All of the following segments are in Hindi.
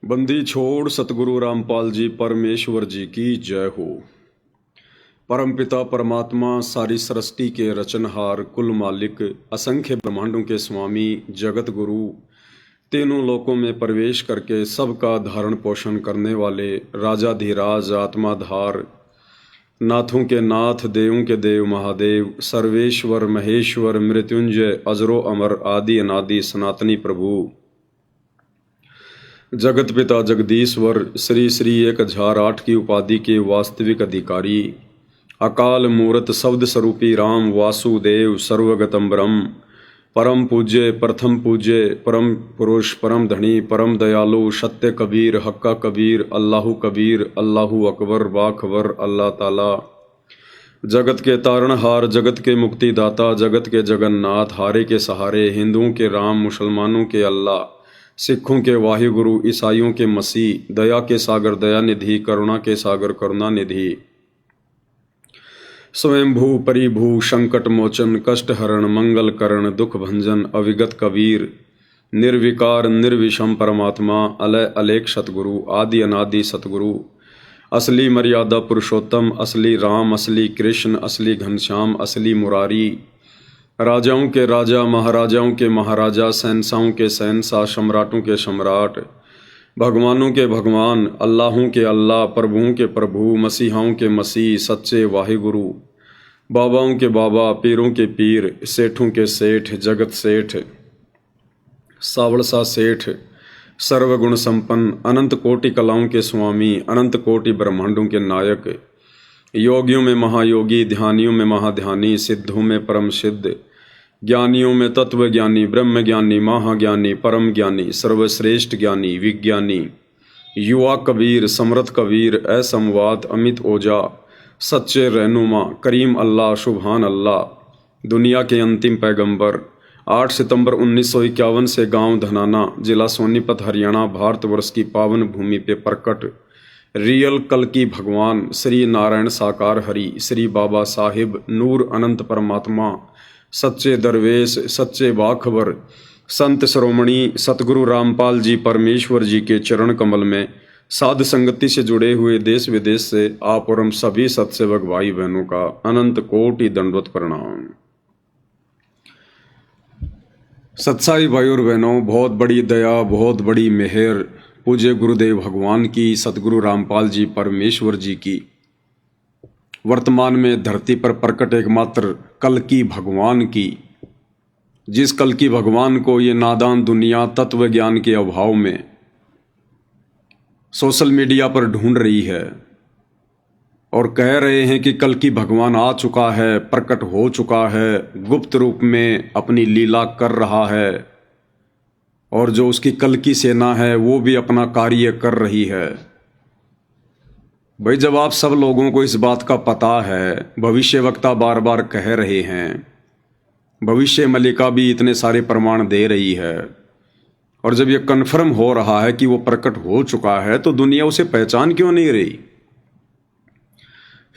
बंदी छोड़ सतगुरु रामपाल जी परमेश्वर जी की जय हो। परमपिता परमात्मा सारी सृष्टि के रचनहार कुल मालिक असंख्य ब्रह्मांडों के स्वामी जगत गुरु तीनों लोकों में प्रवेश करके सबका धारण पोषण करने वाले राजाधिराज आत्माधार नाथों के नाथ देवों के देव महादेव सर्वेश्वर महेश्वर मृत्युंजय अजरो अमर आदि अनादि सनातनी प्रभु जगत पिता जगदीश्वर श्री श्री 1008 की उपाधि के वास्तविक अधिकारी अकाल मूर्त शब्द स्वरूपी राम वासुदेव सर्वगतम ब्रह्म परम पूज्य प्रथम पूज्य परम पुरुष परम धनी परम दयालु सत्य कबीर हक्का कबीर अल्लाहु अकबर बाखबर अल्लाह ताला जगत के तारणहार जगत के मुक्तिदाता जगत के जगन्नाथ हारे के सहारे हिंदुओं के राम मुसलमानों के अल्लाह सिखों के वाहिगुरु ईसाइयों के मसीह दया के सागर दया निधि करुणा के सागर करुणा निधि स्वयंभू परिभू संकट मोचन कष्ट हरण मंगल करण दुख भंजन अविगत कबीर निर्विकार निर्विषम परमात्मा अलय अलेख सतगुरु आदि अनादि सतगुरु असली मर्यादा पुरुषोत्तम असली राम असली कृष्ण असली घनश्याम असली मुरारी राजाओं के राजा महाराजाओं के महाराजा शहंशाहों के शहंशाह सम्राटों के सम्राट भगवानों के भगवान अल्लाहों के अल्लाह प्रभुओं के प्रभु मसीहाओं के मसीह सच्चे वाहिगुरु बाबाओं के बाबा पीरों के पीर सेठों के सेठ जगत सेठ सावड़सा सेठ सर्वगुण संपन्न अनंत कोटि कलाओं के स्वामी अनंत कोटि ब्रह्मांडों के नायक योगियों में महायोगी ध्यानियों में महाध्यानी सिद्धों में परम सिद्ध ज्ञानियों में तत्व ज्ञानी ब्रह्म ज्ञानी महाज्ञानी परम ज्ञानी सर्वश्रेष्ठ ज्ञानी विज्ञानी युवा कबीर समर्थ कबीर असंवाद अमित ओजा सच्चे रहनुमा करीम अल्लाह सुभान अल्लाह दुनिया के अंतिम पैगंबर 8 सितंबर 1951 से गांव धनाना जिला सोनीपत हरियाणा भारतवर्ष की पावन भूमि पे प्रकट रियल कल की भगवान श्री नारायण साकार हरि श्री बाबा साहिब नूर अनंत परमात्मा सच्चे दरवेश सच्चे बाखबर संत श्रोमणी सतगुरु रामपाल जी परमेश्वर जी के चरण कमल में साध संगति से जुड़े हुए देश विदेश से आप और हम सभी सत्सेवक भाई बहनों का अनंत कोटि दंडवत प्रणाम। सत्साई भाई और बहनों, बहुत बड़ी दया बहुत बड़ी मेहर पूज्य गुरुदेव भगवान की सतगुरु रामपाल जी परमेश्वर जी की वर्तमान में धरती पर प्रकट एकमात्र कल की भगवान की, जिस कल की भगवान को ये नादान दुनिया तत्व ज्ञान के अभाव में सोशल मीडिया पर ढूंढ रही है और कह रहे हैं कि कल की भगवान आ चुका है, प्रकट हो चुका है, गुप्त रूप में अपनी लीला कर रहा है और जो उसकी कल की सेना है वो भी अपना कार्य कर रही है। भाई, जब आप सब लोगों को इस बात का पता है, भविष्यवक्ता बार बार कह रहे हैं, भविष्य मलिका भी इतने सारे प्रमाण दे रही है और जब ये कन्फर्म हो रहा है कि वो प्रकट हो चुका है तो दुनिया उसे पहचान क्यों नहीं रही?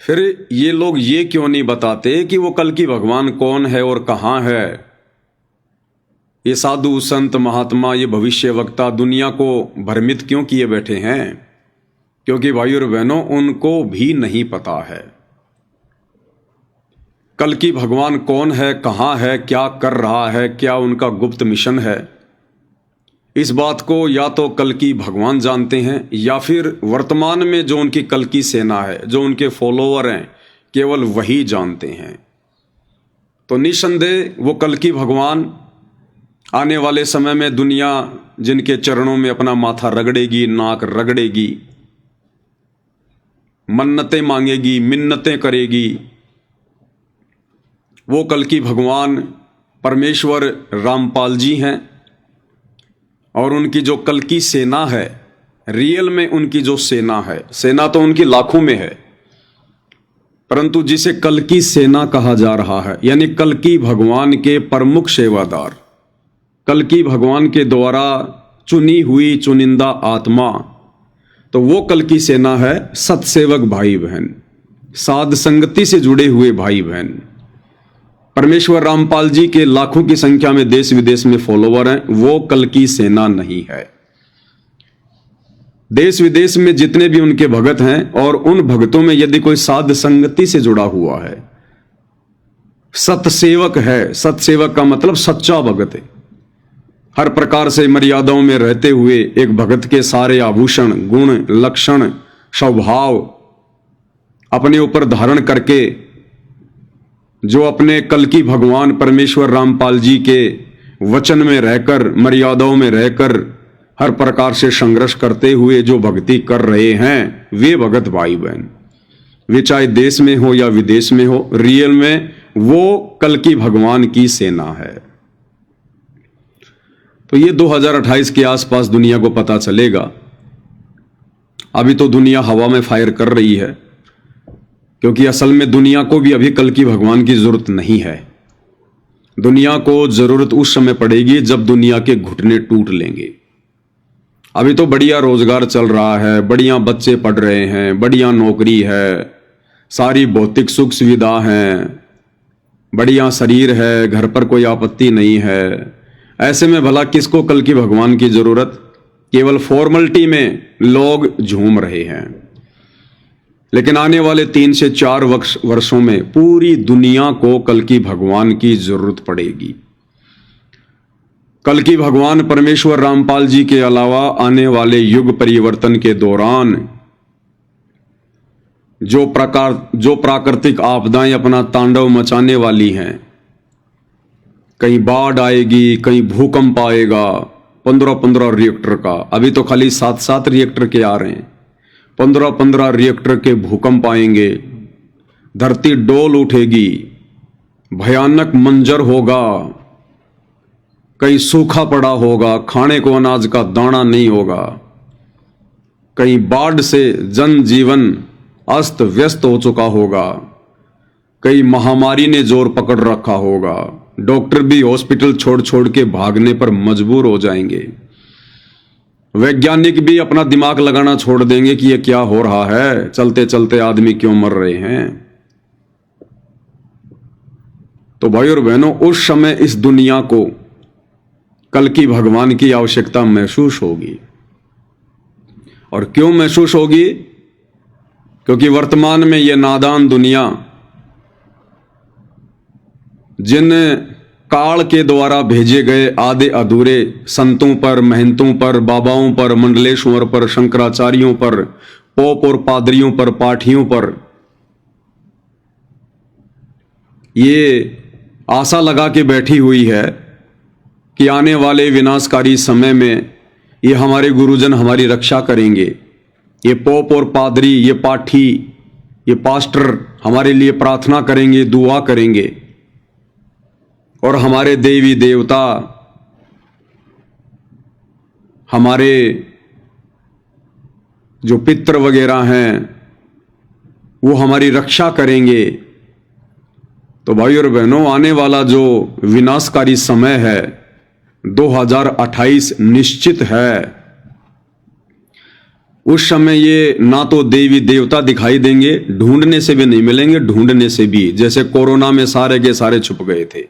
फिर ये लोग ये क्यों नहीं बताते कि वो कल की भगवान कौन है और कहाँ है? ये साधु संत महात्मा ये भविष्य वक्ता दुनिया को भ्रमित क्यों किए बैठे हैं? क्योंकि भाई और बहनों, उनको भी नहीं पता है कल की भगवान कौन है, कहाँ है, क्या कर रहा है, क्या उनका गुप्त मिशन है। इस बात को या तो कल की भगवान जानते हैं या फिर वर्तमान में जो उनकी कल की सेना है, जो उनके फॉलोअर हैं, केवल वही जानते हैं। तो निसंदेह वो कल की भगवान आने वाले समय में दुनिया जिनके चरणों में अपना माथा रगड़ेगी, नाक रगड़ेगी, मन्नतें मांगेगी, मिन्नतें करेगी, वो कल की भगवान परमेश्वर रामपाल जी हैं। और उनकी जो कल की सेना है, रियल में उनकी जो सेना है, सेना तो उनकी लाखों में है, परंतु जिसे कल की सेना कहा जा रहा है, यानी कल की भगवान के प्रमुख सेवादार, कल की भगवान के द्वारा चुनी हुई चुनिंदा आत्मा, तो वो कल की सेना है सत्सेवक भाई बहन, साध संगति से जुड़े हुए भाई बहन। परमेश्वर रामपाल जी के लाखों की संख्या में देश विदेश में फॉलोवर हैं, वो कल की सेना नहीं है। देश विदेश में जितने भी उनके भगत हैं, और उन भगतों में यदि कोई साध संगति से जुड़ा हुआ है, सतसेवक है, सतसेवक का मतलब सच्चा भगत है, हर प्रकार से मर्यादाओं में रहते हुए एक भगत के सारे आभूषण, गुण, लक्षण, स्वभाव अपने ऊपर धारण करके, जो अपने कल्कि भगवान परमेश्वर रामपाल जी के वचन में रहकर, मर्यादाओं में रहकर हर प्रकार से संघर्ष करते हुए जो भक्ति कर रहे हैं, वे भगत भाई बहन, वे चाहे देश में हो या विदेश में हो, रियल में वो कल्कि भगवान की सेना है। तो ये 2028 के आसपास दुनिया को पता चलेगा। अभी तो दुनिया हवा में फायर कर रही है, क्योंकि असल में दुनिया को भी अभी कल्कि भगवान की जरूरत नहीं है। दुनिया को जरूरत उस समय पड़ेगी जब दुनिया के घुटने टूट लेंगे। अभी तो बढ़िया रोजगार चल रहा है, बढ़िया बच्चे पढ़ रहे हैं, बढ़िया नौकरी है, सारी भौतिक सुख सुविधा है, बढ़िया शरीर है, घर पर कोई आपत्ति नहीं है। ऐसे में भला किसको कल्कि भगवान की जरूरत? केवल फॉर्मेलिटी में लोग झूम रहे हैं। लेकिन आने वाले 3 से 4 वर्षों में पूरी दुनिया को कल्कि भगवान की जरूरत पड़ेगी। कल्कि भगवान परमेश्वर रामपाल जी के अलावा आने वाले युग परिवर्तन के दौरान जो प्राकृतिक आपदाएं अपना तांडव मचाने वाली हैं, कहीं बाढ़ आएगी, कहीं भूकंप आएगा, 15-15 रिएक्टर का, अभी तो खाली 7-7 रिएक्टर के आ रहे हैं, 15-15 रिएक्टर के भूकंप आएंगे, धरती डोल उठेगी, भयानक मंजर होगा, कहीं सूखा पड़ा होगा, खाने को अनाज का दाना नहीं होगा, कहीं बाढ़ से जनजीवन अस्त व्यस्त हो चुका होगा, कई महामारी ने जोर पकड़ रखा होगा, डॉक्टर भी हॉस्पिटल छोड़ छोड़ के भागने पर मजबूर हो जाएंगे, वैज्ञानिक भी अपना दिमाग लगाना छोड़ देंगे कि ये क्या हो रहा है, चलते चलते आदमी क्यों मर रहे हैं। तो भाई और बहनों, उस समय इस दुनिया को कल्कि भगवान की आवश्यकता महसूस होगी। और क्यों महसूस होगी? क्योंकि वर्तमान में यह नादान दुनिया जिन काल के द्वारा भेजे गए आधे अधूरे संतों पर, महंतों पर, बाबाओं पर, मंडलेश्वर पर, शंकराचार्यों पर, पोप और पादरियों पर, पाठियों पर ये आशा लगा के बैठी हुई है कि आने वाले विनाशकारी समय में ये हमारे गुरुजन हमारी रक्षा करेंगे, ये पोप और पादरी, ये पाठी, ये पास्टर हमारे लिए प्रार्थना करेंगे, दुआ करेंगे, और हमारे देवी देवता, हमारे जो पितर वगैरह हैं वो हमारी रक्षा करेंगे। तो भाई और बहनों, आने वाला जो विनाशकारी समय है 2028 निश्चित है। उस समय ये ना तो देवी देवता दिखाई देंगे, ढूंढने से भी नहीं मिलेंगे, ढूंढने से भी, जैसे कोरोना में सारे के सारे छुप गए थे,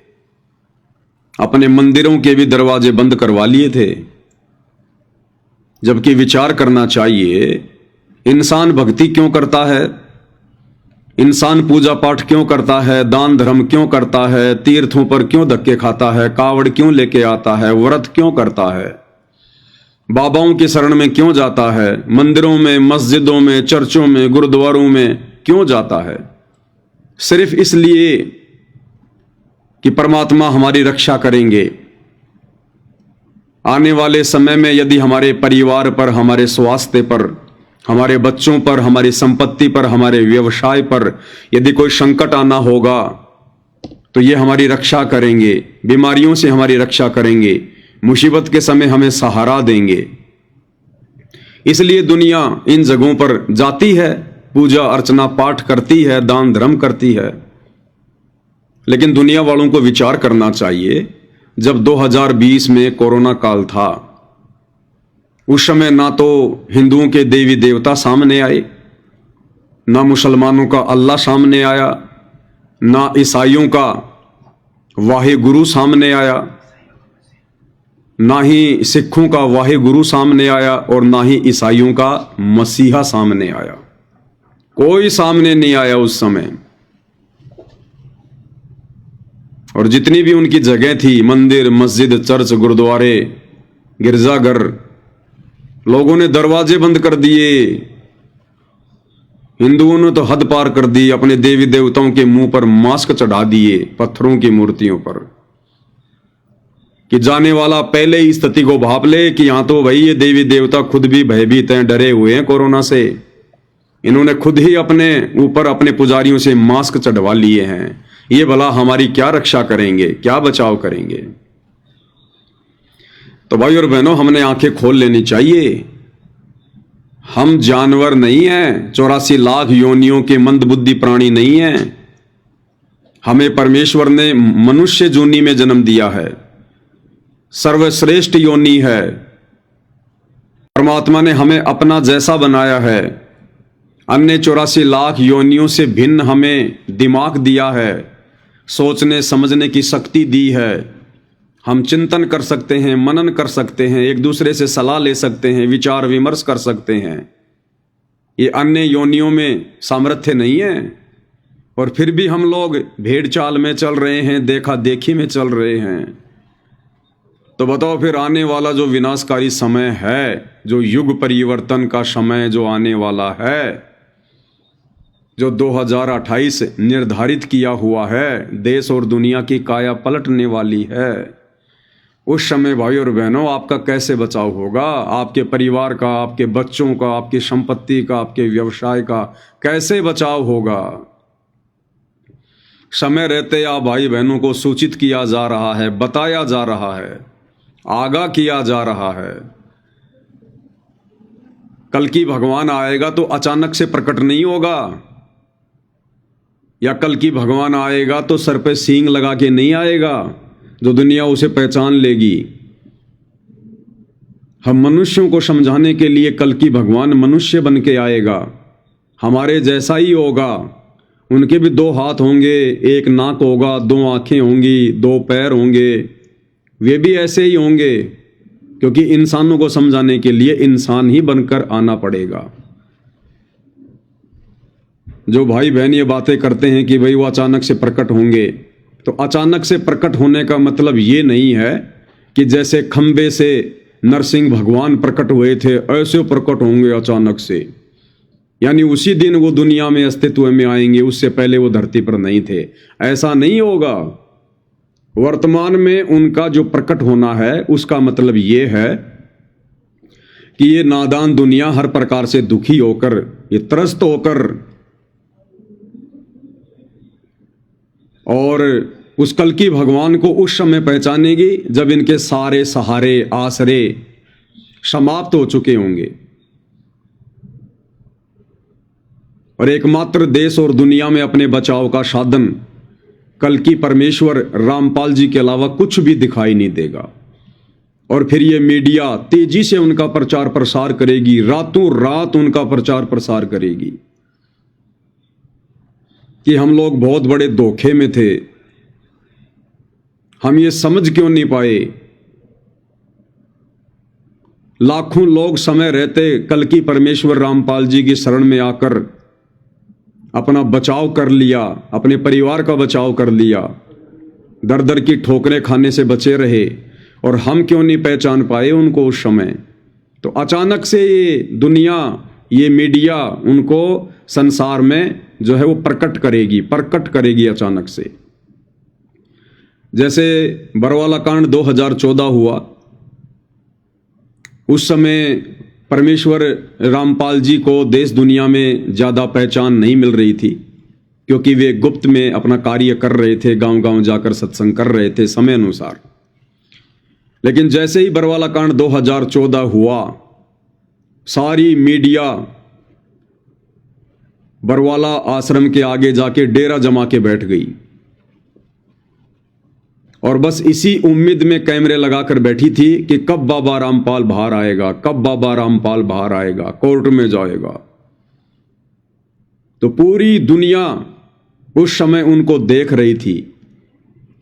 अपने मंदिरों के भी दरवाजे बंद करवा लिए थे। जबकि विचार करना चाहिए, इंसान भक्ति क्यों करता है, इंसान पूजा पाठ क्यों करता है, दान धर्म क्यों करता है, तीर्थों पर क्यों धक्के खाता है, कावड़ क्यों लेके आता है, व्रत क्यों करता है, बाबाओं की शरण में क्यों जाता है, मंदिरों में, मस्जिदों में, चर्चों में, गुरुद्वारों में क्यों जाता है? सिर्फ इसलिए कि परमात्मा हमारी रक्षा करेंगे। आने वाले समय में यदि हमारे परिवार पर, हमारे स्वास्थ्य पर, हमारे बच्चों पर, हमारी संपत्ति पर, हमारे व्यवसाय पर यदि कोई संकट आना होगा तो ये हमारी रक्षा करेंगे, बीमारियों से हमारी रक्षा करेंगे, मुसीबत के समय हमें सहारा देंगे। इसलिए दुनिया इन जगहों पर जाती है, पूजा अर्चना पाठ करती है, दान धर्म करती है। लेकिन दुनिया वालों को विचार करना चाहिए, जब 2020 में कोरोना काल था, उस समय ना तो हिंदुओं के देवी देवता सामने आए, ना मुसलमानों का अल्लाह सामने आया, ना ईसाइयों का वाहे गुरु सामने आया, ना ही सिखों का वाहे गुरु सामने आया और ना ही ईसाइयों का मसीहा सामने आया। कोई सामने नहीं आया उस समय। और जितनी भी उनकी जगह थी, मंदिर, मस्जिद, चर्च, गुरुद्वारे, गिरजाघर, लोगों ने दरवाजे बंद कर दिए। हिंदुओं ने तो हद पार कर दी, अपने देवी देवताओं के मुंह पर मास्क चढ़ा दिए पत्थरों की मूर्तियों पर, कि जाने वाला पहले ही स्थिति को भाप ले कि यहां तो भाई ये देवी देवता खुद भी भयभीत हैं, डरे हुए हैं कोरोना से। इन्होंने खुद ही अपने ऊपर अपने पुजारियों से मास्क चढ़वा लिए हैं। ये भला हमारी क्या रक्षा करेंगे, क्या बचाव करेंगे? तो भाई और बहनों, हमने आंखें खोल लेनी चाहिए। हम जानवर नहीं हैं, 84 लाख योनियों के मंदबुद्धि प्राणी नहीं हैं। हमें परमेश्वर ने मनुष्य जूनी में जन्म दिया है, सर्वश्रेष्ठ योनि है। परमात्मा ने हमें अपना जैसा बनाया है। अन्य 84 लाख योनियों से भिन्न हमें दिमाग दिया है, सोचने समझने की शक्ति दी है। हम चिंतन कर सकते हैं, मनन कर सकते हैं, एक दूसरे से सलाह ले सकते हैं, विचार विमर्श कर सकते हैं। ये अन्य योनियों में सामर्थ्य नहीं है। और फिर भी हम लोग भेड़ चाल में चल रहे हैं, देखा देखी में चल रहे हैं। तो बताओ फिर आने वाला जो विनाशकारी समय है, जो युग परिवर्तन का समय जो आने वाला है, जो 2028 निर्धारित किया हुआ है, देश और दुनिया की काया पलटने वाली है, उस समय भाई और बहनों आपका कैसे बचाव होगा? आपके परिवार का, आपके बच्चों का, आपकी संपत्ति का, आपके व्यवसाय का कैसे बचाव होगा? समय रहते आप भाई बहनों को सूचित किया जा रहा है, बताया जा रहा है, आगाह किया जा रहा है। कल की भगवान आएगा तो अचानक से प्रकट नहीं होगा, या कल की भगवान आएगा तो सर पे सींग लगा के नहीं आएगा जो दुनिया उसे पहचान लेगी। हम मनुष्यों को समझाने के लिए कल की भगवान मनुष्य बन के आएगा, हमारे जैसा ही होगा। उनके भी 2 हाथ होंगे, 1 नाक होगा, 2 आंखें होंगी, 2 पैर होंगे। वे भी ऐसे ही होंगे, क्योंकि इंसानों को समझाने के लिए इंसान ही बनकर आना पड़ेगा। जो भाई बहन ये बातें करते हैं कि भाई वो अचानक से प्रकट होंगे, तो अचानक से प्रकट होने का मतलब ये नहीं है कि जैसे खंबे से नरसिंह भगवान प्रकट हुए थे ऐसे प्रकट होंगे अचानक से, यानी उसी दिन वो दुनिया में अस्तित्व में आएंगे, उससे पहले वो धरती पर नहीं थे। ऐसा नहीं होगा। वर्तमान में उनका जो प्रकट होना है उसका मतलब ये है कि ये नादान दुनिया हर प्रकार से दुखी होकर, ये त्रस्त होकर, और उस कल की भगवान को उस समय पहचानेगी जब इनके सारे सहारे आसरे समाप्त हो चुके होंगे और एकमात्र देश और दुनिया में अपने बचाव का साधन कल की परमेश्वर रामपाल जी के अलावा कुछ भी दिखाई नहीं देगा। और फिर ये मीडिया तेजी से उनका प्रचार प्रसार करेगी, रातों रात उनका प्रचार प्रसार करेगी कि हम लोग बहुत बड़े धोखे में थे, हम ये समझ क्यों नहीं पाए। लाखों लोग समय रहते कल की परमेश्वर रामपाल जी की शरण में आकर अपना बचाव कर लिया, अपने परिवार का बचाव कर लिया, दर दर की ठोकरें खाने से बचे रहे, और हम क्यों नहीं पहचान पाए उनको उस समय। तो अचानक से ये दुनिया, ये मीडिया उनको संसार में जो है वो प्रकट करेगी अचानक से। जैसे बरवाला कांड 2014 हुआ, उस समय परमेश्वर रामपाल जी को देश दुनिया में ज़्यादा पहचान नहीं मिल रही थी, क्योंकि वे गुप्त में अपना कार्य कर रहे थे, गांव-गांव जाकर सत्संग कर रहे थे समय अनुसार। लेकिन जैसे ही बरवाला कांड 2014 हुआ, सारी मीडिया बरवाला आश्रम के आगे जाके डेरा जमा के बैठ गई और बस इसी उम्मीद में कैमरे लगाकर बैठी थी कि कब बाबा रामपाल बाहर आएगा, कब बाबा रामपाल बाहर आएगा, कोर्ट में जाएगा। तो पूरी दुनिया उस समय उनको देख रही थी।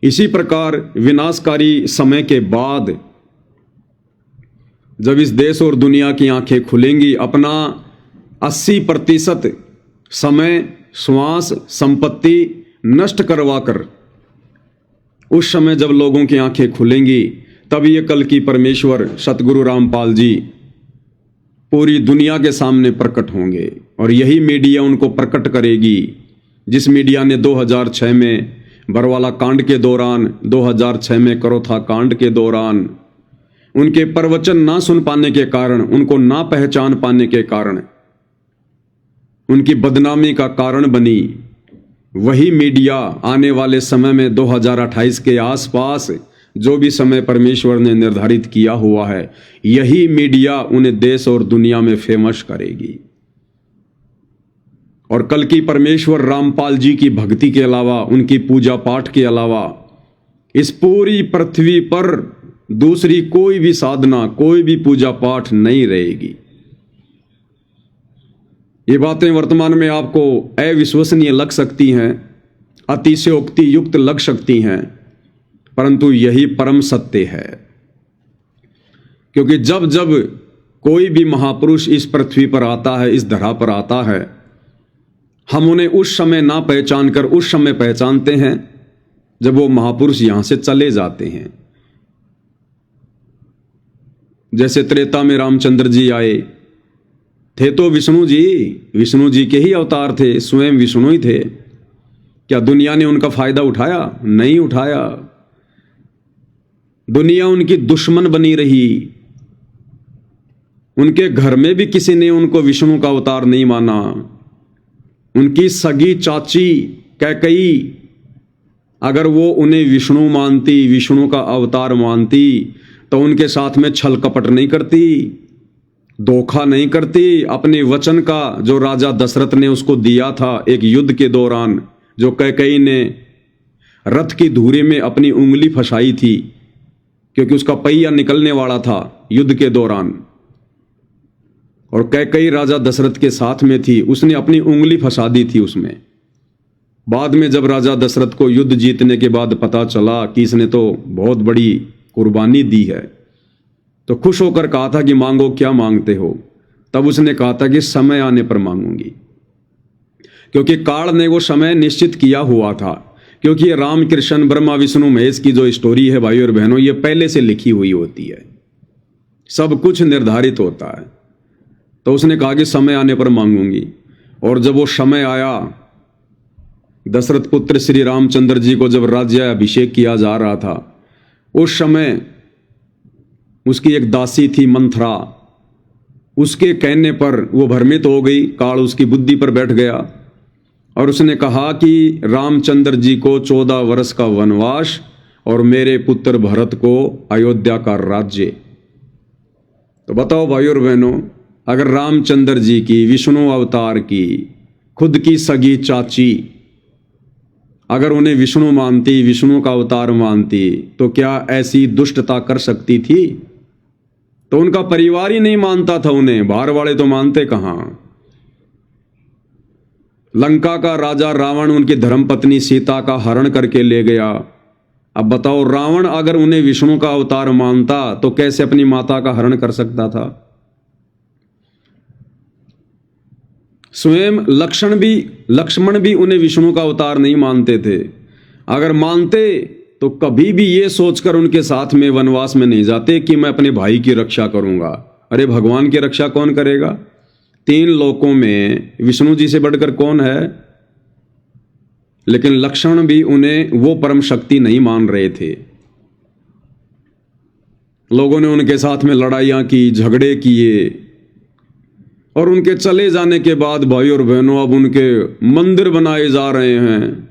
इसी प्रकार विनाशकारी समय के बाद जब इस देश और दुनिया की आंखें खुलेंगी, अपना 80% समय, श्वास, संपत्ति नष्ट करवाकर, उस समय जब लोगों की आंखें खुलेंगी, तब ये कल की परमेश्वर सतगुरु रामपाल जी पूरी दुनिया के सामने प्रकट होंगे। और यही मीडिया उनको प्रकट करेगी, जिस मीडिया ने 2006 में बरवाला कांड के दौरान, 2006 में करोथा कांड के दौरान उनके प्रवचन ना सुन पाने के कारण, उनको ना पहचान पाने के कारण उनकी बदनामी का कारण बनी, वही मीडिया आने वाले समय में 2028 के आसपास जो भी समय परमेश्वर ने निर्धारित किया हुआ है, यही मीडिया उन्हें देश और दुनिया में फेमस करेगी। और कल की परमेश्वर रामपाल जी की भक्ति के अलावा, उनकी पूजा पाठ के अलावा इस पूरी पृथ्वी पर दूसरी कोई भी साधना, कोई भी पूजा पाठ नहीं रहेगी। ये बातें वर्तमान में आपको अविश्वसनीय लग सकती हैं, अतिशयोक्ति युक्त लग सकती हैं, परंतु यही परम सत्य है। क्योंकि जब जब कोई भी महापुरुष इस पृथ्वी पर आता है, इस धरा पर आता है, हम उन्हें उस समय ना पहचान कर उस समय पहचानते हैं जब वो महापुरुष यहां से चले जाते हैं। जैसे त्रेता में रामचंद्र जी आए थे तो विष्णु जी के ही अवतार थे, स्वयं विष्णु ही थे। क्या दुनिया ने उनका फायदा उठाया? नहीं उठाया। दुनिया उनकी दुश्मन बनी रही। उनके घर में भी किसी ने उनको विष्णु का अवतार नहीं माना। उनकी सगी चाची कैकई, अगर वो उन्हें विष्णु मानती, विष्णु का अवतार मानती, तो उनके साथ में छल कपट नहीं करती, धोखा नहीं करती। अपने वचन का जो राजा दशरथ ने उसको दिया था एक युद्ध के दौरान, जो कैकई ने रथ की धुरी में अपनी उंगली फंसाई थी क्योंकि उसका पहिया निकलने वाला था युद्ध के दौरान, और कैकई राजा दशरथ के साथ में थी, उसने अपनी उंगली फंसा दी थी उसमें। बाद में जब राजा दशरथ को युद्ध जीतने के बाद पता चला कि इसने तो बहुत बड़ी कुर्बानी दी है, तो खुश होकर कहा था कि मांगो, क्या मांगते हो? तब उसने कहा था कि समय आने पर मांगूंगी, क्योंकि काल ने वो समय निश्चित किया हुआ था। क्योंकि ये राम कृष्ण ब्रह्मा विष्णु महेश की जो स्टोरी है भाई और बहनों, ये पहले से लिखी हुई होती है, सब कुछ निर्धारित होता है। तो उसने कहा कि समय आने पर मांगूंगी। और जब वो समय आया, दशरथ पुत्र श्री रामचंद्र जी को जब राज्य अभिषेक किया जा रहा था, उस समय उसकी एक दासी थी मंथरा, उसके कहने पर वो भ्रमित हो गई, काल उसकी बुद्धि पर बैठ गया और उसने कहा कि रामचंद्र जी को 14 वर्ष का वनवास और मेरे पुत्र भरत को अयोध्या का राज्य। तो बताओ भाई और बहनों, अगर रामचंद्र जी की, विष्णु अवतार की खुद की सगी चाची अगर उन्हें विष्णु मानती, विष्णु का अवतार मानती, तो क्या ऐसी दुष्टता कर सकती थी? तो उनका परिवार ही नहीं मानता था उन्हें, बाहर वाले तो मानते कहां। लंका का राजा रावण उनकी धर्मपत्नी सीता का हरण करके ले गया। अब बताओ, रावण अगर उन्हें विष्णु का अवतार मानता तो कैसे अपनी माता का हरण कर सकता था? स्वयं लक्ष्मण भी उन्हें विष्णु का अवतार नहीं मानते थे। अगर मानते तो कभी भी ये सोचकर उनके साथ में वनवास में नहीं जाते कि मैं अपने भाई की रक्षा करूंगा। अरे भगवान की रक्षा कौन करेगा? 3 लोकों में विष्णु जी से बढ़कर कौन है? लेकिन लक्ष्मण भी उन्हें वो परम शक्ति नहीं मान रहे थे। लोगों ने उनके साथ में लड़ाइयां की, झगड़े किए, और उनके चले जाने के बाद भाई और बहनों अब उनके मंदिर बनाए जा रहे हैं,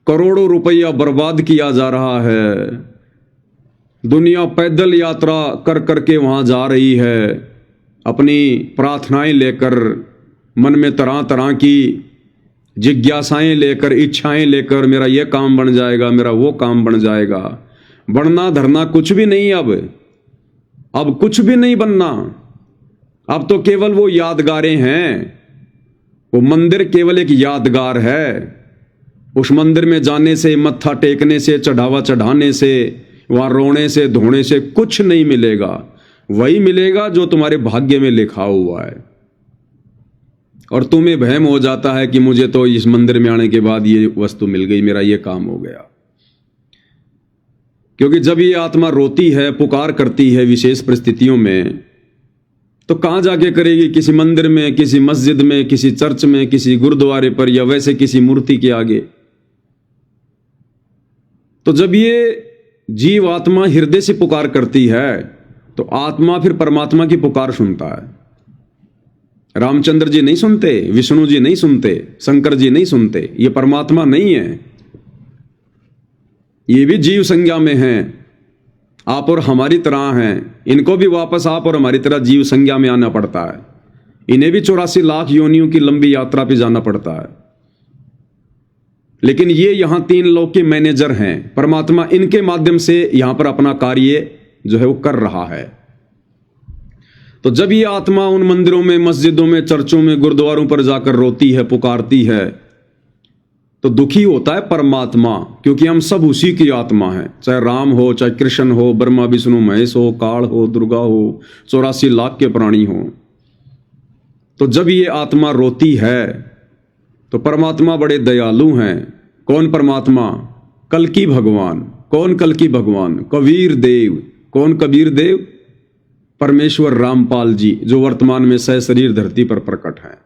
करोड़ों रुपया बर्बाद किया जा रहा है, दुनिया पैदल यात्रा कर करके वहां जा रही है, अपनी प्रार्थनाएं लेकर, मन में तरह तरह की जिज्ञासाएं लेकर, इच्छाएं लेकर, मेरा ये काम बन जाएगा, मेरा वो काम बन जाएगा। बनना धरना कुछ भी नहीं, अब कुछ भी नहीं बनना। अब तो केवल वो यादगारें हैं। वो मंदिर केवल एक यादगार है। उस मंदिर में जाने से, मत्था टेकने से, चढ़ावा चढ़ाने से, वहां रोने से, धोने से कुछ नहीं मिलेगा। वही मिलेगा जो तुम्हारे भाग्य में लिखा हुआ है। और तुम्हें भ्रम हो जाता है कि मुझे तो इस मंदिर में आने के बाद ये वस्तु मिल गई, मेरा ये काम हो गया। क्योंकि जब ये आत्मा रोती है, पुकार करती है विशेष परिस्थितियों में, तो कहां जाके करेगी? किसी मंदिर में, किसी मस्जिद में, किसी चर्च में, किसी गुरुद्वारे पर, या वैसे किसी मूर्ति के आगे। तो जब ये जीव आत्मा हृदय से पुकार करती है तो आत्मा फिर परमात्मा की पुकार सुनता है। रामचंद्र जी नहीं सुनते, विष्णु जी नहीं सुनते, शंकर जी नहीं सुनते, ये परमात्मा नहीं है। ये भी जीव संज्ञा में हैं, आप और हमारी तरह हैं। इनको भी वापस आप और हमारी तरह जीव संज्ञा में आना पड़ता है। इन्हें भी 84 लाख योनियों की लंबी यात्रा पे जाना पड़ता है। लेकिन ये यहां 3 लोक के मैनेजर हैं। परमात्मा इनके माध्यम से यहां पर अपना कार्य जो है वो कर रहा है। तो जब ये आत्मा उन मंदिरों में, मस्जिदों में, चर्चों में, गुरुद्वारों पर जाकर रोती है, पुकारती है, तो दुखी होता है परमात्मा, क्योंकि हम सब उसी की आत्मा हैं। चाहे राम हो, चाहे कृष्ण हो, ब्रह्मा विष्णु महेश हो, काल हो, दुर्गा हो, 84 लाख के प्राणी हो। तो जब ये आत्मा रोती है तो परमात्मा बड़े दयालु हैं। कौन परमात्मा? कल्कि भगवान। कौन कल्कि भगवान? कबीर देव। कौन कबीर देव? परमेश्वर रामपाल जी, जो वर्तमान में सशरीर धरती पर प्रकट है।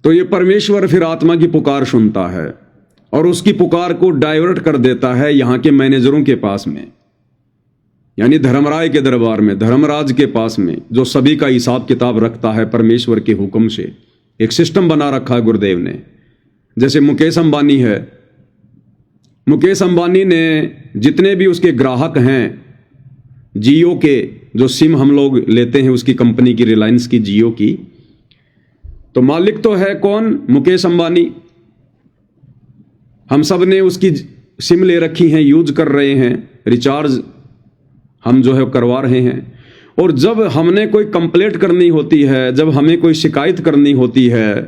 तो ये परमेश्वर फिर आत्मा की पुकार सुनता है और उसकी पुकार को डाइवर्ट कर देता है यहां के मैनेजरों के पास में, यानी धर्मराय के दरबार में, धर्मराज के पास में, जो सभी का हिसाब किताब रखता है परमेश्वर के हुक्म से। एक सिस्टम बना रखा है गुरुदेव ने। जैसे मुकेश अंबानी है, मुकेश अंबानी ने जितने भी उसके ग्राहक हैं, जियो के जो सिम हम लोग लेते हैं उसकी कंपनी की, रिलायंस की, जियो की, तो मालिक तो है कौन? मुकेश अंबानी। हम सब ने उसकी सिम ले रखी हैं, यूज कर रहे हैं, रिचार्ज हम जो है करवा रहे हैं। और जब हमने कोई कंप्लेंट करनी होती है, जब हमें कोई शिकायत करनी होती है,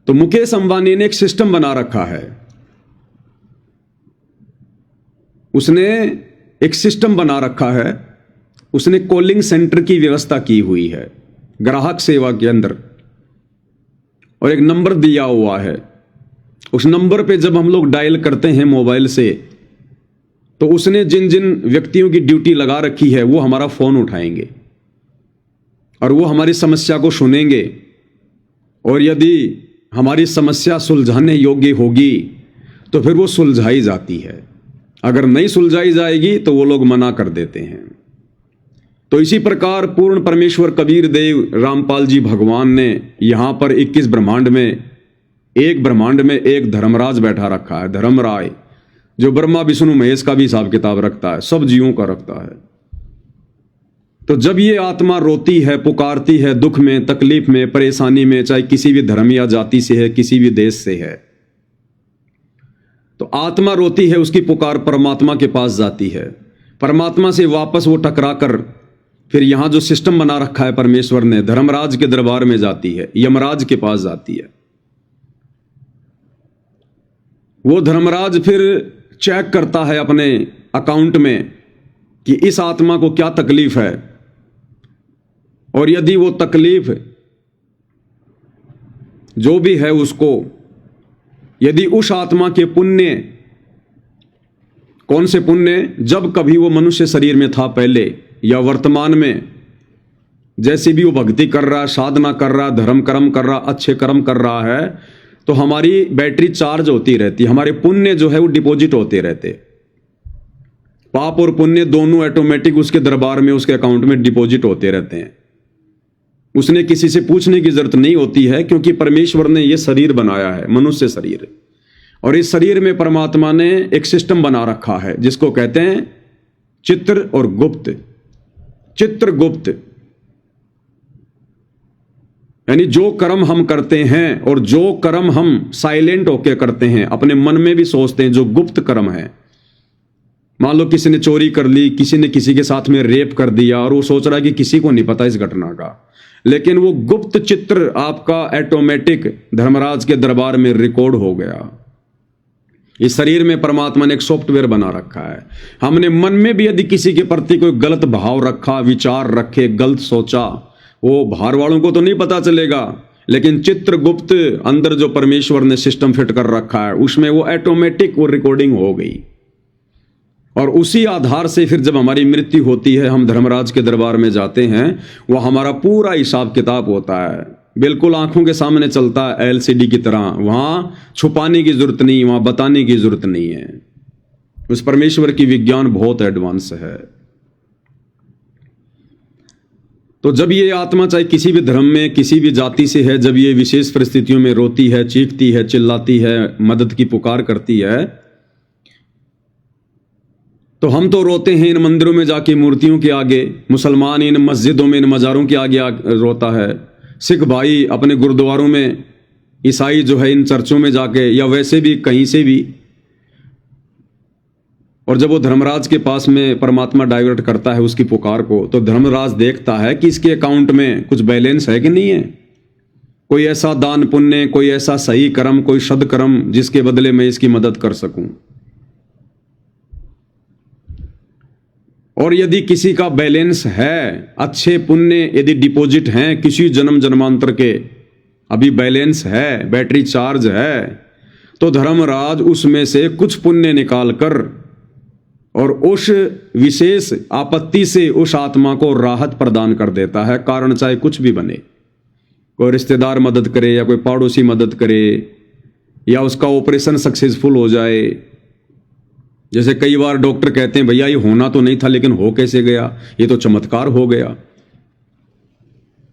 तो मुकेश अंबानी ने एक सिस्टम बना रखा है। उसने एक सिस्टम बना रखा है, उसने कॉलिंग सेंटर की व्यवस्था की हुई है ग्राहक सेवा के अंदर, और एक नंबर दिया हुआ है। उस नंबर पे जब हम लोग डायल करते हैं मोबाइल से, तो उसने जिन जिन व्यक्तियों की ड्यूटी लगा रखी है वो हमारा फोन उठाएंगे और वो हमारी समस्या को सुनेंगे, और यदि हमारी समस्या सुलझाने योग्य होगी तो फिर वो सुलझाई जाती है। अगर नहीं सुलझाई जाएगी तो वो लोग मना कर देते हैं। तो इसी प्रकार पूर्ण परमेश्वर कबीर देव रामपाल जी भगवान ने यहां पर 21 ब्रह्मांड में, एक ब्रह्मांड में एक धर्मराज बैठा रखा है, धर्मराय, जो ब्रह्मा विष्णु महेश का भी हिसाब किताब रखता है, सब जीवों का रखता है। तो जब ये आत्मा रोती है, पुकारती है, दुख में, तकलीफ में, परेशानी में, चाहे किसी भी धर्म या जाति से है, किसी भी देश से है, तो आत्मा रोती है, उसकी पुकार परमात्मा के पास जाती है। परमात्मा से वापस वो टकरा कर फिर यहां जो सिस्टम बना रखा है परमेश्वर ने, धर्मराज के दरबार में जाती है, यमराज के पास जाती है। वो धर्मराज फिर चेक करता है अपने अकाउंट में कि इस आत्मा को क्या तकलीफ है, और यदि वो तकलीफ जो भी है उसको, यदि उस आत्मा के पुण्य, कौन से पुण्य? जब कभी वो मनुष्य शरीर में था पहले या वर्तमान में, जैसे भी वो भक्ति कर रहा है, साधना कर रहा है, धर्म कर्म कर रहा, अच्छे कर्म कर रहा है, तो हमारी बैटरी चार्ज होती रहती है, हमारे पुण्य जो है वो डिपॉजिट होते रहते। पाप और पुण्य दोनों ऑटोमेटिक उसके दरबार में, उसके अकाउंट में डिपॉजिट होते रहते हैं। उसने किसी से पूछने की जरूरत नहीं होती है, क्योंकि परमेश्वर ने यह शरीर बनाया है, मनुष्य शरीर, और इस शरीर में परमात्मा ने एक सिस्टम बना रखा है जिसको कहते हैं चित्र और गुप्त। चित्रगुप्त यानी जो कर्म हम करते हैं और जो कर्म हम साइलेंट होकर करते हैं, अपने मन में भी सोचते हैं, जो गुप्त कर्म है। मान लो किसी ने चोरी कर ली, किसी ने किसी के साथ में रेप कर दिया, और वो सोच रहा है कि किसी को नहीं पता इस घटना का, लेकिन वो गुप्त चित्र आपका ऑटोमेटिक धर्मराज के दरबार में रिकॉर्ड हो गया। इस शरीर में परमात्मा ने एक सॉफ्टवेयर बना रखा है। हमने मन में भी यदि किसी के प्रति कोई गलत भाव रखा, विचार रखे, गलत सोचा, वो बाहर वालों को तो नहीं पता चलेगा, लेकिन चित्रगुप्त अंदर जो परमेश्वर ने सिस्टम फिट कर रखा है उसमें वो ऑटोमेटिक वो रिकॉर्डिंग हो गई। और उसी आधार से फिर जब हमारी मृत्यु होती है, हम धर्मराज के दरबार में जाते हैं, वो हमारा पूरा हिसाब किताब होता है, बिल्कुल आंखों के सामने चलता है एलसीडी की तरह। वहां छुपाने की जरूरत नहीं, वहां बताने की जरूरत नहीं है। उस परमेश्वर की विज्ञान बहुत एडवांस है। तो जब ये आत्मा चाहे किसी भी धर्म में, किसी भी जाति से है, जब ये विशेष परिस्थितियों में रोती है, चीखती है, चिल्लाती है, मदद की पुकार करती है, तो हम तो रोते हैं इन मंदिरों में जाके, मूर्तियों के आगे, मुसलमान इन मस्जिदों में, इन मज़ारों के आगे रोता है, सिख भाई अपने गुरुद्वारों में, ईसाई जो है इन चर्चों में जाके, या वैसे भी कहीं से भी। और जब वो धर्मराज के पास में परमात्मा डाइवर्ट करता है उसकी पुकार को, तो धर्मराज देखता है कि इसके अकाउंट में कुछ बैलेंस है कि नहीं है, कोई ऐसा दान पुण्य, कोई ऐसा सही कर्म, कोई सदकर्म जिसके बदले मैं इसकी मदद कर सकूं। और यदि किसी का बैलेंस है, अच्छे पुण्य यदि डिपॉजिट हैं किसी जन्म जन्मांतर के, अभी बैलेंस है, बैटरी चार्ज है, तो धर्मराज उसमें से कुछ पुण्य निकाल कर और उस विशेष आपत्ति से उस आत्मा को राहत प्रदान कर देता है। कारण चाहे कुछ भी बने, कोई रिश्तेदार मदद करे, या कोई पड़ोसी मदद करे, या उसका ऑपरेशन सक्सेसफुल हो जाए। जैसे कई बार डॉक्टर कहते हैं भैया ये होना तो नहीं था, लेकिन हो कैसे गया, ये तो चमत्कार हो गया।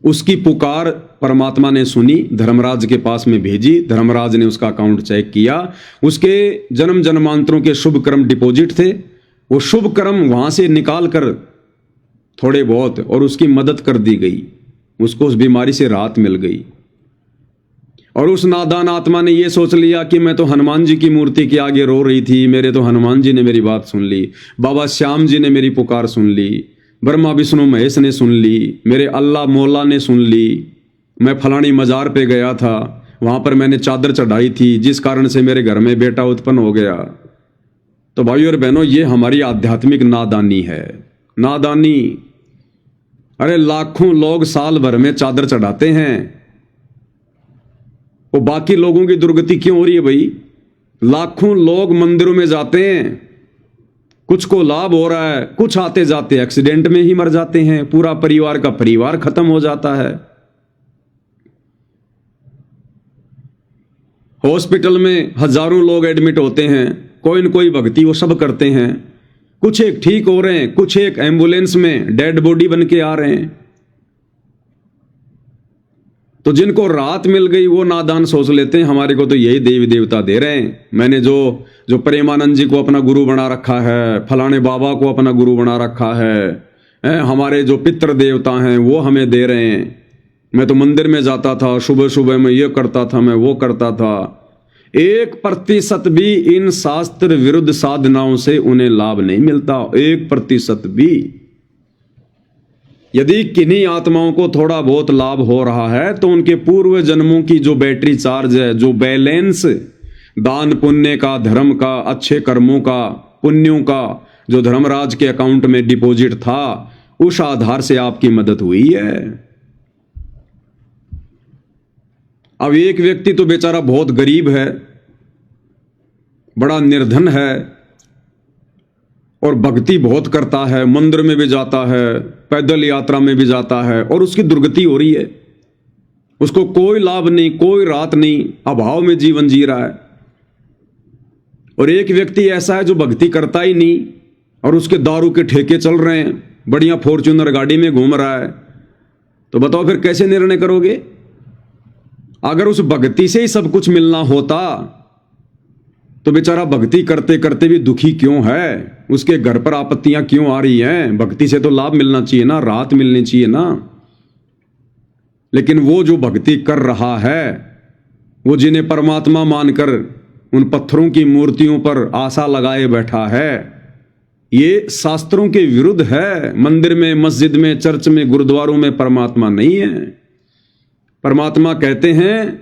उसकी पुकार परमात्मा ने सुनी, धर्मराज के पास में भेजी, धर्मराज ने उसका अकाउंट चेक किया, उसके जन्म जन्मांतरों के शुभ कर्म डिपॉजिट थे, वो शुभ कर्म वहां से निकाल कर थोड़े बहुत और उसकी मदद कर दी गई, उसको उस बीमारी से राहत मिल गई। और उस नादान आत्मा ने यह सोच लिया कि मैं तो हनुमान जी की मूर्ति के आगे रो रही थी, मेरे तो हनुमान जी ने मेरी बात सुन ली, बाबा श्याम जी ने मेरी पुकार सुन ली, ब्रह्मा विष्णु महेश ने सुन ली, मेरे अल्लाह मौला ने सुन ली, मैं फलानी मजार पे गया था, वहां पर मैंने चादर चढ़ाई थी, जिस कारण से मेरे घर में बेटा उत्पन्न हो गया। तो भाइयों और बहनों, ये हमारी आध्यात्मिक नादानी है। नादानी, अरे लाखों लोग साल भर में चादर चढ़ाते हैं, वो बाकी लोगों की दुर्गति क्यों हो रही है भाई? लाखों लोग मंदिरों में जाते हैं, कुछ को लाभ हो रहा है, कुछ आते जाते एक्सीडेंट में ही मर जाते हैं, पूरा परिवार का परिवार खत्म हो जाता है। हॉस्पिटल में हजारों लोग एडमिट होते हैं, कोई न कोई भक्ति वो सब करते हैं, कुछ एक ठीक हो रहे हैं, कुछ एक एम्बुलेंस में डेड बॉडी बन के आ रहे हैं। तो जिनको राहत मिल गई वो नादान सोच लेते हैं हमारे को तो यही देवी देवता दे रहे हैं। मैंने जो प्रेमानंद जी को अपना गुरु बना रखा है, फलाने बाबा को अपना गुरु बना रखा है, हमारे जो पितृ देवता हैं वो हमें दे रहे हैं। मैं तो मंदिर में जाता था, सुबह सुबह मैं ये करता था, मैं वो करता था। 1% भी इन शास्त्र विरुद्ध साधनाओं से उन्हें लाभ नहीं मिलता, 1% भी। यदि किन्हीं आत्माओं को थोड़ा बहुत लाभ हो रहा है तो उनके पूर्व जन्मों की जो बैटरी चार्ज है, जो बैलेंस दान पुण्य का, धर्म का, अच्छे कर्मों का, पुण्यों का, जो धर्मराज के अकाउंट में डिपॉजिट था, उस आधार से आपकी मदद हुई है। अब एक व्यक्ति तो बेचारा बहुत गरीब है, बड़ा निर्धन है और भक्ति बहुत करता है, मंदिर में भी जाता है, पैदल यात्रा में भी जाता है, और उसकी दुर्गति हो रही है, उसको कोई लाभ नहीं, कोई राहत नहीं, अभाव में जीवन जी रहा है। और एक व्यक्ति ऐसा है जो भक्ति करता ही नहीं और उसके दारू के ठेके चल रहे हैं, बढ़िया फॉर्च्यूनर गाड़ी में घूम रहा है। तो बताओ फिर कैसे निर्णय करोगे? अगर उस भक्ति से ही सब कुछ मिलना होता तो बेचारा भक्ति करते करते भी दुखी क्यों है? उसके घर पर आपत्तियां क्यों आ रही हैं? भक्ति से तो लाभ मिलना चाहिए ना, राहत मिलनी चाहिए ना। लेकिन वो जो भक्ति कर रहा है, वो जिन्हें परमात्मा मानकर उन पत्थरों की मूर्तियों पर आशा लगाए बैठा है, ये शास्त्रों के विरुद्ध है। मंदिर में, मस्जिद में, चर्च में, गुरुद्वारों में परमात्मा नहीं है। परमात्मा कहते हैं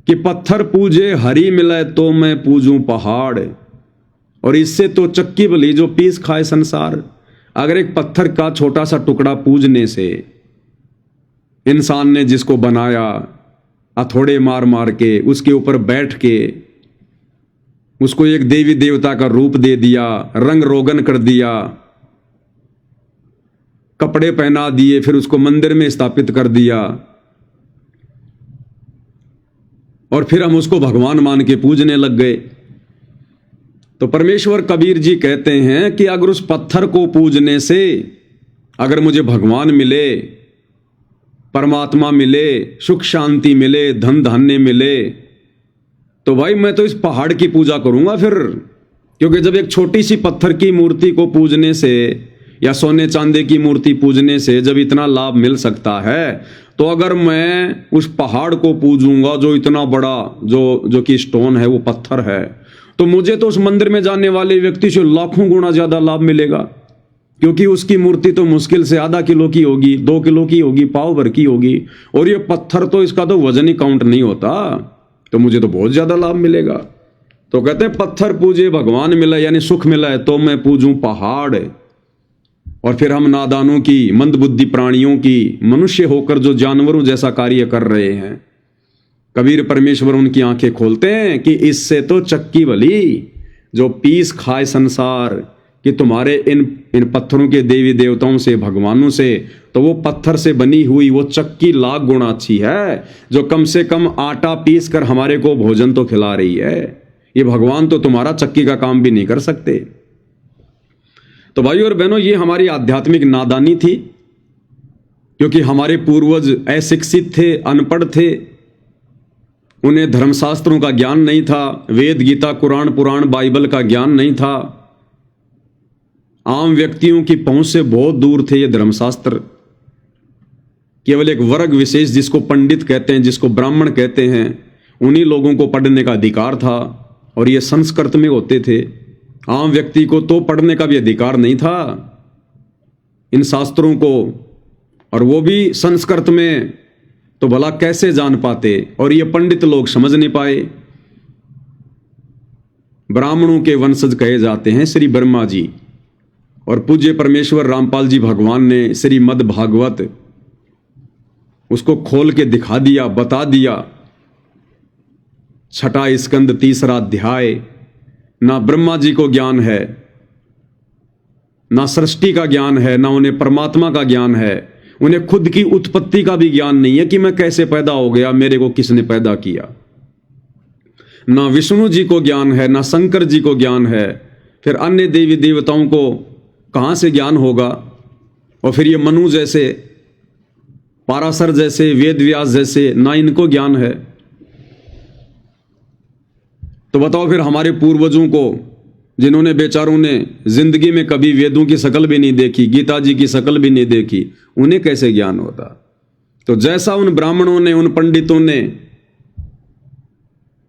कि पत्थर पूजे हरी मिले तो मैं पूजूं पहाड़, और इससे तो चक्की भली जो पीस खाए संसार। अगर एक पत्थर का छोटा सा टुकड़ा पूजने से इंसान ने जिसको बनाया, हथौड़े मार मार के उसके ऊपर बैठ के उसको एक देवी देवता का रूप दे दिया, रंग रोगन कर दिया, कपड़े पहना दिए, फिर उसको मंदिर में स्थापित कर दिया, और फिर हम उसको भगवान मान के पूजने लग गए। तो परमेश्वर कबीर जी कहते हैं कि अगर उस पत्थर को पूजने से अगर मुझे भगवान मिले, परमात्मा मिले, सुख शांति मिले, धन धान्य मिले, तो भाई मैं तो इस पहाड़ की पूजा करूंगा फिर। क्योंकि जब एक छोटी सी पत्थर की मूर्ति को पूजने से या सोने चांदी की मूर्ति पूजने से जब इतना लाभ मिल सकता है, तो अगर मैं उस पहाड़ को पूजूंगा जो इतना बड़ा जो कि स्टोन है, वो पत्थर है, तो मुझे तो उस मंदिर में जाने वाले व्यक्ति से लाखों गुना ज्यादा लाभ मिलेगा। क्योंकि उसकी मूर्ति तो मुश्किल से आधा किलो की होगी, 2 किलो की होगी, पाव भर की होगी, और ये पत्थर तो इसका तो वजन ही काउंट नहीं होता, तो मुझे तो बहुत ज्यादा लाभ मिलेगा। तो कहते हैं पत्थर पूजे भगवान मिला, यानी सुख मिला है तो मैं पूजूं पहाड़। और फिर हम नादानों की, मंदबुद्धि प्राणियों की, मनुष्य होकर जो जानवरों जैसा कार्य कर रहे हैं, कबीर परमेश्वर उनकी आंखें खोलते हैं कि इससे तो चक्की भली जो पीस खाए संसार, कि तुम्हारे इन पत्थरों के देवी देवताओं से, भगवानों से, तो वो पत्थर से बनी हुई वो चक्की लाख गुना अच्छी है, जो कम से कम आटा पीस कर हमारे को भोजन तो खिला रही है। ये भगवान तो तुम्हारा चक्की का काम भी नहीं कर सकते। तो भाइयों और बहनों, ये हमारी आध्यात्मिक नादानी थी, क्योंकि हमारे पूर्वज अशिक्षित थे, अनपढ़ थे, उन्हें धर्मशास्त्रों का ज्ञान नहीं था, वेद गीता कुरान पुराण बाइबल का ज्ञान नहीं था। आम व्यक्तियों की पहुंच से बहुत दूर थे ये धर्मशास्त्र। केवल एक वर्ग विशेष, जिसको पंडित कहते हैं, जिसको ब्राह्मण कहते हैं, उन्हीं लोगों को पढ़ने का अधिकार था, और ये संस्कृत में होते थे। आम व्यक्ति को तो पढ़ने का भी अधिकार नहीं था इन शास्त्रों को, और वो भी संस्कृत में, तो भला कैसे जान पाते, और ये पंडित लोग समझ नहीं पाए। ब्राह्मणों के वंशज कहे जाते हैं श्री ब्रह्मा जी, और पूज्य परमेश्वर रामपाल जी भगवान ने श्रीमद् भागवत उसको खोल के दिखा दिया, बता दिया। 6वां स्कंद 3रा अध्याय। ना ब्रह्मा जी को ज्ञान है, ना सृष्टि का ज्ञान है, ना उन्हें परमात्मा का ज्ञान है, उन्हें खुद की उत्पत्ति का भी ज्ञान नहीं है कि मैं कैसे पैदा हो गया, मेरे को किसने पैदा किया। ना विष्णु जी को ज्ञान है, ना शंकर जी को ज्ञान है, फिर अन्य देवी देवताओं को कहां से ज्ञान होगा। और फिर ये मनु जैसे, पाराशर जैसे, वेद व्यास जैसे, ना इनको ज्ञान है। तो बताओ फिर हमारे पूर्वजों को, जिन्होंने बेचारों ने जिंदगी में कभी वेदों की शक्ल भी नहीं देखी, गीता जी की शक्ल भी नहीं देखी, उन्हें कैसे ज्ञान होता। तो जैसा उन ब्राह्मणों ने, उन पंडितों ने,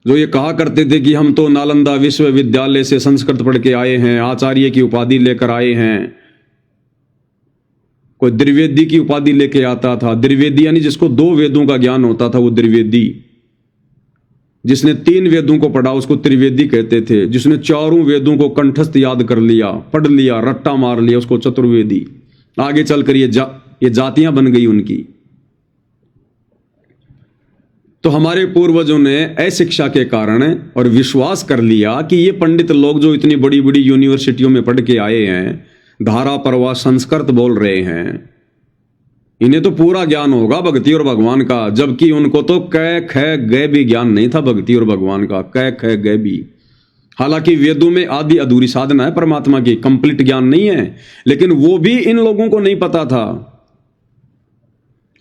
जो ये कहा करते थे कि हम तो नालंदा विश्वविद्यालय से संस्कृत पढ़ के आए हैं, आचार्य की उपाधि लेकर आए हैं, कोई द्विवेदी की उपाधि लेके आता था। द्विवेदी यानी जिसको 2 वेदों का ज्ञान होता था, वो द्विवेदी। जिसने 3 वेदों को पढ़ा उसको त्रिवेदी कहते थे। जिसने 4 वेदों को कंठस्थ याद कर लिया, पढ़ लिया, रट्टा मार लिया, उसको चतुर्वेदी। आगे चलकर ये जातियां बन गई उनकी। तो हमारे पूर्वजों ने अशिक्षा के कारण और विश्वास कर लिया कि ये पंडित लोग जो इतनी बड़ी बड़ी यूनिवर्सिटियों में पढ़ के आए हैं, धारा प्रवाह संस्कृत बोल रहे हैं, इन्हें तो पूरा ज्ञान होगा भक्ति और भगवान का। जबकि उनको तो क ख ग भी ज्ञान नहीं था भक्ति और भगवान का, क ख ग भी। हालांकि वेदों में आदि अधूरी साधना है परमात्मा की, कंप्लीट ज्ञान नहीं है, लेकिन वो भी इन लोगों को नहीं पता था।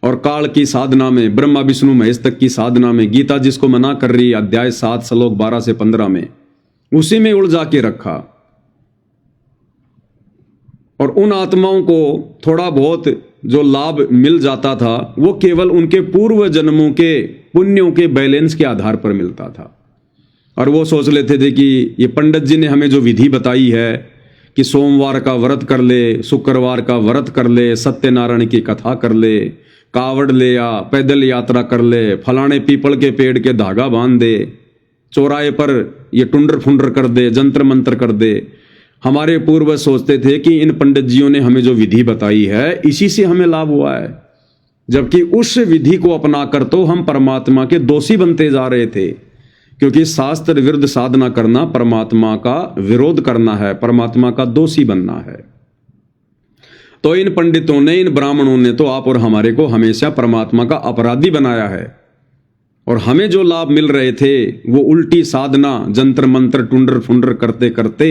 और काल की साधना में, ब्रह्मा विष्णु महेश तक की साधना में, गीता जिसको मना कर रही है अध्याय 7 श्लोक 12 से 15 में, उसी में उलझा के रखा। और उन आत्माओं को थोड़ा बहुत जो लाभ मिल जाता था, वो केवल उनके पूर्व जन्मों के पुण्यों के बैलेंस के आधार पर मिलता था। और वो सोच लेते थे कि ये पंडित जी ने हमें जो विधि बताई है कि सोमवार का व्रत कर ले, शुक्रवार का व्रत कर ले, सत्यनारायण की कथा कर ले, कावड़ ले आ, पैदल यात्रा कर ले, फलाने पीपल के पेड़ के धागा बांध दे, चौराहे पर ये टुंडर फुंडर कर दे, जंतर मंतर कर दे। हमारे पूर्वज सोचते थे कि इन पंडित जियों ने हमें जो विधि बताई है इसी से हमें लाभ हुआ है, जबकि उस विधि को अपनाकर तो हम परमात्मा के दोषी बनते जा रहे थे, क्योंकि शास्त्र विरुद्ध साधना करना परमात्मा का विरोध करना है, परमात्मा का दोषी बनना है। तो इन पंडितों ने, इन ब्राह्मणों ने तो आप और हमारे को हमेशा परमात्मा का अपराधी बनाया है, और हमें जो लाभ मिल रहे थे वो उल्टी साधना, जंतर मंत्र, टुंडर फुंडर करते करते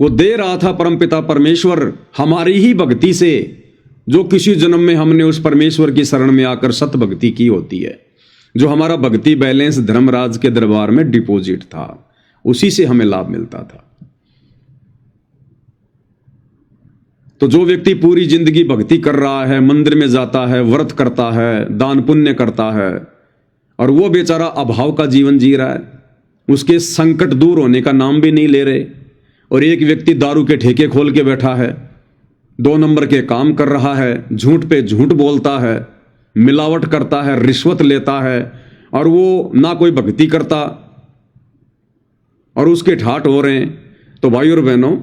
वो दे रहा था परमपिता परमेश्वर हमारी ही भक्ति से, जो किसी जन्म में हमने उस परमेश्वर की शरण में आकर सत भक्ति की होती है, जो हमारा भक्ति बैलेंस धर्मराज के दरबार में डिपॉजिट था, उसी से हमें लाभ मिलता था। तो जो व्यक्ति पूरी जिंदगी भक्ति कर रहा है, मंदिर में जाता है, व्रत करता है, दान पुण्य करता है, और वो बेचारा अभाव का जीवन जी रहा है, उसके संकट दूर होने का नाम भी नहीं ले रहे, और एक व्यक्ति दारू के ठेके खोल के बैठा है, 2 नंबर के काम कर रहा है, झूठ पे झूठ बोलता है, मिलावट करता है, रिश्वत लेता है, और वो ना कोई भक्ति करता, और उसके ठाठ हो रहे हैं। तो भाइयों और बहनों,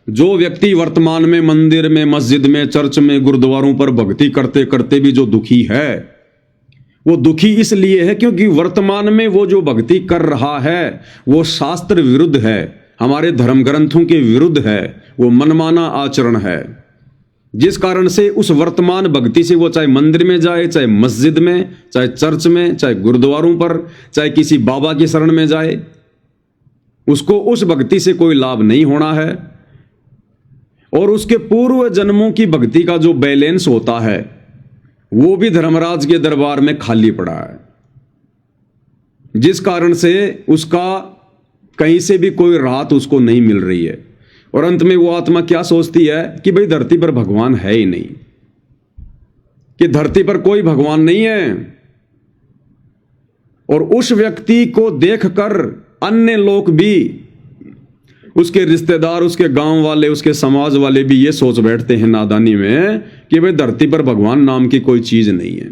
जो व्यक्ति वर्तमान में मंदिर में, मस्जिद में, चर्च में, गुरुद्वारों पर भक्ति करते करते भी जो दुखी है, वो दुखी इसलिए है क्योंकि वर्तमान में वो जो भक्ति कर रहा है वो शास्त्र विरुद्ध है, हमारे धर्म ग्रंथों के विरुद्ध है, वो मनमाना आचरण है, जिस कारण से उस वर्तमान भक्ति से वो चाहे मंदिर में जाए, चाहे मस्जिद में, चाहे चर्च में, चाहे गुरुद्वारों पर, चाहे किसी बाबा की शरण में जाए, उसको उस भक्ति से कोई लाभ नहीं होना है, और उसके पूर्व जन्मों की भक्ति का जो बैलेंस होता है वो भी धर्मराज के दरबार में खाली पड़ा है, जिस कारण से उसका कहीं से भी कोई राहत उसको नहीं मिल रही है। और अंत में वो आत्मा क्या सोचती है कि भाई धरती पर भगवान है ही नहीं, कि धरती पर कोई भगवान नहीं है, और उस व्यक्ति को देखकर अन्य लोग भी, उसके रिश्तेदार, उसके गांव वाले, उसके समाज वाले भी ये सोच बैठते हैं नादानी में कि भाई धरती पर भगवान नाम की कोई चीज नहीं है।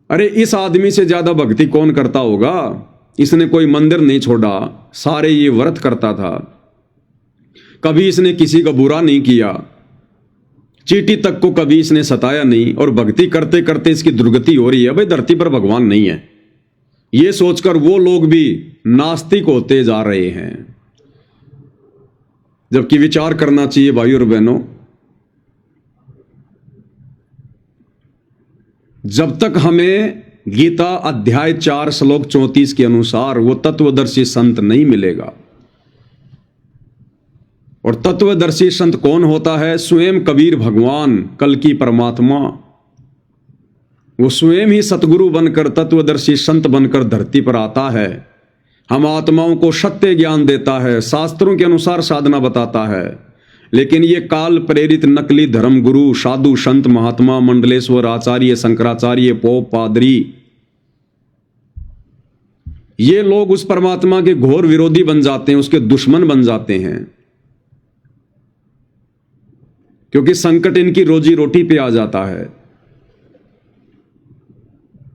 अरे इस आदमी से ज्यादा भक्ति कौन करता होगा, इसने कोई मंदिर नहीं छोड़ा, सारे ये व्रत करता था, कभी इसने किसी का बुरा नहीं किया, चींटी तक को कभी इसने सताया नहीं, और भक्ति करते करते इसकी दुर्गति हो रही है, भाई धरती पर भगवान नहीं है, ये सोचकर वो लोग भी नास्तिक होते जा रहे हैं। जबकि विचार करना चाहिए भाइयों और बहनों, जब तक हमें गीता अध्याय 4 श्लोक 34 के अनुसार वो तत्वदर्शी संत नहीं मिलेगा, और तत्वदर्शी संत कौन होता है? स्वयं कबीर भगवान, कल की परमात्मा, वो स्वयं ही सतगुरु बनकर, तत्वदर्शी संत बनकर धरती पर आता है, हम आत्माओं को सत्य ज्ञान देता है, शास्त्रों के अनुसार साधना बताता है। लेकिन ये काल प्रेरित नकली धर्म गुरु, साधु, संत, महात्मा, मंडलेश्वर, आचार्य, शंकराचार्य, पोप, पादरी, ये लोग उस परमात्मा के घोर विरोधी बन जाते हैं, उसके दुश्मन बन जाते हैं, क्योंकि संकट इनकी रोजी रोटी पे आ जाता है।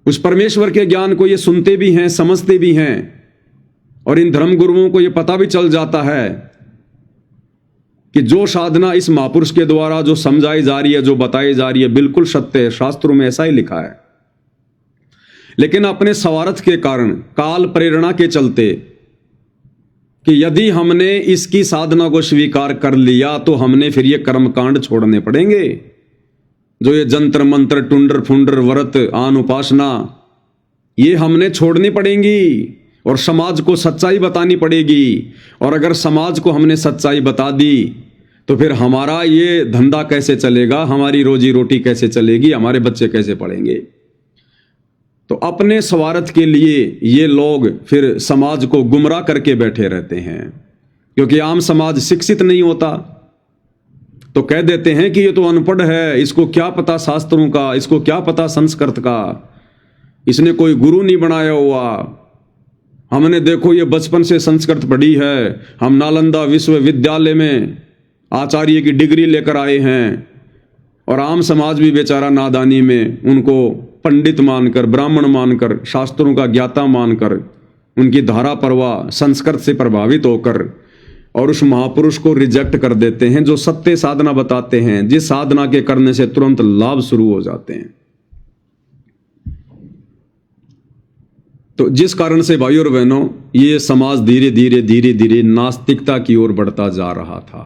उस परमेश्वर के ज्ञान को ये सुनते भी हैं, समझते भी हैं, और इन धर्म गुरुओं को यह पता भी चल जाता है कि जो साधना इस महापुरुष के द्वारा जो समझाई जा रही है, जो बताई जा रही है, बिल्कुल सत्य है, शास्त्रों में ऐसा ही लिखा है। लेकिन अपने स्वार्थ के कारण, काल प्रेरणा के चलते, कि यदि हमने इसकी साधना को स्वीकार कर लिया तो हमने फिर ये कर्मकांड छोड़ने पड़ेंगे, जो ये जंतर मंत्र, टुंडर फुंडर, व्रत, आन उपासना, ये हमने छोड़नी पड़ेंगी, और समाज को सच्चाई बतानी पड़ेगी। और अगर समाज को हमने सच्चाई बता दी तो फिर हमारा ये धंधा कैसे चलेगा, हमारी रोजी रोटी कैसे चलेगी, हमारे बच्चे कैसे पढ़ेंगे। तो अपने स्वार्थ के लिए ये लोग फिर समाज को गुमराह करके बैठे रहते हैं, क्योंकि आम समाज शिक्षित नहीं होता, तो कह देते हैं कि ये तो अनपढ़ है, इसको क्या पता शास्त्रों का, इसको क्या पता संस्कृत का, इसने कोई गुरु नहीं बनाया हुआ, हमने देखो ये बचपन से संस्कृत पढ़ी है, हम नालंदा विश्वविद्यालय में आचार्य की डिग्री लेकर आए हैं, और आम समाज भी बेचारा नादानी में उनको पंडित मानकर, ब्राह्मण मानकर, शास्त्रों का ज्ञाता मानकर, उनकी धारा प्रवाह संस्कृत से प्रभावित होकर और उस महापुरुष को रिजेक्ट कर देते हैं जो सत्य साधना बताते हैं, जिस साधना के करने से तुरंत लाभ शुरू हो जाते हैं। तो जिस कारण से भाइयों और बहनों ये समाज धीरे धीरे धीरे धीरे नास्तिकता की ओर बढ़ता जा रहा था।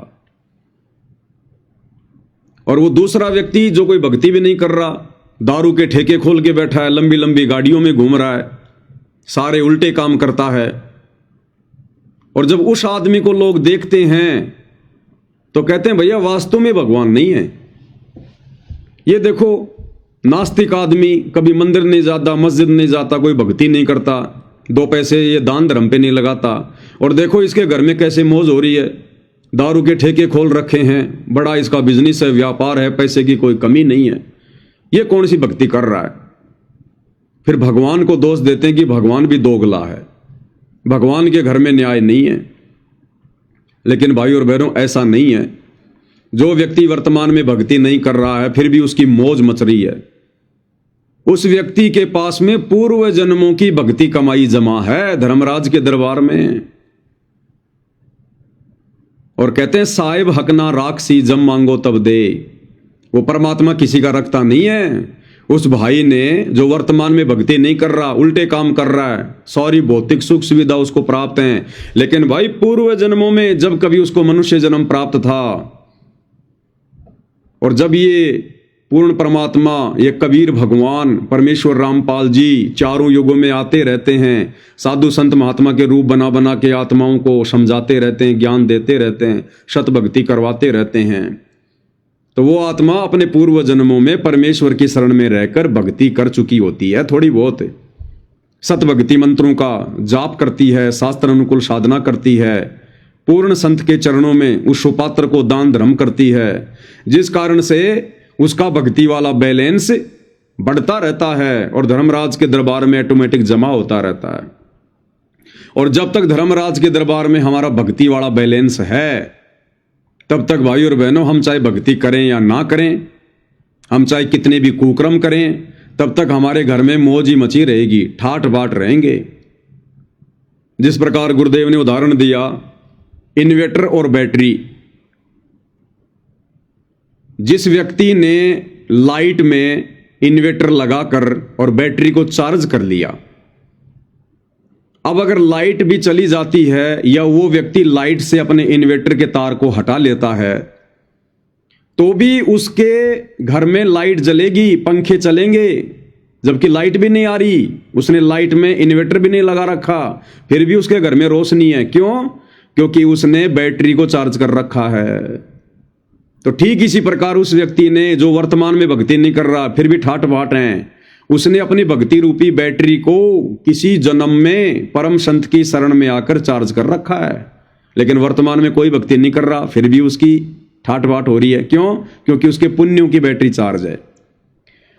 और वो दूसरा व्यक्ति जो कोई भक्ति भी नहीं कर रहा, दारू के ठेके खोल के बैठा है, लंबी लंबी गाड़ियों में घूम रहा है, सारे उल्टे काम करता है, और जब उस आदमी को लोग देखते हैं तो कहते हैं भैया वास्तव में भगवान नहीं है। ये देखो नास्तिक आदमी कभी मंदिर नहीं जाता, मस्जिद नहीं जाता, कोई भक्ति नहीं करता, 2 पैसे ये दान धर्म पे नहीं लगाता, और देखो इसके घर में कैसे मौज हो रही है, दारू के ठेके खोल रखे हैं, बड़ा इसका बिजनेस है, व्यापार है, पैसे की कोई कमी नहीं है। ये कौन सी भक्ति कर रहा है? फिर भगवान को दोष देते हैं कि भगवान भी दोगला है, भगवान के घर में न्याय नहीं है। लेकिन भाई और बहनों ऐसा नहीं है। जो व्यक्ति वर्तमान में भक्ति नहीं कर रहा है फिर भी उसकी मौज मच रही है, उस व्यक्ति के पास में पूर्व जन्मों की भक्ति कमाई जमा है धर्मराज के दरबार में। और कहते हैं साहिब हक ना राखसी जब मांगो तब दे। वो परमात्मा किसी का रखता नहीं है। उस भाई ने जो वर्तमान में भक्ति नहीं कर रहा, उल्टे काम कर रहा है, सारी भौतिक सुख सुविधा उसको प्राप्त हैं, लेकिन भाई पूर्व जन्मों में जब कभी उसको मनुष्य जन्म प्राप्त था, और जब ये पूर्ण परमात्मा, ये कबीर भगवान, परमेश्वर रामपाल जी चारों युगों में आते रहते हैं, साधु संत महात्मा के रूप बना बना के आत्माओं को समझाते रहते हैं, ज्ञान देते रहते हैं, सत भक्ति करवाते रहते हैं, तो वो आत्मा अपने पूर्व जन्मों में परमेश्वर की शरण में रहकर भक्ति कर चुकी होती है। थोड़ी बहुत सत भक्ति मंत्रों का जाप करती है, शास्त्र अनुकूल साधना करती है, पूर्ण संत के चरणों में उस सुपात्र को दान धर्म करती है, जिस कारण से उसका भक्ति वाला बैलेंस बढ़ता रहता है और धर्मराज के दरबार में ऑटोमेटिक जमा होता रहता है। और जब तक धर्मराज के दरबार में हमारा भक्ति वाला बैलेंस है, तब तक भाई और बहनों हम चाहे भक्ति करें या ना करें, हम चाहे कितने भी कुकर्म करें, तब तक हमारे घर में मौज ही मची रहेगी, ठाट बाट रहेंगे। जिस प्रकार गुरुदेव ने उदाहरण दिया इन्वर्टर और बैटरी। जिस व्यक्ति ने लाइट में इन्वर्टर लगाकर और बैटरी को चार्ज कर लिया, अब अगर लाइट भी चली जाती है या वो व्यक्ति लाइट से अपने इन्वर्टर के तार को हटा लेता है, तो भी उसके घर में लाइट जलेगी, पंखे चलेंगे, जबकि लाइट भी नहीं आ रही, उसने लाइट में इन्वर्टर भी नहीं लगा रखा, फिर भी उसके घर में रोशनी है। क्यों? क्योंकि उसने बैटरी को चार्ज कर रखा है। तो ठीक इसी प्रकार उस व्यक्ति ने जो वर्तमान में भक्ति नहीं कर रहा फिर भी ठाट बाट है, उसने अपनी भक्ति रूपी बैटरी को किसी जन्म में परम संत की शरण में आकर चार्ज कर रखा है, लेकिन वर्तमान में कोई भक्ति नहीं कर रहा फिर भी उसकी ठाट बाट हो रही है। क्यों? क्योंकि उसके पुण्यों की बैटरी चार्ज है।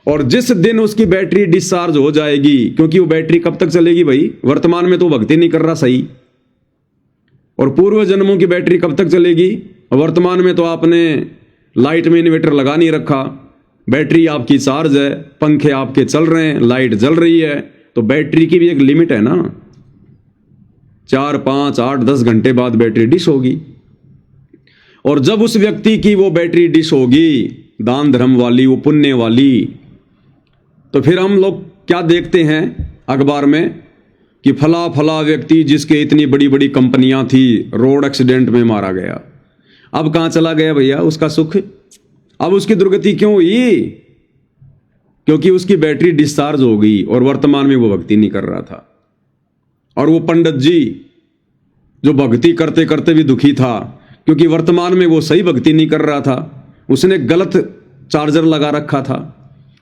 और जिस दिन उसकी बैटरी डिस्चार्ज हो जाएगी, क्योंकि वो बैटरी कब तक चलेगी भाई, वर्तमान में तो भक्ति नहीं कर रहा सही, और पूर्व जन्मों की बैटरी कब तक चलेगी? वर्तमान में तो आपने लाइट में इन्वर्टर लगा नहीं रखा, बैटरी आपकी चार्ज है, पंखे आपके चल रहे हैं, लाइट जल रही है, तो बैटरी की भी एक लिमिट है ना, 4, 5, 8, 10 घंटे बाद बैटरी डिश होगी। और जब उस व्यक्ति की वो बैटरी डिश होगी, दान धर्म वाली, वो पुण्य वाली, तो फिर हम लोग क्या देखते हैं अखबार में कि फला फला व्यक्ति जिसके इतनी बड़ी बड़ी कंपनियां थी रोड एक्सीडेंट में मारा गया। अब कहां चला गया भैया उसका सुख? अब उसकी दुर्गति क्यों हुई? क्योंकि उसकी बैटरी डिस्चार्ज हो गई और वर्तमान में वो भक्ति नहीं कर रहा था। और वो पंडित जी जो भक्ति करते करते भी दुखी था, क्योंकि वर्तमान में वो सही भक्ति नहीं कर रहा था, उसने गलत चार्जर लगा रखा था,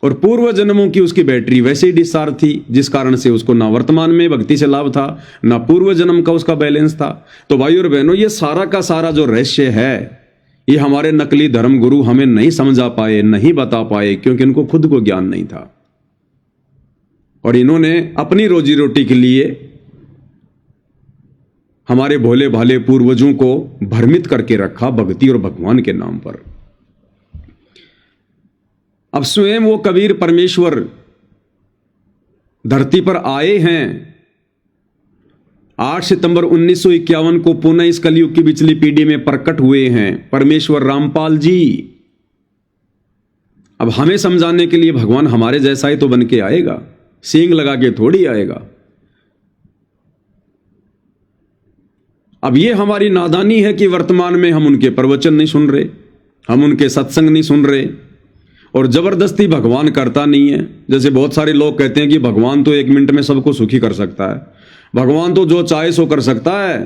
और पूर्व जन्मों की उसकी बैटरी वैसे ही डिस्चार्ज थी, जिस कारण से उसको ना वर्तमान में भक्ति से लाभ था, ना पूर्व जन्म का उसका बैलेंस था। तो भाई और बहनों, ये सारा का सारा जो रहस्य है, ये हमारे नकली धर्म गुरु हमें नहीं समझा पाए, नहीं बता पाए, क्योंकि इनको खुद को ज्ञान नहीं था, और इन्होंने अपनी रोजी रोटी के लिए हमारे भोले भाले पूर्वजों को भ्रमित करके रखा भक्ति और भगवान के नाम पर। अब स्वयं वो कबीर परमेश्वर धरती पर आए हैं। 8 सितंबर 1951 को पुनः इस कलयुग की बिचली पीढ़ी में प्रकट हुए हैं परमेश्वर रामपाल जी। अब हमें समझाने के लिए भगवान हमारे जैसा ही तो बन के आएगा, सींग लगा के थोड़ी आएगा। अब ये हमारी नादानी है कि वर्तमान में हम उनके प्रवचन नहीं सुन रहे, हम उनके सत्संग नहीं सुन रहे, और जबरदस्ती भगवान करता नहीं है। जैसे बहुत सारे लोग कहते हैं कि भगवान तो 1 मिनट में सबको सुखी कर सकता है, भगवान तो जो चाहे सो कर सकता है।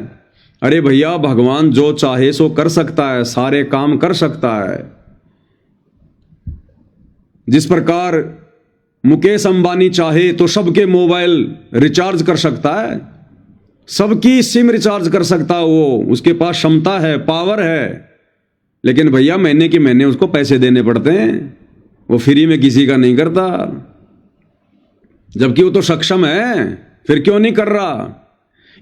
अरे भैया, भगवान जो चाहे सो कर सकता है, सारे काम कर सकता है। जिस प्रकार मुकेश अंबानी चाहे तो सबके मोबाइल रिचार्ज कर सकता है, सबकी सिम रिचार्ज कर सकता है, वो उसके पास क्षमता है, पावर है। लेकिन भैया महीने के महीने उसको पैसे देने पड़ते हैं, वो फ्री में किसी का नहीं करता। जबकि वो तो सक्षम है, फिर क्यों नहीं कर रहा?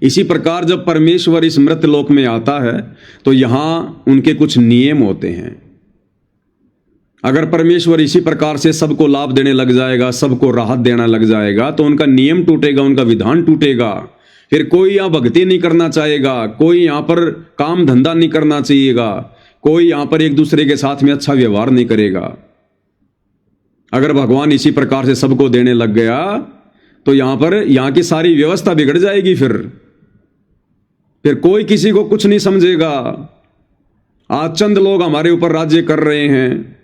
इसी प्रकार जब परमेश्वर इस मृत लोक में आता है तो यहां उनके कुछ नियम होते हैं। अगर परमेश्वर इसी प्रकार से सबको लाभ देने लग जाएगा, सबको राहत देना लग जाएगा, तो उनका नियम टूटेगा, उनका विधान टूटेगा। फिर कोई यहां भक्ति नहीं करना चाहेगा, कोई यहां पर काम धंधा नहीं करना चाहिएगा, कोई यहां पर एक दूसरे के साथ में अच्छा व्यवहार नहीं करेगा। अगर भगवान इसी प्रकार से सबको देने लग गया तो यहां की सारी व्यवस्था बिगड़ जाएगी। फिर कोई किसी को कुछ नहीं समझेगा। आज चंद लोग हमारे ऊपर राज्य कर रहे हैं,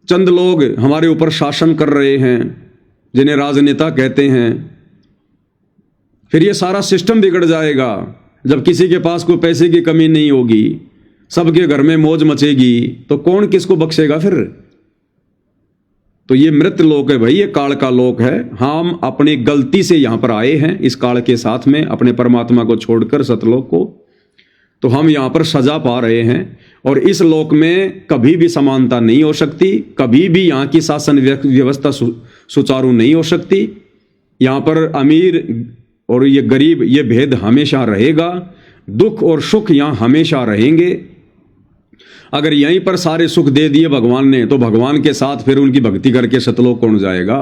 चंद लोग हमारे ऊपर शासन कर रहे हैं, जिन्हें राजनेता कहते हैं। फिर ये सारा सिस्टम बिगड़ जाएगा। जब किसी के पास कोई पैसे की कमी नहीं होगी, सबके घर में मौज मचेगी, तो कौन किसको बख्शेगा फिर? तो ये मृत लोक है भाई, ये काल का लोक है। हम अपनी गलती से यहां पर आए हैं इस काल के साथ में, अपने परमात्मा को छोड़कर सतलोक को, तो हम यहां पर सजा पा रहे हैं। और इस लोक में कभी भी समानता नहीं हो सकती, कभी भी यहां की शासन व्यवस्था सुचारू नहीं हो सकती। यहां पर अमीर और ये गरीब, ये भेद हमेशा रहेगा। दुख और सुख यहां हमेशा रहेंगे। अगर यहीं पर सारे सुख दे दिए भगवान ने, तो भगवान के साथ फिर उनकी भक्ति करके सतलोक कौन जाएगा?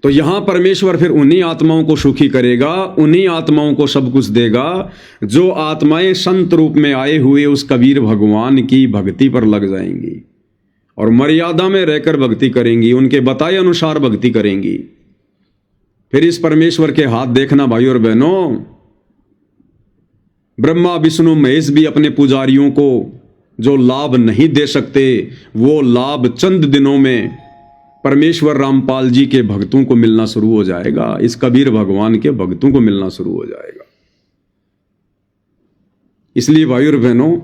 तो यहां परमेश्वर फिर उन्हीं आत्माओं को सुखी करेगा, उन्हीं आत्माओं को सब कुछ देगा जो आत्माएं संत रूप में आए हुए उस कबीर भगवान की भक्ति पर लग जाएंगी और मर्यादा में रहकर भक्ति करेंगी, उनके बताए अनुसार भक्ति करेंगी। फिर इस परमेश्वर के हाथ देखना भाई और बहनों, ब्रह्मा विष्णु महेश भी अपने पुजारियों को जो लाभ नहीं दे सकते, वो लाभ चंद दिनों में परमेश्वर रामपाल जी के भक्तों को मिलना शुरू हो जाएगा, इस कबीर भगवान के भक्तों को मिलना शुरू हो जाएगा। इसलिए भाई और बहनों,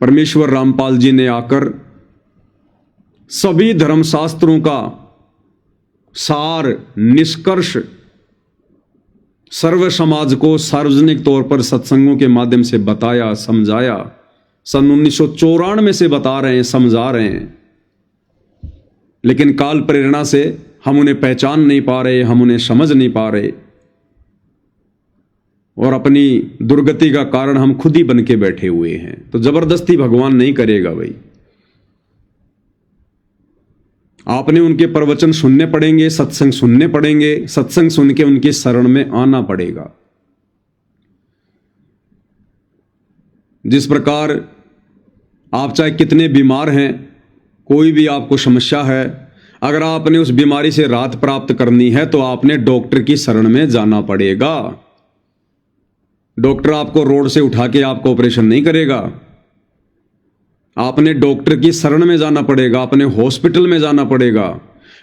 परमेश्वर रामपाल जी ने आकर सभी धर्मशास्त्रों का सार, निष्कर्ष सर्व समाज को सार्वजनिक तौर पर सत्संगों के माध्यम से बताया, समझाया। सन 1994 से बता रहे हैं, समझा रहे हैं, लेकिन काल प्रेरणा से हम उन्हें पहचान नहीं पा रहे, हम उन्हें समझ नहीं पा रहे, और अपनी दुर्गति का कारण हम खुद ही बन के बैठे हुए हैं। तो जबरदस्ती भगवान नहीं करेगा भाई। आपने उनके प्रवचन सुनने पड़ेंगे, सत्संग सुनने पड़ेंगे, सत्संग सुन के उनकी शरण में आना पड़ेगा। जिस प्रकार आप चाहे कितने बीमार हैं, कोई भी आपको समस्या है, अगर आपने उस बीमारी से राहत प्राप्त करनी है तो आपने डॉक्टर की शरण में जाना पड़ेगा। डॉक्टर आपको रोड से उठा के आपको ऑपरेशन नहीं करेगा। आपने डॉक्टर की शरण में जाना पड़ेगा, अपने हॉस्पिटल में जाना पड़ेगा,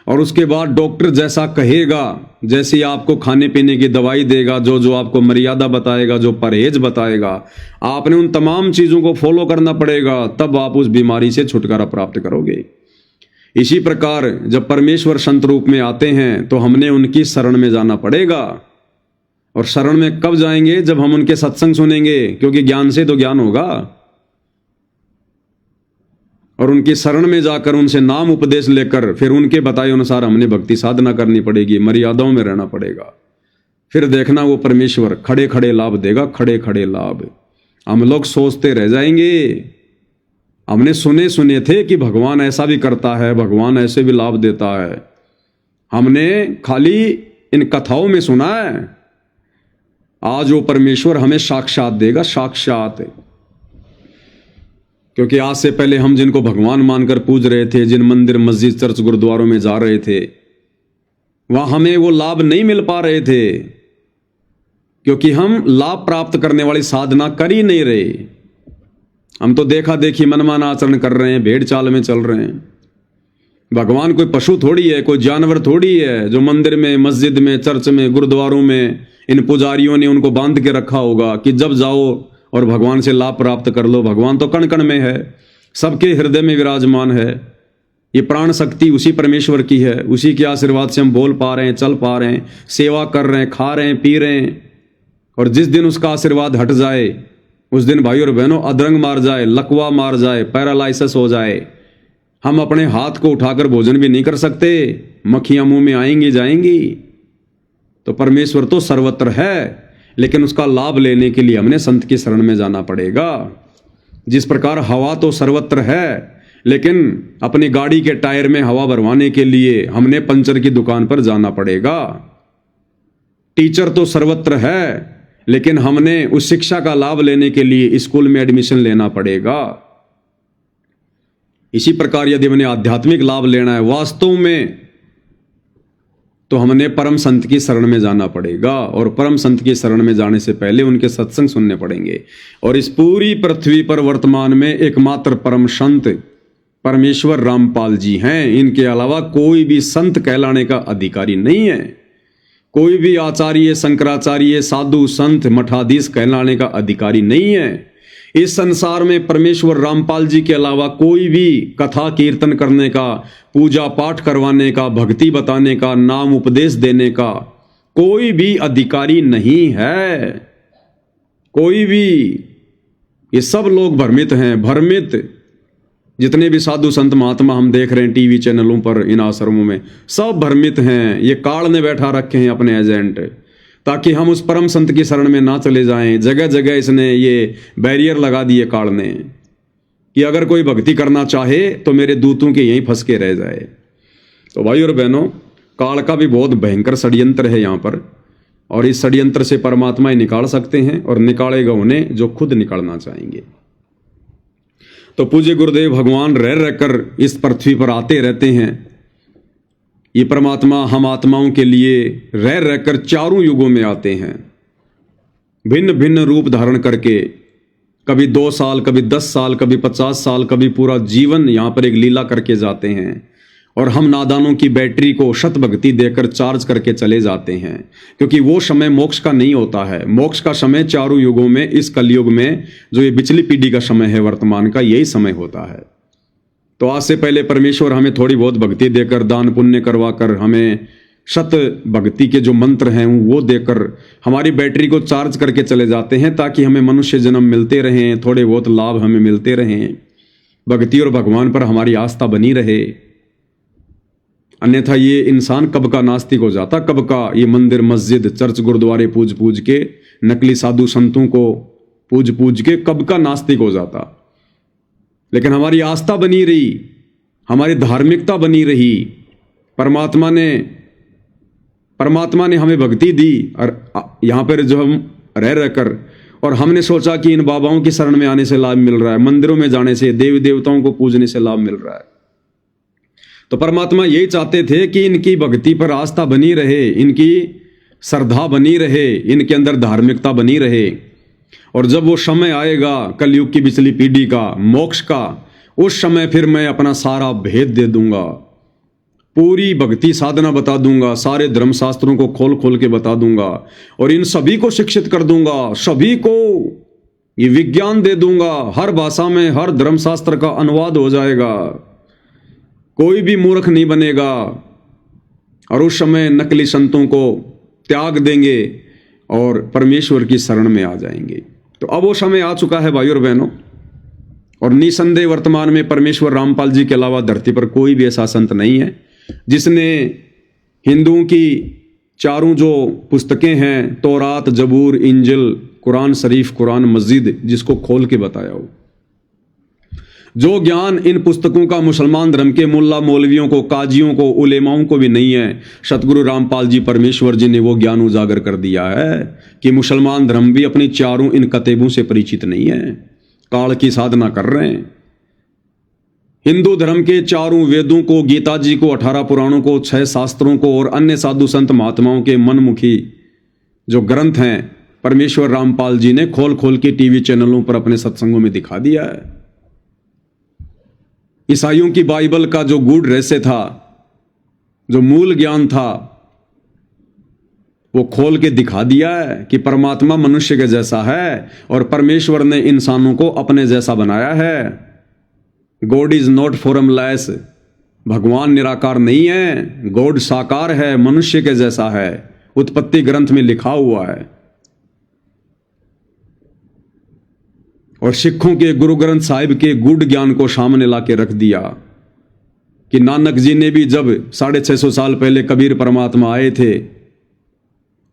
और उसके बाद डॉक्टर जैसा कहेगा, जैसी आपको खाने पीने की दवाई देगा, जो जो आपको मर्यादा बताएगा, जो परहेज बताएगा, आपने उन तमाम चीज़ों को फॉलो करना पड़ेगा, तब आप उस बीमारी से छुटकारा प्राप्त करोगे। इसी प्रकार जब परमेश्वर संत रूप में आते हैं तो हमने उनकी शरण में जाना पड़ेगा। और शरण में कब जाएंगे? जब हम उनके सत्संग सुनेंगे, क्योंकि ज्ञान से तो ज्ञान होगा। और उनकी शरण में जाकर उनसे नाम उपदेश लेकर फिर उनके बताए अनुसार हमने भक्ति साधना करनी पड़ेगी, मर्यादाओं में रहना पड़ेगा। फिर देखना वो परमेश्वर खड़े खड़े लाभ देगा, खड़े खड़े लाभ। हम लोग सोचते रह जाएंगे हमने सुने थे कि भगवान ऐसा भी करता है, भगवान ऐसे भी लाभ देता है। हमने खाली इन कथाओं में सुना है। आज वो परमेश्वर हमें साक्षात देगा, साक्षात। क्योंकि आज से पहले हम जिनको भगवान मानकर पूज रहे थे, जिन मंदिर मस्जिद चर्च गुरुद्वारों में जा रहे थे, वहां हमें वो लाभ नहीं मिल पा रहे थे, क्योंकि हम लाभ प्राप्त करने वाली साधना कर ही नहीं रहे। हम तो देखा देखी मनमाना आचरण कर रहे हैं, भेड़ चाल में चल रहे हैं। भगवान कोई पशु थोड़ी है, कोई जानवर थोड़ी है जो मंदिर में, मस्जिद में, चर्च में, गुरुद्वारों में इन पुजारियों ने उनको बांध के रखा होगा कि जब जाओ और भगवान से लाभ प्राप्त कर लो। भगवान तो कण कण में है, सबके हृदय में विराजमान है। ये प्राण शक्ति उसी परमेश्वर की है, उसी के आशीर्वाद से हम बोल पा रहे हैं, चल पा रहे हैं, सेवा कर रहे हैं, खा रहे हैं, पी रहे हैं। और जिस दिन उसका आशीर्वाद हट जाए, उस दिन भाई और बहनों अधरंग मार जाए, लकवा मार जाए, पैरालाइसिस हो जाए, हम अपने हाथ को उठाकर भोजन भी नहीं कर सकते, मक्खियां मुंह में आएंगी जाएंगी। तो परमेश्वर तो सर्वत्र है, लेकिन उसका लाभ लेने के लिए हमने संत की शरण में जाना पड़ेगा। जिस प्रकार हवा तो सर्वत्र है, लेकिन अपनी गाड़ी के टायर में हवा भरवाने के लिए हमने पंचर की दुकान पर जाना पड़ेगा। टीचर तो सर्वत्र है, लेकिन हमने उस शिक्षा का लाभ लेने के लिए स्कूल में एडमिशन लेना पड़ेगा। इसी प्रकार यदि हमने आध्यात्मिक लाभ लेना है वास्तव में, तो हमने परम संत की शरण में जाना पड़ेगा। और परम संत की शरण में जाने से पहले उनके सत्संग सुनने पड़ेंगे। और इस पूरी पृथ्वी पर वर्तमान में एकमात्र परम संत परमेश्वर रामपाल जी हैं। इनके अलावा कोई भी संत कहलाने का अधिकारी नहीं है। कोई भी आचार्य, शंकराचार्य, साधु, संत, मठाधीश कहलाने का अधिकारी नहीं है। इस संसार में परमेश्वर रामपाल जी के अलावा कोई भी कथा कीर्तन करने का, पूजा पाठ करवाने का, भक्ति बताने का, नाम उपदेश देने का कोई भी अधिकारी नहीं है। कोई भी। ये सब लोग भ्रमित हैं, भ्रमित। जितने भी साधु संत महात्मा हम देख रहे हैं टीवी चैनलों पर, इन आश्रमों में, सब भ्रमित हैं। ये काल ने बैठा रखे हैं अपने एजेंट, ताकि हम उस परम संत की शरण में ना चले जाएं। जगह जगह इसने ये बैरियर लगा दिए काल ने कि अगर कोई भक्ति करना चाहे तो मेरे दूतों के यहीं फंस के रह जाए। तो भाई और बहनों, काल का भी बहुत भयंकर षड्यंत्र है यहाँ पर, और इस षड्यंत्र से परमात्मा ही निकाल सकते हैं, और निकालेगा उन्हें जो खुद निकालना चाहेंगे। तो पूज्य गुरुदेव भगवान रह रहकर इस पृथ्वी पर आते रहते हैं। ये परमात्मा हम आत्माओं के लिए रह रहकर चारों युगों में आते हैं, भिन्न भिन्न रूप धारण करके। कभी 2 साल, कभी 10 साल, कभी 50 साल, कभी पूरा जीवन यहाँ पर एक लीला करके जाते हैं। और हम नादानों की बैटरी को शत भक्ति देकर चार्ज करके चले जाते हैं, क्योंकि वो समय मोक्ष का नहीं होता है। मोक्ष का समय चारों युगों में, इस कलयुग में जो ये पिछली पीढ़ी का समय है वर्तमान का, यही समय होता है। तो आज से पहले परमेश्वर हमें थोड़ी बहुत भक्ति देकर, दान पुण्य करवा कर, हमें शत भक्ति के जो मंत्र हैं वो देकर हमारी बैटरी को चार्ज करके चले जाते हैं, ताकि हमें मनुष्य जन्म मिलते रहें, थोड़े बहुत लाभ हमें मिलते रहें, भक्ति और भगवान पर हमारी आस्था बनी रहे। अन्यथा ये इंसान कब का नास्तिक हो जाता, कब का ये मंदिर मस्जिद चर्च गुरुद्वारे पूज पूज के, नकली साधु संतों को पूज पूज के कब का नास्तिक हो जाता। लेकिन हमारी आस्था बनी रही, हमारी धार्मिकता बनी रही, परमात्मा ने हमें भक्ति दी। और यहाँ पर जो हम रह रहकर, और हमने सोचा कि इन बाबाओं की शरण में आने से लाभ मिल रहा है, मंदिरों में जाने से, देवी देवताओं को पूजने से लाभ मिल रहा है। तो परमात्मा यही चाहते थे कि इनकी भक्ति पर आस्था बनी रहे, इनकी श्रद्धा बनी रहे, इनके अंदर धार्मिकता बनी रहे। और जब वो समय आएगा कलयुग की पिछली पीढ़ी का, मोक्ष का, उस समय फिर मैं अपना सारा भेद दे दूंगा, पूरी भक्ति साधना बता दूंगा, सारे धर्मशास्त्रों को खोल खोल के बता दूंगा, और इन सभी को शिक्षित कर दूंगा, सभी को ये विज्ञान दे दूंगा। हर भाषा में हर धर्मशास्त्र का अनुवाद हो जाएगा, कोई भी मूर्ख नहीं बनेगा। और उस समय नकली संतों को त्याग देंगे और परमेश्वर की शरण में आ जाएंगे। तो अब वो समय आ चुका है भाई और बहनों, और निसंदेह वर्तमान में परमेश्वर रामपाल जी के अलावा धरती पर कोई भी ऐसा संत नहीं है जिसने हिंदुओं की चारों जो पुस्तकें हैं, तौरात, जबूर, इंजिल, कुरान शरीफ, कुरान मस्जिद, जिसको खोल के बताया हो। जो ज्ञान इन पुस्तकों का मुसलमान धर्म के मुल्ला मौलवियों को, काजियों को, उलेमाओं को भी नहीं है, सतगुरु रामपाल जी परमेश्वर जी ने वो ज्ञान उजागर कर दिया है कि मुसलमान धर्म भी अपनी चारों इन कतेबों से परिचित नहीं है, काल की साधना कर रहे हैं। हिंदू धर्म के चारों वेदों को, गीता जी को, 18 पुराणों को, 6 शास्त्रों को और अन्य साधु संत महात्माओं के मनमुखी जो ग्रंथ हैं, परमेश्वर रामपाल जी ने खोल खोल के टीवी चैनलों पर अपने सत्संगों में दिखा दिया है। ईसाइयों की बाइबल का जो गूढ़ रहस्य था, जो मूल ज्ञान था, वो खोल के दिखा दिया है कि परमात्मा मनुष्य के जैसा है और परमेश्वर ने इंसानों को अपने जैसा बनाया है। गॉड इज नॉट फॉर्मलेस, भगवान निराकार नहीं है, गॉड साकार है, मनुष्य के जैसा है, उत्पत्ति ग्रंथ में लिखा हुआ है। और सिखों के गुरु ग्रंथ साहिब के गूढ़ ज्ञान को सामने लाके रख दिया कि नानक जी ने भी जब 650 साल पहले कबीर परमात्मा आए थे,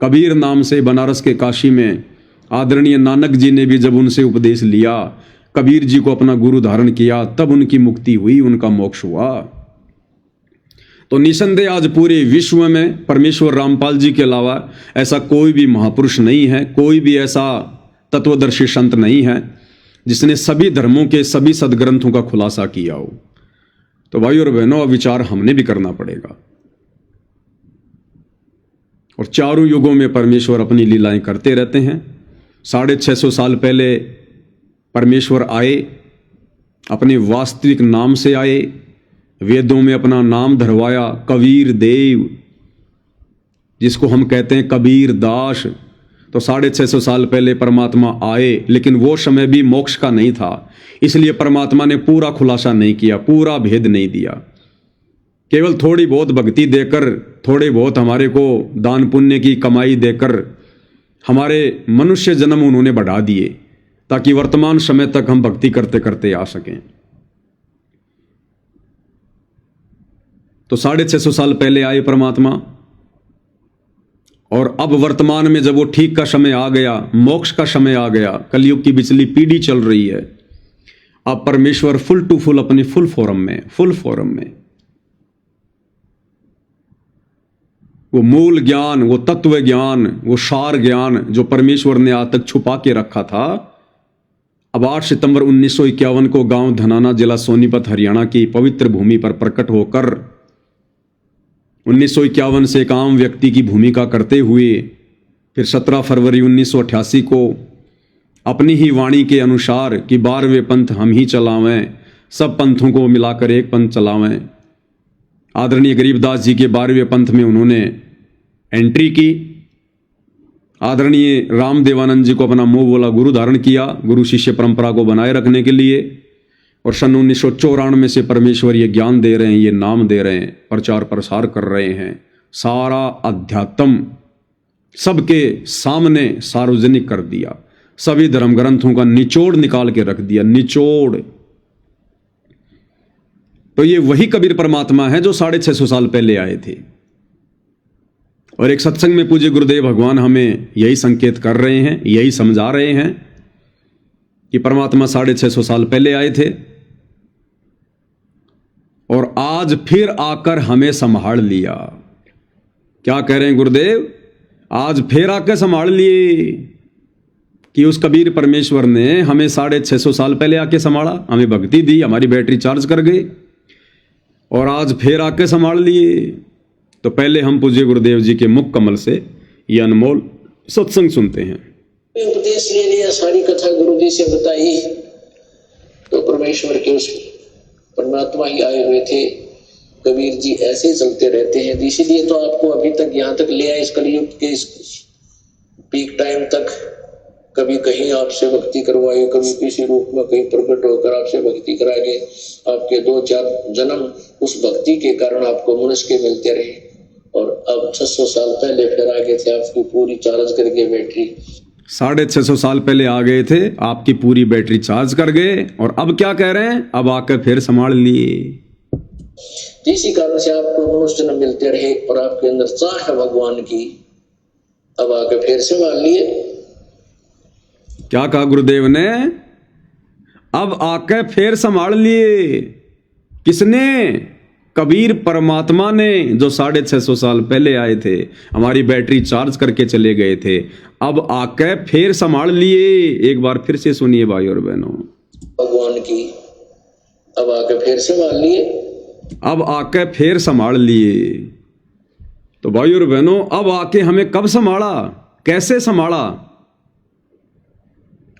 कबीर नाम से बनारस के काशी में आदरणीय नानक जी ने भी जब उनसे उपदेश लिया, कबीर जी को अपना गुरु धारण किया, तब उनकी मुक्ति हुई, उनका मोक्ष हुआ। तो निसंदेह आज पूरे विश्व में परमेश्वर रामपाल जी के अलावा ऐसा कोई भी महापुरुष नहीं है, कोई भी ऐसा तत्वदर्शी संत नहीं है जिसने सभी धर्मों के सभी सदग्रंथों का खुलासा किया हो। तो भाई और बहनों, अब विचार हमने भी करना पड़ेगा। और चारों युगों में परमेश्वर अपनी लीलाएं करते रहते हैं। 650 साल पहले परमेश्वर आए, अपने वास्तविक नाम से आए, वेदों में अपना नाम धरवाया, कबीर देव, जिसको हम कहते हैं कबीर दास। तो 650 साल पहले परमात्मा आए, लेकिन वो समय भी मोक्ष का नहीं था, इसलिए परमात्मा ने पूरा खुलासा नहीं किया, पूरा भेद नहीं दिया। केवल थोड़ी बहुत भक्ति देकर, थोड़े बहुत हमारे को दान पुण्य की कमाई देकर हमारे मनुष्य जन्म उन्होंने बढ़ा दिए, ताकि वर्तमान समय तक हम भक्ति करते करते आ सकें। तो 650 साल पहले आए परमात्मा, और अब वर्तमान में जब वो ठीक का समय आ गया, मोक्ष का समय आ गया, कलयुग की पिछली पीढ़ी चल रही है, अब परमेश्वर फुल टू फुल अपनी फुल फॉर्म में वो मूल ज्ञान, वो तत्व ज्ञान, वो सार ज्ञान जो परमेश्वर ने आज तक छुपा के रखा था, अब 8 सितंबर 1951 को गांव धनाना, जिला सोनीपत, हरियाणा की पवित्र भूमि पर प्रकट होकर 1951 से एक आम व्यक्ति की भूमिका करते हुए फिर 17 फरवरी 1988 को अपनी ही वाणी के अनुसार कि 12वें पंथ हम ही चलावें, सब पंथों को मिलाकर एक पंथ चलावें, आदरणीय गरीबदास जी के 12वें पंथ में उन्होंने एंट्री की। आदरणीय रामदेवानंद जी को अपना मुंह बोला गुरु धारण किया, गुरु शिष्य परंपरा को बनाए रखने के लिए। और सन 1994 से परमेश्वर ये ज्ञान दे रहे हैं, ये नाम दे रहे हैं, प्रचार प्रसार कर रहे हैं, सारा अध्यात्म सबके सामने सार्वजनिक कर दिया, सभी धर्म ग्रंथों का निचोड़ निकाल के रख दिया, निचोड़। तो ये वही कबीर परमात्मा है जो 650 साल पहले आए थे। और एक सत्संग में पूज्य गुरुदेव भगवान हमें यही संकेत कर रहे हैं, यही समझा रहे हैं कि परमात्मा 650 साल पहले आए थे और आज फिर आकर हमें संभाल लिया। क्या कह रहे हैं गुरुदेव? आज फिर आकर संभाल लिए कि उस कबीर परमेश्वर ने हमें 650 साल पहले आके संभाला, हमें भक्ति दी, हमारी बैटरी चार्ज कर गए और आज फिर आके संभाल लिए। तो पहले हम पूज्य गुरुदेव जी के मुख कमल से ये अनमोल सत्संग सुनते हैं। उपदेश ले लिया, सारी कथा गुरु जी से बताई, तो परमेश्वर के उस परमात्मा ही आए हुए थे। कबीर जी ऐसे ही चलते रहते हैं, इसीलिए तो आपको अभी तक यहाँ तक ले आए, इस कलयुग के इस पीक टाइम तक। कभी कहीं आपसे भक्ति करवाई, कभी किसी रूप में कहीं प्रकट होकर आपसे भक्ति करा के आपके 2-4 जन्म उस भक्ति के कारण आपको मनुष्य के मिलते रहे। और अब 600 साल पहले फिर आ गए थे, आपकी पूरी चार्ज करके बैटरी 650 साल पहले आ गए थे, आपकी पूरी बैटरी चार्ज कर गए और अब क्या कह रहे हैं? अब आकर फिर संभाल लिए। इसी कारण से आपको मनुष्य जन्म मिलते रहे और आपके अंदर चाह है भगवान की, अब आकर फिर संभाल लिए। क्या कहा गुरुदेव ने? अब आके फिर संभाल लिए। किसने? कबीर परमात्मा ने, जो 650 साल पहले आए थे, हमारी बैटरी चार्ज करके चले गए थे। अब आके फिर संभाल लिए। एक बार फिर से सुनिए भाई और बहनों, भगवान की अब आके फिर संभाल लिए। अब आके फिर संभाल लिए। तो भाई और बहनों, अब आके हमें कब संभाला, कैसे संभाला?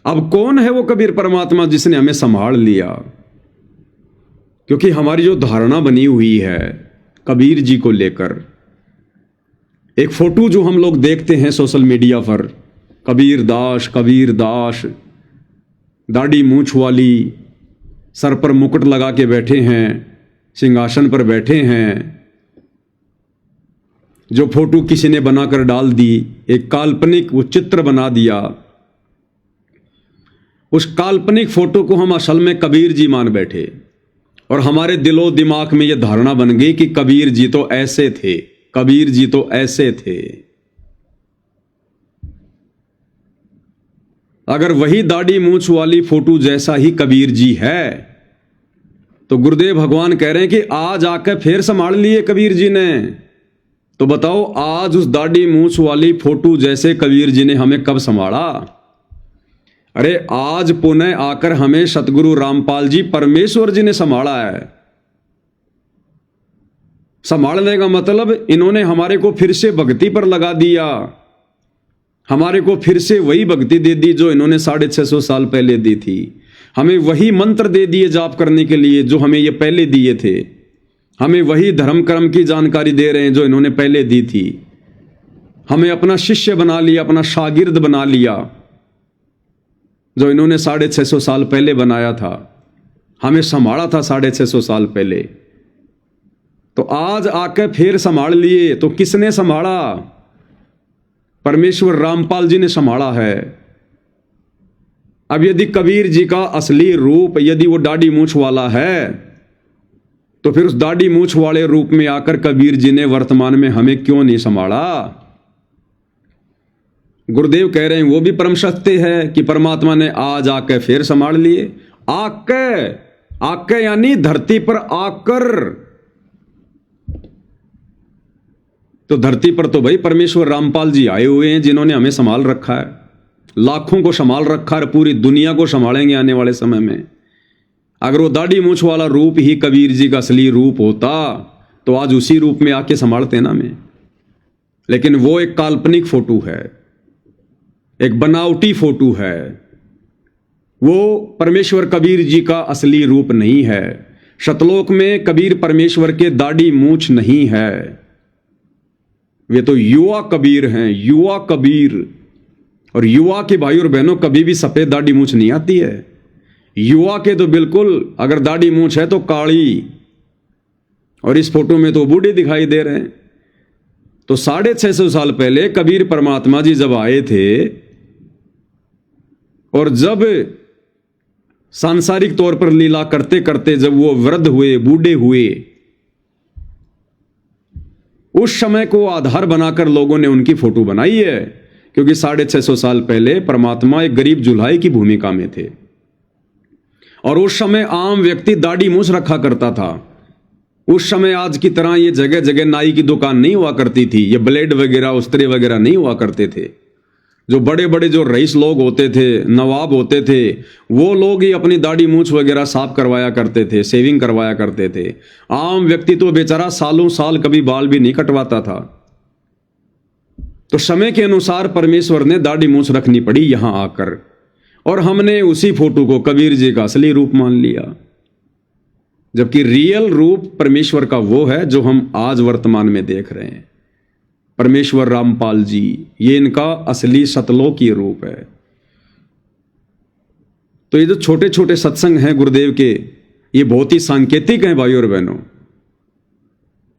अब कौन है वो कबीर परमात्मा जिसने हमें संभाल लिया? क्योंकि हमारी जो धारणा बनी हुई है कबीर जी को लेकर, एक फोटो जो हम लोग देखते हैं सोशल मीडिया पर, कबीर दास, दाढ़ी मूंछ वाली, सर पर मुकुट लगा के बैठे हैं, सिंहासन पर बैठे हैं, जो फोटो किसी ने बनाकर डाल दी, एक काल्पनिक वो चित्र बना दिया। उस काल्पनिक फोटो को हम असल में कबीर जी मान बैठे और हमारे दिलो दिमाग में यह धारणा बन गई कि कबीर जी तो ऐसे थे, कबीर जी तो ऐसे थे। अगर वही दाढ़ी मूंछ वाली फोटो जैसा ही कबीर जी है तो गुरुदेव भगवान कह रहे हैं कि आज आकर फिर संभाल लिए कबीर जी ने। तो बताओ, आज उस दाढ़ी मूंछ वाली फोटो जैसे कबीर जी ने हमें कब संभाला? अरे आज पुनः आकर हमें सतगुरु रामपाल जी परमेश्वर जी ने संभाला है। संभालने का मतलब इन्होंने हमारे को फिर से भक्ति पर लगा दिया, हमारे को फिर से वही भक्ति दे दी जो इन्होंने 650 साल पहले दी थी। हमें वही मंत्र दे दिए जाप करने के लिए जो हमें ये पहले दिए थे। हमें वही धर्म कर्म की जानकारी दे रहे हैं जो इन्होंने पहले दी थी। हमें अपना शिष्य बना लिया, अपना शागिर्द बना लिया, जो इन्होंने 650 साल पहले बनाया था, हमें संभाला था 650 साल पहले। तो आज आके फिर संभाल लिए। तो किसने संभाला? परमेश्वर रामपाल जी ने संभाला है। अब यदि कबीर जी का असली रूप यदि वो दाढ़ी मूंछ वाला है तो फिर उस दाढ़ी मूंछ वाले रूप में आकर कबीर जी ने वर्तमान में हमें क्यों नहीं संभाला? गुरुदेव कह रहे हैं वो भी परम सत्य है कि परमात्मा ने आज आके फिर संभाल लिए। आके यानी धरती पर आकर। तो धरती पर तो भाई परमेश्वर रामपाल जी आए हुए हैं जिन्होंने हमें संभाल रखा है, लाखों को संभाल रखा है, पूरी दुनिया को संभालेंगे आने वाले समय में। अगर वो दाढ़ी मूंछ वाला रूप ही कबीर जी का असली रूप होता तो आज उसी रूप में आके संभालते ना हमें। लेकिन वो एक काल्पनिक फोटो है, एक बनावटी फोटो है। वो परमेश्वर कबीर जी का असली रूप नहीं है। शतलोक में कबीर परमेश्वर के दाढ़ी मूंछ नहीं है। वे तो युवा कबीर हैं, युवा कबीर। और युवा के भाई और बहनों कभी भी सफेद दाढ़ी मूंछ नहीं आती है। युवा के तो बिल्कुल, अगर दाढ़ी मूंछ है तो काली, और इस फोटो में तो बूढ़े दिखाई दे रहे हैं। तो 650 साल पहले कबीर परमात्मा जी जब आए थे और जब सांसारिक तौर पर लीला करते करते जब वो वृद्ध हुए, बूढ़े हुए, उस समय को आधार बनाकर लोगों ने उनकी फोटो बनाई है। क्योंकि 650 साल पहले परमात्मा एक गरीब जुल्हाई की भूमिका में थे और उस समय आम व्यक्ति दाढ़ी मूंछ रखा करता था। उस समय आज की तरह ये जगह जगह नाई की दुकान नहीं हुआ करती थी, ये ब्लेड वगैरह, उस्त्रे वगैरह नहीं हुआ करते थे। जो बड़े बड़े जो रईस लोग होते थे, नवाब होते थे, वो लोग ही अपनी दाढ़ी मूंछ वगैरह साफ करवाया करते थे, शेविंग करवाया करते थे। आम व्यक्ति तो बेचारा सालों साल कभी बाल भी नहीं कटवाता था। तो समय के अनुसार परमेश्वर ने दाढ़ी मूंछ रखनी पड़ी यहां आकर, और हमने उसी फोटो को कबीर जी का असली रूप मान लिया। जबकि रियल रूप परमेश्वर का वो है जो हम आज वर्तमान में देख रहे हैं। परमेश्वर रामपाल जी, ये इनका असली सतलोकीय रूप है। तो ये जो छोटे छोटे सत्संग हैं गुरुदेव के, ये बहुत ही सांकेतिक हैं भाइयों और बहनों,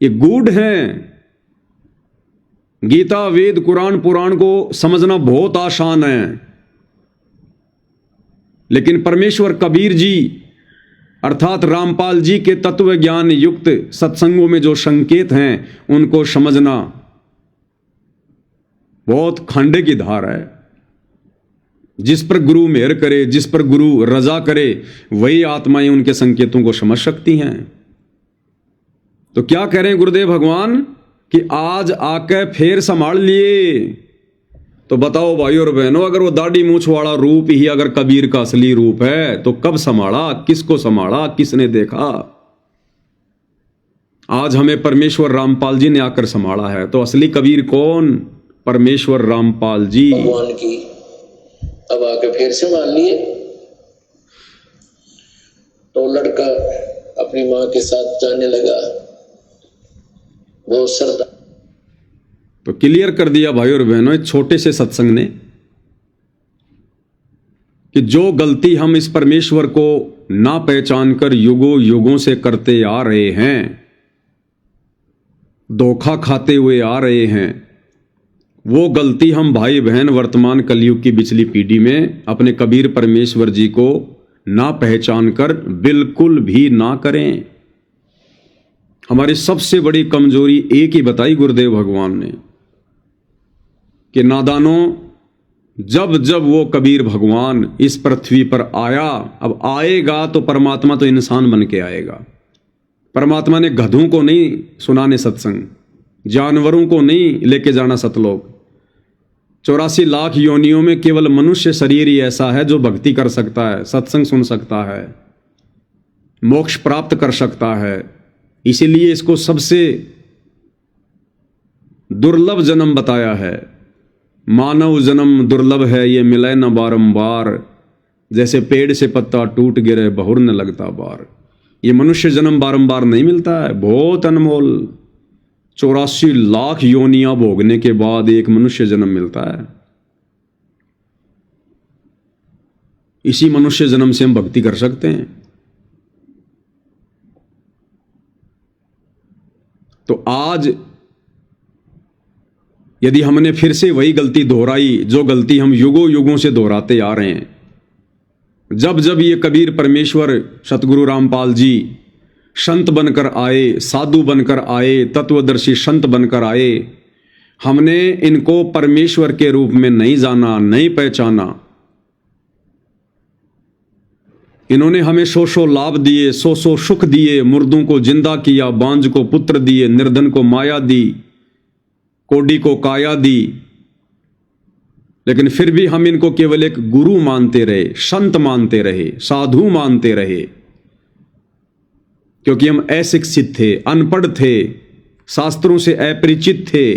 ये गूढ़ हैं। गीता, वेद, कुरान, पुराण को समझना बहुत आसान है, लेकिन परमेश्वर कबीर जी अर्थात रामपाल जी के तत्व ज्ञान युक्त सत्संगों में जो संकेत हैं उनको समझना बहुत खांडे की धार है। जिस पर गुरु मेहर करे, जिस पर गुरु रजा करे, वही आत्माएं उनके संकेतों को समझ सकती हैं। तो क्या कह रहे हैं गुरुदेव भगवान कि आज आके फिर संभाल लिए। तो बताओ भाई और बहनों, अगर वो दाढ़ी मूछ वाला रूप ही अगर कबीर का असली रूप है तो कब संभाला, किसको संभाला, किसने देखा? आज हमें परमेश्वर रामपाल जी ने आकर संभाला है। तो असली कबीर कौन? परमेश्वर रामपाल जी भगवान की। अब आके फिर संभाल लिए। तो लड़का अपनी मां के साथ जाने लगा, बहुत श्रद्धा। तो क्लियर कर दिया भाई और बहनों एक छोटे से सत्संग ने कि जो गलती हम इस परमेश्वर को ना पहचान कर युगों युगों से करते आ रहे हैं, धोखा खाते हुए आ रहे हैं, वो गलती हम भाई बहन वर्तमान कलयुग की पिछली पीढ़ी में अपने कबीर परमेश्वर जी को ना पहचान कर बिल्कुल भी ना करें। हमारी सबसे बड़ी कमजोरी एक ही बताई गुरुदेव भगवान ने कि नादानों, जब जब वो कबीर भगवान इस पृथ्वी पर आया, अब आएगा तो परमात्मा तो इंसान बन के आएगा। परमात्मा ने गधों को नहीं सुनाने सत्संग, जानवरों को नहीं लेके जाना सतलोक। 84 लाख योनियों में केवल मनुष्य शरीर ही ऐसा है जो भक्ति कर सकता है, सत्संग सुन सकता है, मोक्ष प्राप्त कर सकता है। इसीलिए इसको सबसे दुर्लभ जन्म बताया है। मानव जन्म दुर्लभ है, ये मिले न बारंबार, जैसे पेड़ से पत्ता टूट गिरे बहुर न लगता बार। ये मनुष्य जन्म बारंबार नहीं मिलता है, बहुत अनमोल। 84 लाख योनियां भोगने के बाद एक मनुष्य जन्म मिलता है। इसी मनुष्य जन्म से हम भक्ति कर सकते हैं। तो आज यदि हमने फिर से वही गलती दोहराई जो गलती हम युगों युगों से दोहराते आ रहे हैं, जब जब ये कबीर परमेश्वर सतगुरु रामपाल जी संत बनकर आए, साधु बनकर आए, तत्वदर्शी संत बनकर आए, हमने इनको परमेश्वर के रूप में नहीं जाना, नहीं पहचाना। इन्होंने हमें सौ सौ लाभ दिए, सौ सौ सुख दिए, मुर्दों को जिंदा किया, बांझ को पुत्र दिए, निर्धन को माया दी, कोडी को काया दी, लेकिन फिर भी हम इनको केवल एक गुरु मानते रहे, संत मानते रहे, साधु मानते रहे, क्योंकि हम अशिक्षित थे, अनपढ़ थे, शास्त्रों से अपरिचित थे,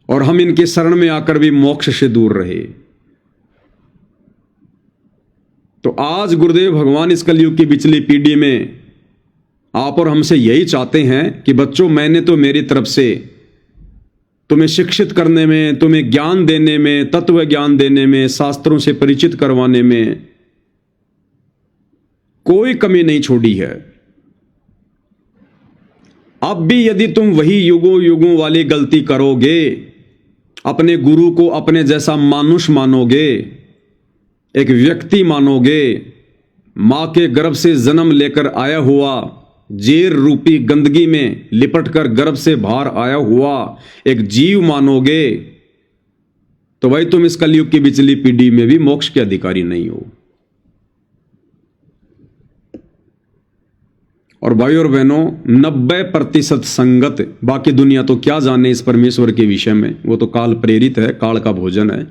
और हम इनके शरण में आकर भी मोक्ष से दूर रहे। तो आज गुरुदेव भगवान इस कलयुग की पिछली पीढ़ी में आप और हमसे यही चाहते हैं कि बच्चों, मैंने तो मेरी तरफ से तुम्हें शिक्षित करने में, तुम्हें ज्ञान देने में, तत्व ज्ञान देने में, शास्त्रों से परिचित करवाने में कोई कमी नहीं छोड़ी है। अब भी यदि तुम वही युगों युगों वाली गलती करोगे, अपने गुरु को अपने जैसा मानुष मानोगे, एक व्यक्ति मानोगे, मां के गर्भ से जन्म लेकर आया हुआ, जेर रूपी गंदगी में लिपटकर गर्भ से बाहर आया हुआ एक जीव मानोगे, तो भाई तुम इस कलयुग की पिछली पीढ़ी में भी मोक्ष के अधिकारी नहीं हो। और भाई और बहनों, 90% संगत, बाकी दुनिया तो क्या जाने इस परमेश्वर के विषय में, वो तो काल प्रेरित है, काल का भोजन है।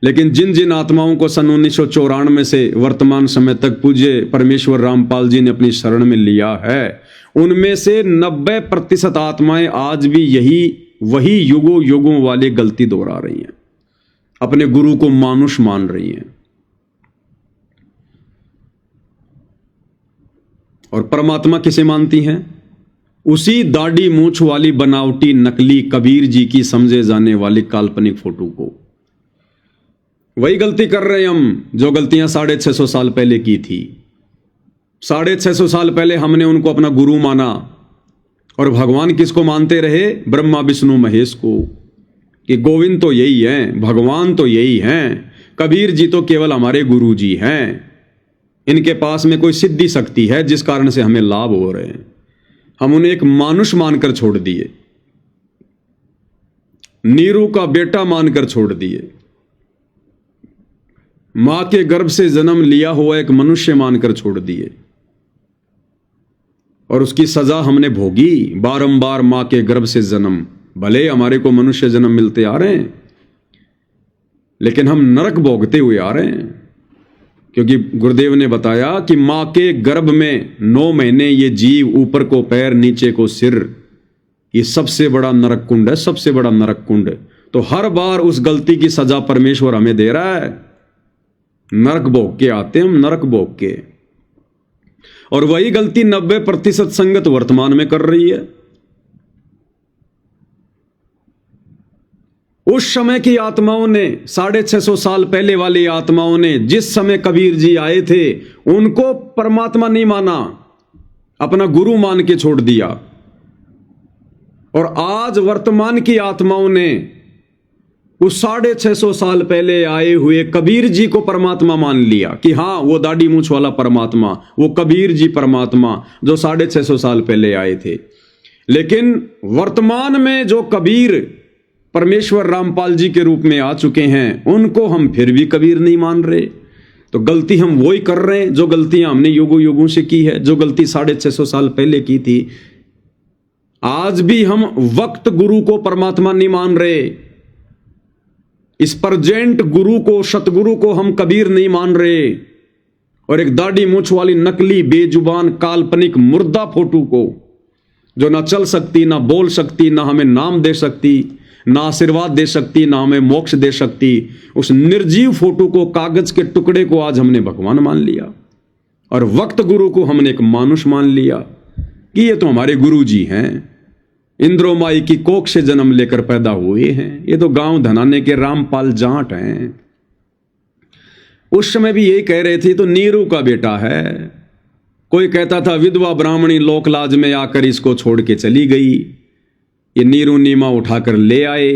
लेकिन जिन जिन आत्माओं को सन 1994 से वर्तमान समय तक पूज्य परमेश्वर रामपाल जी ने अपनी शरण में लिया है, उनमें से 90% आत्माएं आज भी वही युगों युगों वाली गलती दोहरा रही हैं, अपने गुरु को मानुष मान रही हैं। और परमात्मा किसे मानती हैं? उसी दाढ़ी मूछ वाली बनावटी नकली कबीर जी की समझे जाने वाली काल्पनिक फोटो को। वही गलती कर रहे हैं हम जो गलतियां 650 साल पहले की थी। 650 साल पहले हमने उनको अपना गुरु माना, और भगवान किसको मानते रहे? ब्रह्मा विष्णु महेश को, कि गोविंद तो यही हैं, भगवान तो यही हैं, कबीर जी तो केवल हमारे गुरु जी हैं, इनके पास में कोई सिद्धि शक्ति है जिस कारण से हमें लाभ हो रहे हैं। हम उन्हें एक मानुष मानकर छोड़ दिए। नीरू का बेटा मानकर छोड़ दिए, मां के गर्भ से जन्म लिया हुआ एक मनुष्य मानकर छोड़ दिए, और उसकी सजा हमने भोगी। बारंबार मां के गर्भ से जन्म, भले हमारे को मनुष्य जन्म मिलते आ रहे हैं, लेकिन हम नरक भोगते हुए आ रहे हैं, क्योंकि गुरुदेव ने बताया कि मां के गर्भ में 9 महीने ये जीव, ऊपर को पैर नीचे को सिर, ये सबसे बड़ा नरक कुंड है, सबसे बड़ा नरक कुंड। तो हर बार उस गलती की सजा परमेश्वर हमें दे रहा है। नरक भोग के आते हैं हम, नरक भोग के। और वही गलती 90% संगत वर्तमान में कर रही है। उस समय की आत्माओं ने, 650 साल पहले वाली आत्माओं ने, जिस समय कबीर जी आए थे, उनको परमात्मा नहीं माना, अपना गुरु मान के छोड़ दिया। और आज वर्तमान की आत्माओं ने उस 650 साल पहले आए हुए कबीर जी को परमात्मा मान लिया कि हां, वो दाढ़ी मूंछ वाला परमात्मा, वो कबीर जी परमात्मा जो 650 साल पहले आए थे। लेकिन वर्तमान में जो कबीर परमेश्वर रामपाल जी के रूप में आ चुके हैं, उनको हम फिर भी कबीर नहीं मान रहे। तो गलती हम वही कर रहे हैं जो गलतियां हमने युगों युगों से की है, जो गलती 650 साल पहले की थी। आज भी हम वक्त गुरु को परमात्मा नहीं मान रहे, इस प्रेजेंट गुरु को, सतगुरु को हम कबीर नहीं मान रहे, और एक दाढ़ी मूंछ वाली नकली बेजुबान काल्पनिक मुर्दा फोटो को, जो ना चल सकती, ना बोल सकती, ना हमें नाम दे सकती, ना आशीर्वाद दे सकती, ना हमें मोक्ष दे सकती, उस निर्जीव फोटो को, कागज के टुकड़े को आज हमने भगवान मान लिया, और वक्त गुरु को हमने एक मानुष मान लिया कि ये तो हमारे गुरु जी हैं, इंद्रोमाई की कोख से जन्म लेकर पैदा हुए हैं, ये तो गांव धनाने के रामपाल जाट हैं। उस समय भी यही कह रहे थे तो नीरू का बेटा है। कोई कहता था विधवा ब्राह्मणी लोकलाज में आकर इसको छोड़ के चली गई, ये नीरू नीमा उठाकर ले आए,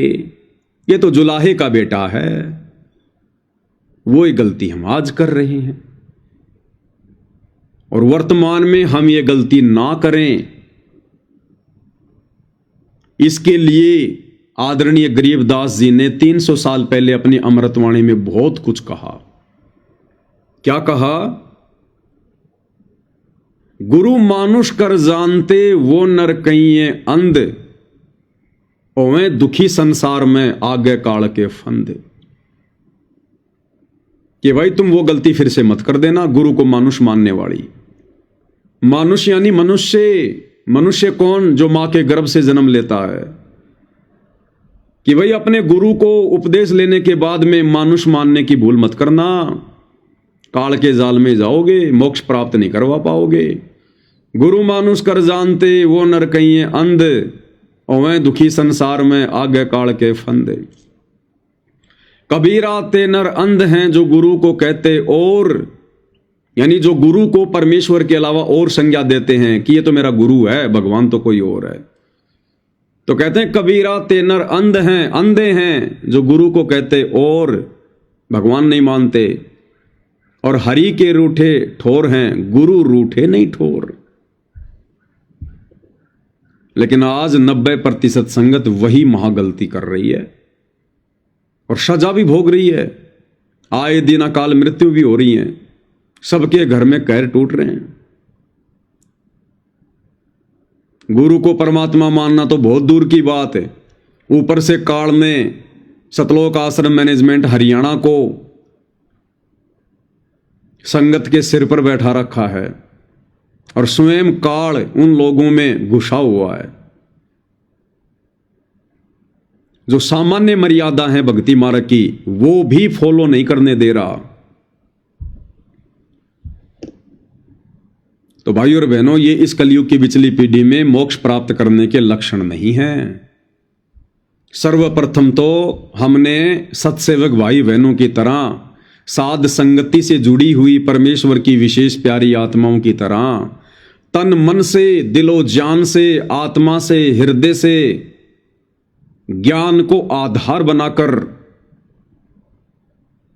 ये तो जुलाहे का बेटा है। वो ही गलती हम आज कर रहे हैं, और वर्तमान में हम ये गलती ना करें, इसके लिए आदरणीय गरीबदास जी ने 300 साल पहले अपनी अमृतवाणी में बहुत कुछ कहा। क्या कहा? गुरु मानुष कर जानते वो नर कहिए अंध, ओवे दुखी संसार में आगे काल के फंद। कि भाई तुम वो गलती फिर से मत कर देना, गुरु को मानुष मानने वाली। मानुष यानी मनुष्य। मनुष्य कौन? जो मां के गर्भ से जन्म लेता है। कि भाई अपने गुरु को उपदेश लेने के बाद में मानुष मानने की भूल मत करना, काल के जाल में जाओगे, मोक्ष प्राप्त नहीं करवा पाओगे। गुरु मानुष कर जानते वो नर कहिए अंध, ओवें दुखी संसार में आगे काल के फंदे। कबीरा ते नर अंध हैं जो गुरु को कहते और, यानी जो गुरु को परमेश्वर के अलावा और संज्ञा देते हैं कि ये तो मेरा गुरु है, भगवान तो कोई और है। तो कहते हैं कबीरा ते नर अंध हैं, अंधे हैं जो गुरु को कहते और भगवान नहीं मानते। और हरि के रूठे ठोर हैं, गुरु रूठे नहीं ठोर। लेकिन आज 90% संगत वही महागलती कर रही है और सजा भी भोग रही है। आए दिन अकाल मृत्यु भी हो रही है, सबके घर में कहर टूट रहे हैं। गुरु को परमात्मा मानना तो बहुत दूर की बात है, ऊपर से काल ने सतलोक आश्रम मैनेजमेंट हरियाणा को संगत के सिर पर बैठा रखा है और स्वयं काल उन लोगों में घुसा हुआ है। जो सामान्य मर्यादा है भक्ति मार्ग की, वो भी फॉलो नहीं करने दे रहा। तो भाइयों और बहनों, ये इस कलयुग की बिचली पीढ़ी में मोक्ष प्राप्त करने के लक्षण नहीं हैं। सर्वप्रथम तो हमने सत्सेवक भाई बहनों की तरह, साध संगति से जुड़ी हुई परमेश्वर की विशेष प्यारी आत्माओं की तरह तन मन से, दिलो जान से, आत्मा से, हृदय से ज्ञान को आधार बनाकर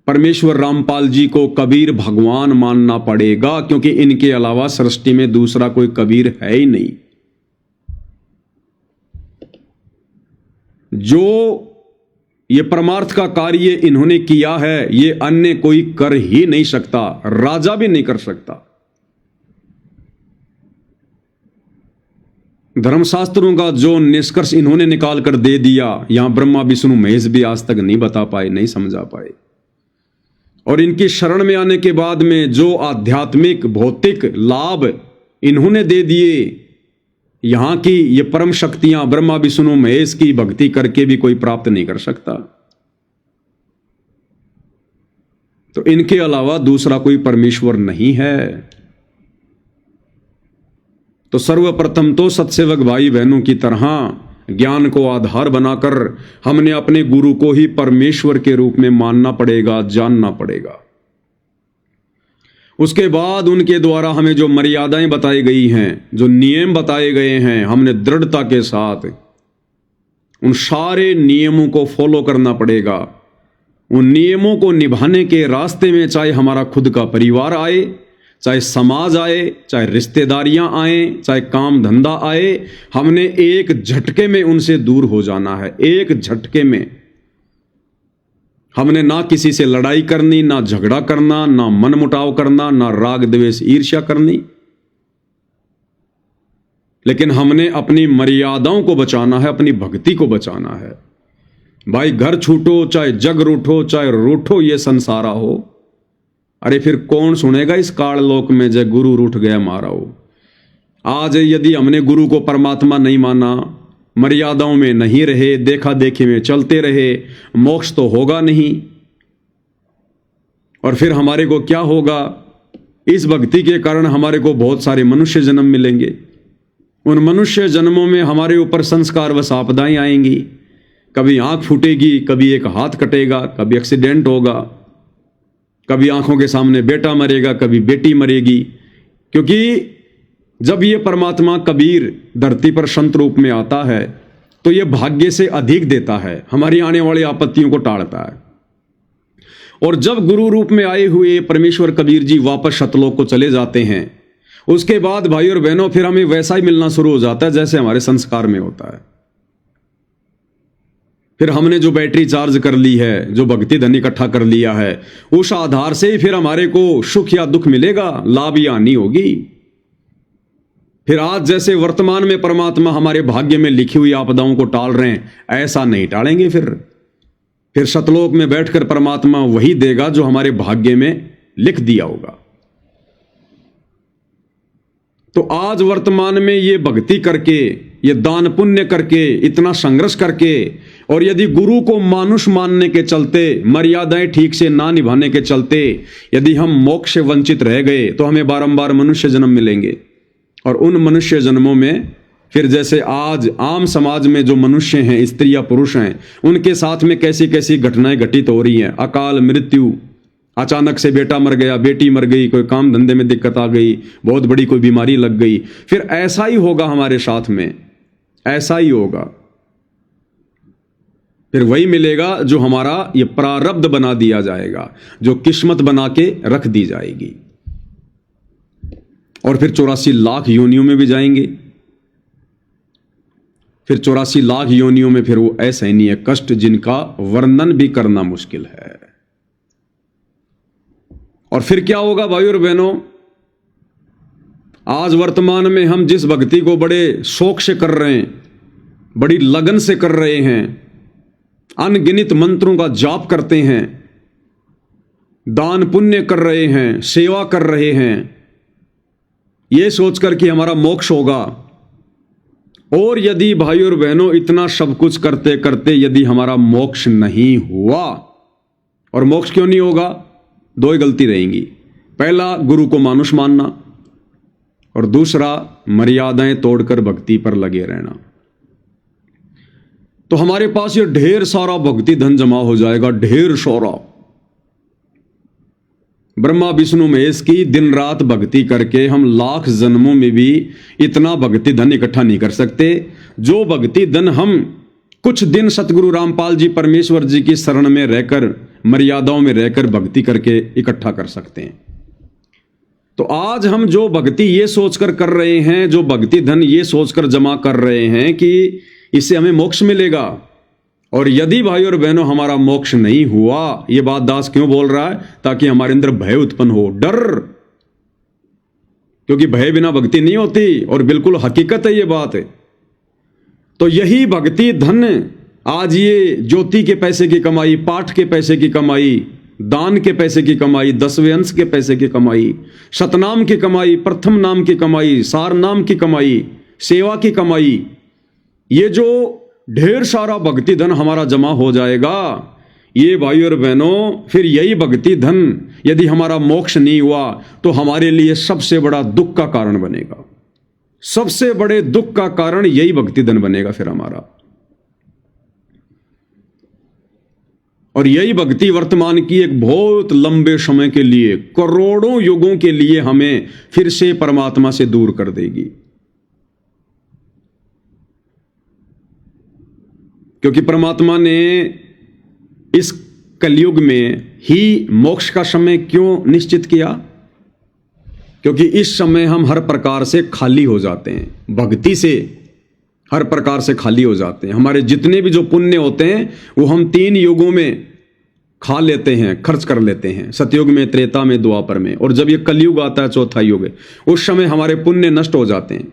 परमेश्वर रामपाल जी को कबीर भगवान मानना पड़ेगा, क्योंकि इनके अलावा सृष्टि में दूसरा कोई कबीर है ही नहीं। जो ये परमार्थ का कार्य इन्होंने किया है, ये अन्य कोई कर ही नहीं सकता, राजा भी नहीं कर सकता। धर्मशास्त्रों का जो निष्कर्ष इन्होंने निकाल कर दे दिया, यहां ब्रह्मा विष्णु महेश भी आज तक नहीं बता पाए, नहीं समझा पाए। और इनकी शरण में आने के बाद में जो आध्यात्मिक भौतिक लाभ इन्होंने दे दिए, यहां की ये परम शक्तियां ब्रह्मा विष्णु महेश की भक्ति करके भी कोई प्राप्त नहीं कर सकता। तो इनके अलावा दूसरा कोई परमेश्वर नहीं है। तो सर्वप्रथम तो सत्सेवक भाई बहनों की तरह ज्ञान को आधार बनाकर हमने अपने गुरु को ही परमेश्वर के रूप में मानना पड़ेगा, जानना पड़ेगा। उसके बाद उनके द्वारा हमें जो मर्यादाएं बताई गई हैं, जो नियम बताए गए हैं, हमने दृढ़ता के साथ उन सारे नियमों को फॉलो करना पड़ेगा। उन नियमों को निभाने के रास्ते में चाहे हमारा खुद का परिवार आए, चाहे समाज आए, चाहे रिश्तेदारियां आए, चाहे काम धंधा आए, हमने एक झटके में उनसे दूर हो जाना है। एक झटके में हमने ना किसी से लड़ाई करनी, ना झगड़ा करना, ना मनमुटाव करना, ना राग द्वेष ईर्ष्या करनी, लेकिन हमने अपनी मर्यादाओं को बचाना है, अपनी भक्ति को बचाना है। भाई घर छूटो, चाहे जग रूठो, चाहे रूठो ये संसारा हो, अरे फिर कौन सुनेगा इस काल लोक में जय गुरु रूठ गया मारा हो। आज यदि हमने गुरु को परमात्मा नहीं माना, मर्यादाओं में नहीं रहे, देखा देखी में चलते रहे, मोक्ष तो होगा नहीं। और फिर हमारे को क्या होगा? इस भक्ति के कारण हमारे को बहुत सारे मनुष्य जन्म मिलेंगे। उन मनुष्य जन्मों में हमारे ऊपर संस्कार व आपदाएं आएंगी। कभी आंख फूटेगी, कभी एक हाथ कटेगा, कभी एक्सीडेंट होगा, कभी आंखों के सामने बेटा मरेगा, कभी बेटी मरेगी। क्योंकि जब ये परमात्मा कबीर धरती पर संत रूप में आता है तो ये भाग्य से अधिक देता है, हमारी आने वाली आपत्तियों को टालता है। और जब गुरु रूप में आए हुए परमेश्वर कबीर जी वापस सतलोक को चले जाते हैं, उसके बाद भाई और बहनों फिर हमें वैसा ही मिलना शुरू हो जाता है जैसे हमारे संस्कार में होता है। फिर हमने जो बैटरी चार्ज कर ली है, जो भक्ति धन इकट्ठा कर लिया है, उस आधार से ही फिर हमारे को सुख या दुख मिलेगा, लाभ या हानि होगी। फिर आज जैसे वर्तमान में परमात्मा हमारे भाग्य में लिखी हुई आपदाओं को टाल रहे हैं, ऐसा नहीं टालेंगे। फिर सतलोक में बैठकर परमात्मा वही देगा जो हमारे भाग्य में लिख दिया होगा। तो आज वर्तमान में ये भक्ति करके, ये दान पुण्य करके, इतना संघर्ष करके, और यदि गुरु को मानुष मानने के चलते, मर्यादाएं ठीक से ना निभाने के चलते यदि हम मोक्ष से वंचित रह गए तो हमें बारंबार मनुष्य जन्म मिलेंगे। और उन मनुष्य जन्मों में फिर जैसे आज आम समाज में जो मनुष्य हैं, स्त्री या पुरुष हैं, उनके साथ में कैसी कैसी घटनाएं घटित हो रही हैं। अकाल मृत्यु, अचानक से बेटा मर गया, बेटी मर गई, कोई काम धंधे में दिक्कत आ गई, बहुत बड़ी कोई बीमारी लग गई। फिर ऐसा ही होगा हमारे साथ में, ऐसा ही होगा। फिर वही मिलेगा जो हमारा ये प्रारब्ध बना दिया जाएगा, जो किस्मत बना के रख दी जाएगी। और फिर 84 लाख योनियों में भी जाएंगे। फिर 84 लाख योनियों में फिर वो असहनीय कष्ट जिनका वर्णन भी करना मुश्किल है। और फिर क्या होगा भाई और बहनों? आज वर्तमान में हम जिस भक्ति को बड़े शौक से कर रहे हैं, बड़ी लगन से कर रहे हैं, अनगिनत मंत्रों का जाप करते हैं, दान पुण्य कर रहे हैं, सेवा कर रहे हैं, ये सोचकर कि हमारा मोक्ष होगा। और यदि भाई और बहनों इतना सब कुछ करते करते यदि हमारा मोक्ष नहीं हुआ, और मोक्ष क्यों नहीं होगा? दो ही गलती रहेंगी। पहला, गुरु को मानुष मानना, और दूसरा, मर्यादाएं तोड़कर भक्ति पर लगे रहना। तो हमारे पास ये ढेर सारा भक्ति धन जमा हो जाएगा, ढेर सारा। ब्रह्मा विष्णु महेश की दिन रात भक्ति करके हम लाख जन्मों में भी इतना भक्ति धन इकट्ठा नहीं कर सकते जो भक्ति धन हम कुछ दिन सतगुरु रामपाल जी परमेश्वर जी की शरण में रहकर, मर्यादाओं में रहकर भक्ति करके इकट्ठा कर सकते हैं। तो आज हम जो भक्ति ये सोचकर कर रहे हैं, जो भक्ति धन ये सोचकर जमा कर रहे हैं कि इससे हमें मोक्ष मिलेगा, और यदि भाई और बहनों हमारा मोक्ष नहीं हुआ, यह बात दास क्यों बोल रहा है? ताकि हमारे अंदर भय उत्पन्न हो, डर, क्योंकि भय बिना भक्ति नहीं होती और बिल्कुल हकीकत है ये बात है। तो यही भक्ति धन, आज ये ज्योति के पैसे की कमाई, पाठ के पैसे की कमाई, दान के पैसे की कमाई, 10वें अंश के पैसे की कमाई, शतनाम की कमाई, प्रथम नाम की कमाई, सार नाम की कमाई, सेवा की कमाई, ये जो ढेर सारा भक्ति धन हमारा जमा हो जाएगा, ये भाई और बहनों, फिर यही भक्ति धन यदि हमारा मोक्ष नहीं हुआ तो हमारे लिए सबसे बड़ा दुख का कारण बनेगा। सबसे बड़े दुख का कारण यही भक्ति धन बनेगा फिर हमारा। और यही भक्ति वर्तमान की एक बहुत लंबे समय के लिए, करोड़ों युगों के लिए हमें फिर से परमात्मा से दूर कर देगी। क्योंकि परमात्मा ने इस कलयुग में ही मोक्ष का समय क्यों निश्चित किया? क्योंकि इस समय हम हर प्रकार से खाली हो जाते हैं, भक्ति से हर प्रकार से खाली हो जाते हैं। हमारे जितने भी जो पुण्य होते हैं वो हम 3 युगों में खा लेते हैं, खर्च कर लेते हैं, सतयुग में, त्रेता में, द्वापर में। और जब ये कलयुग आता है, चौथा युग, उस समय हमारे पुण्य नष्ट हो जाते हैं,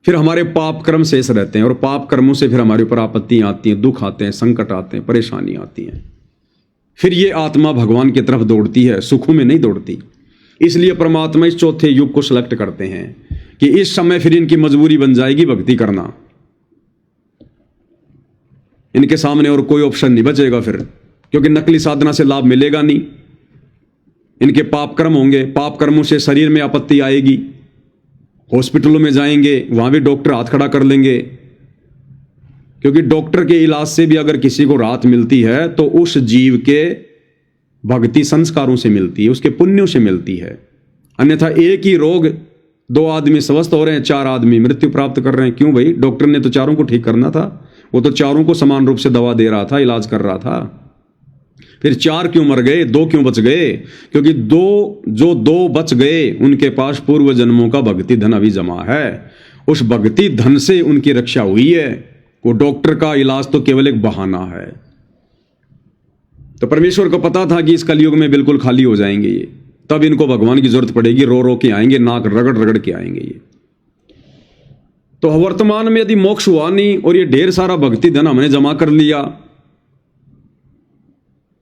फिर हमारे पाप कर्म शेष रहते हैं और पाप कर्मों से फिर हमारे ऊपर आपत्तियां आती हैं, दुख आते हैं, संकट आते हैं, परेशानी आती हैं। फिर ये आत्मा भगवान की तरफ दौड़ती है, सुखों में नहीं दौड़ती। इसलिए परमात्मा इस चौथे युग को सिलेक्ट करते हैं कि इस समय फिर इनकी मजबूरी बन जाएगी भक्ति करना। इनके सामने और कोई ऑप्शन नहीं बचेगा फिर, क्योंकि नकली साधना से लाभ मिलेगा नहीं। इनके पाप कर्म होंगे, पाप कर्मों से शरीर में आपत्ति आएगी, हॉस्पिटलों में जाएंगे, वहां भी डॉक्टर हाथ खड़ा कर लेंगे। क्योंकि डॉक्टर के इलाज से भी अगर किसी को राहत मिलती है तो उस जीव के भक्ति संस्कारों से मिलती है, उसके पुण्यों से मिलती है। अन्यथा एक ही रोग 2 आदमी स्वस्थ हो रहे हैं, 4 आदमी मृत्यु प्राप्त कर रहे हैं। क्यों भाई? डॉक्टर ने तो चारों को ठीक करना था, वो तो चारों को समान रूप से दवा दे रहा था, इलाज कर रहा था। फिर 4 क्यों मर गए, 2 क्यों बच गए? क्योंकि 2 बच गए उनके पास पूर्व जन्मों का भक्ति धन अभी जमा है। उस भक्ति धन से उनकी रक्षा हुई है। वो डॉक्टर का इलाज तो केवल एक बहाना है। तो परमेश्वर को पता था कि इस कलयुग में बिल्कुल खाली हो जाएंगे ये, तब इनको भगवान की जरूरत पड़ेगी, रो रो के आएंगे, नाक रगड़ रगड़ के आएंगे ये। तो वर्तमान में यदि मोक्ष हुआ नहीं और ये ढेर सारा भक्ति धन हमने जमा कर लिया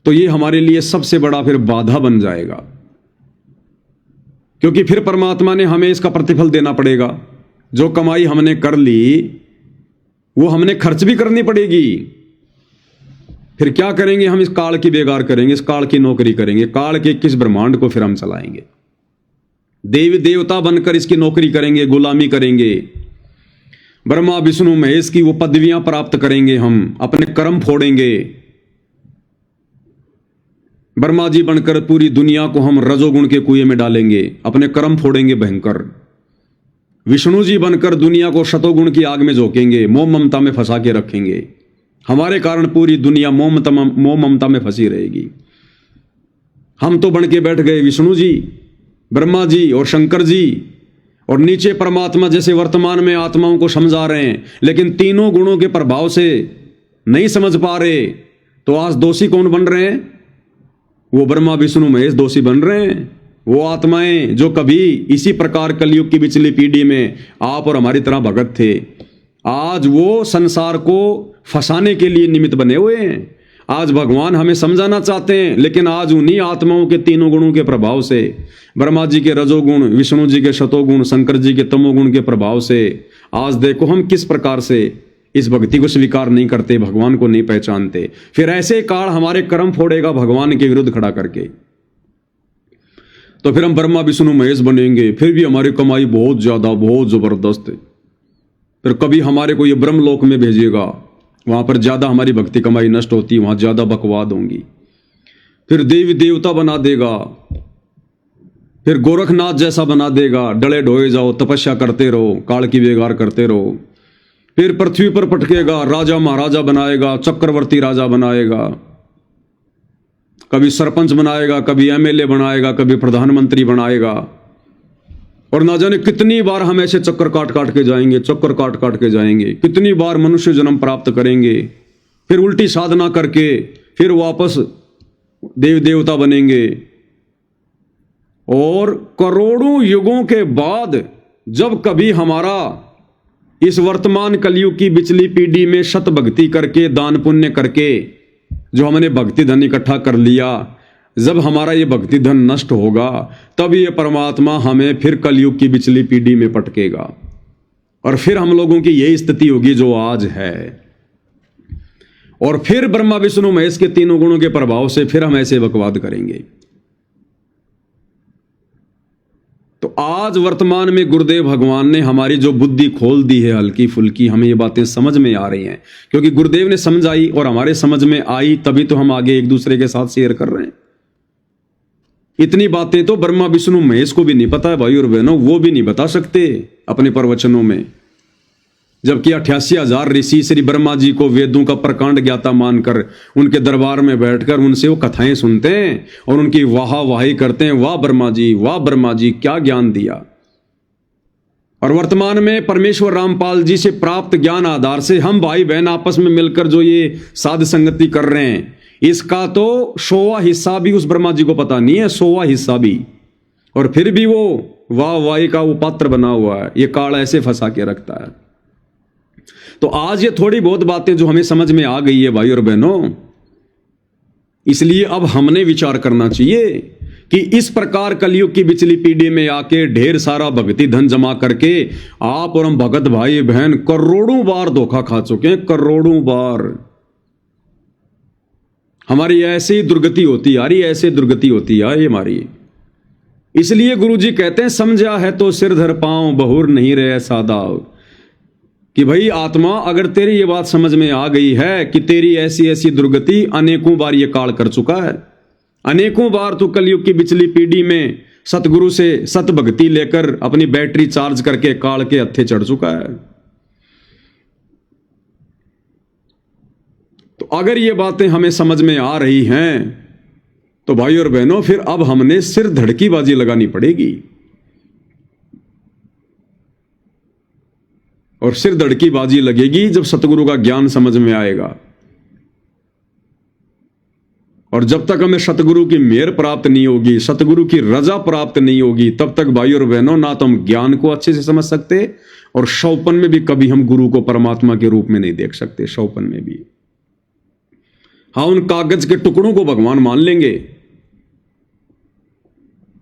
तो ये हमारे लिए सबसे बड़ा फिर बाधा बन जाएगा। क्योंकि फिर परमात्मा ने हमें इसका प्रतिफल देना पड़ेगा। जो कमाई हमने कर ली वो हमने खर्च भी करनी पड़ेगी। फिर क्या करेंगे? हम इस काल की बेगार करेंगे, इस काल की नौकरी करेंगे। काल के किस ब्रह्मांड को फिर हम चलाएंगे? देवी देवता बनकर इसकी नौकरी करेंगे, गुलामी करेंगे। ब्रह्मा विष्णु महेश की वो पदवियां प्राप्त करेंगे, हम अपने कर्म फोड़ेंगे। ब्रह्मा जी बनकर पूरी दुनिया को हम रजोगुण के कुएं में डालेंगे, अपने कर्म फोड़ेंगे भयंकर। विष्णु जी बनकर दुनिया को शतोगुण की आग में झोंकेंगे, मोह ममता में फंसा के रखेंगे। हमारे कारण पूरी दुनिया मोह ममता में फंसी रहेगी। हम तो बन के बैठ गए विष्णु जी, ब्रह्मा जी और शंकर जी, और नीचे परमात्मा जैसे वर्तमान में आत्माओं को समझा रहे हैं, लेकिन तीनों गुणों के प्रभाव से नहीं समझ पा रहे। तो आज दोषी कौन बन रहे हैं? वो ब्रह्मा विष्णु महेश दोषी बन रहे हैं। वो आत्माएं जो कभी इसी प्रकार कलयुग की पिछली पीढ़ी में आप और हमारी तरह भगत थे, आज वो संसार को फंसाने के लिए निमित्त बने हुए हैं। आज भगवान हमें समझाना चाहते हैं, लेकिन आज उन्हीं आत्माओं के तीनों गुणों के प्रभाव से, ब्रह्मा जी के रजोगुण, विष्णु जी के शतोगुण, शंकर जी के तमोगुण के प्रभाव से आज देखो हम किस प्रकार से इस भक्ति को स्वीकार नहीं करते, भगवान को नहीं पहचानते। फिर ऐसे काल हमारे कर्म फोड़ेगा भगवान के विरुद्ध खड़ा करके। तो फिर हम ब्रह्मा विष्णु महेश बनेंगे, फिर भी हमारी कमाई बहुत ज्यादा, बहुत जबरदस्त है। फिर कभी हमारे को ये ब्रह्मलोक में भेजेगा, वहां पर ज्यादा हमारी भक्ति कमाई नष्ट होती, वहां ज्यादा बकवाद होंगी। फिर देवी देवता बना देगा, फिर गोरखनाथ जैसा बना देगा, डले ढोए जाओ, तपस्या करते रहो, काल की बेगार करते रहो। फिर पृथ्वी पर पटकेगा, राजा महाराजा बनाएगा, चक्रवर्ती राजा बनाएगा, कभी सरपंच बनाएगा, कभी एमएलए बनाएगा, कभी प्रधानमंत्री बनाएगा। और ना जाने कितनी बार हम ऐसे चक्कर काट काट के जाएंगे, चक्कर काट काट के जाएंगे, कितनी बार मनुष्य जन्म प्राप्त करेंगे। फिर उल्टी साधना करके फिर वापस देव देवता बनेंगे। और करोड़ों युगों के बाद जब कभी हमारा इस वर्तमान कलयुग की बिचली पीढ़ी में शत भक्ति करके दान पुण्य करके जो हमने भक्ति धन इकट्ठा कर लिया, जब हमारा ये भक्ति धन नष्ट होगा तब ये परमात्मा हमें फिर कलयुग की बिचली पीढ़ी में पटकेगा और फिर हम लोगों की यही स्थिति होगी जो आज है। और फिर ब्रह्मा विष्णु महेश के तीनों गुणों के प्रभाव से फिर हम ऐसे बकवाद करेंगे। तो आज वर्तमान में गुरुदेव भगवान ने हमारी जो बुद्धि खोल दी है हल्की फुल्की, हमें ये बातें समझ में आ रही हैं क्योंकि गुरुदेव ने समझाई और हमारे समझ में आई, तभी तो हम आगे एक दूसरे के साथ शेयर कर रहे हैं। इतनी बातें तो ब्रह्मा विष्णु महेश को भी नहीं पता है भाई और बहनों, वो भी नहीं बता सकते अपने प्रवचनों में। जबकि 88,000 ऋषि श्री ब्रह्मा जी को वेदों का प्रकांड ज्ञाता मानकर उनके दरबार में बैठकर उनसे वो कथाएं सुनते हैं और उनकी वाहवाही करते हैं, वाह ब्रह्मा जी क्या ज्ञान दिया। और वर्तमान में परमेश्वर रामपाल जी से प्राप्त ज्ञान आधार से हम भाई बहन आपस में मिलकर जो ये साध संगति कर रहे हैं, इसका तो 100वां हिस्सा भी उस ब्रह्मा जी को पता नहीं है, 100वां हिस्सा भी। और फिर भी वो वाहवाही का वो पात्र बना हुआ है, ये काल ऐसे फंसा के रखता है। तो आज ये थोड़ी बहुत बातें जो हमें समझ में आ गई है भाई और बहनों, इसलिए अब हमने विचार करना चाहिए कि इस प्रकार कलयुग की बिचली पीढ़ी में आके ढेर सारा भक्ति धन जमा करके आप और हम भगत भाई बहन करोड़ों बार धोखा खा चुके हैं, करोड़ों बार। हमारी ऐसे ही दुर्गति होती आ रही, ऐसे दुर्गति होती आ रही हमारी। इसलिए गुरुजी कहते हैं समझा है तो सिर धर पांव बहुर नहीं रहे सादाव, कि भाई आत्मा अगर तेरी ये बात समझ में आ गई है कि तेरी ऐसी ऐसी दुर्गति अनेकों बार ये काल कर चुका है, अनेकों बार तू कलयुग की बिचली पीढ़ी में सतगुरु से सत भक्ति लेकर अपनी बैटरी चार्ज करके काल के हत्थे चढ़ चुका है। तो अगर ये बातें हमें समझ में आ रही हैं तो भाई और बहनों फिर अब हमने सिर धड़की बाजी लगानी पड़ेगी। और सिर धड़की बाजी लगेगी जब सतगुरु का ज्ञान समझ में आएगा। और जब तक हमें सतगुरु की मेहर प्राप्त नहीं होगी, सतगुरु की रजा प्राप्त नहीं होगी, तब तक भाई और बहनों ना तो हम ज्ञान को अच्छे से समझ सकते और शौपन में भी कभी हम गुरु को परमात्मा के रूप में नहीं देख सकते। शौपन में भी हाँ, उन कागज के टुकड़ों को भगवान मान लेंगे,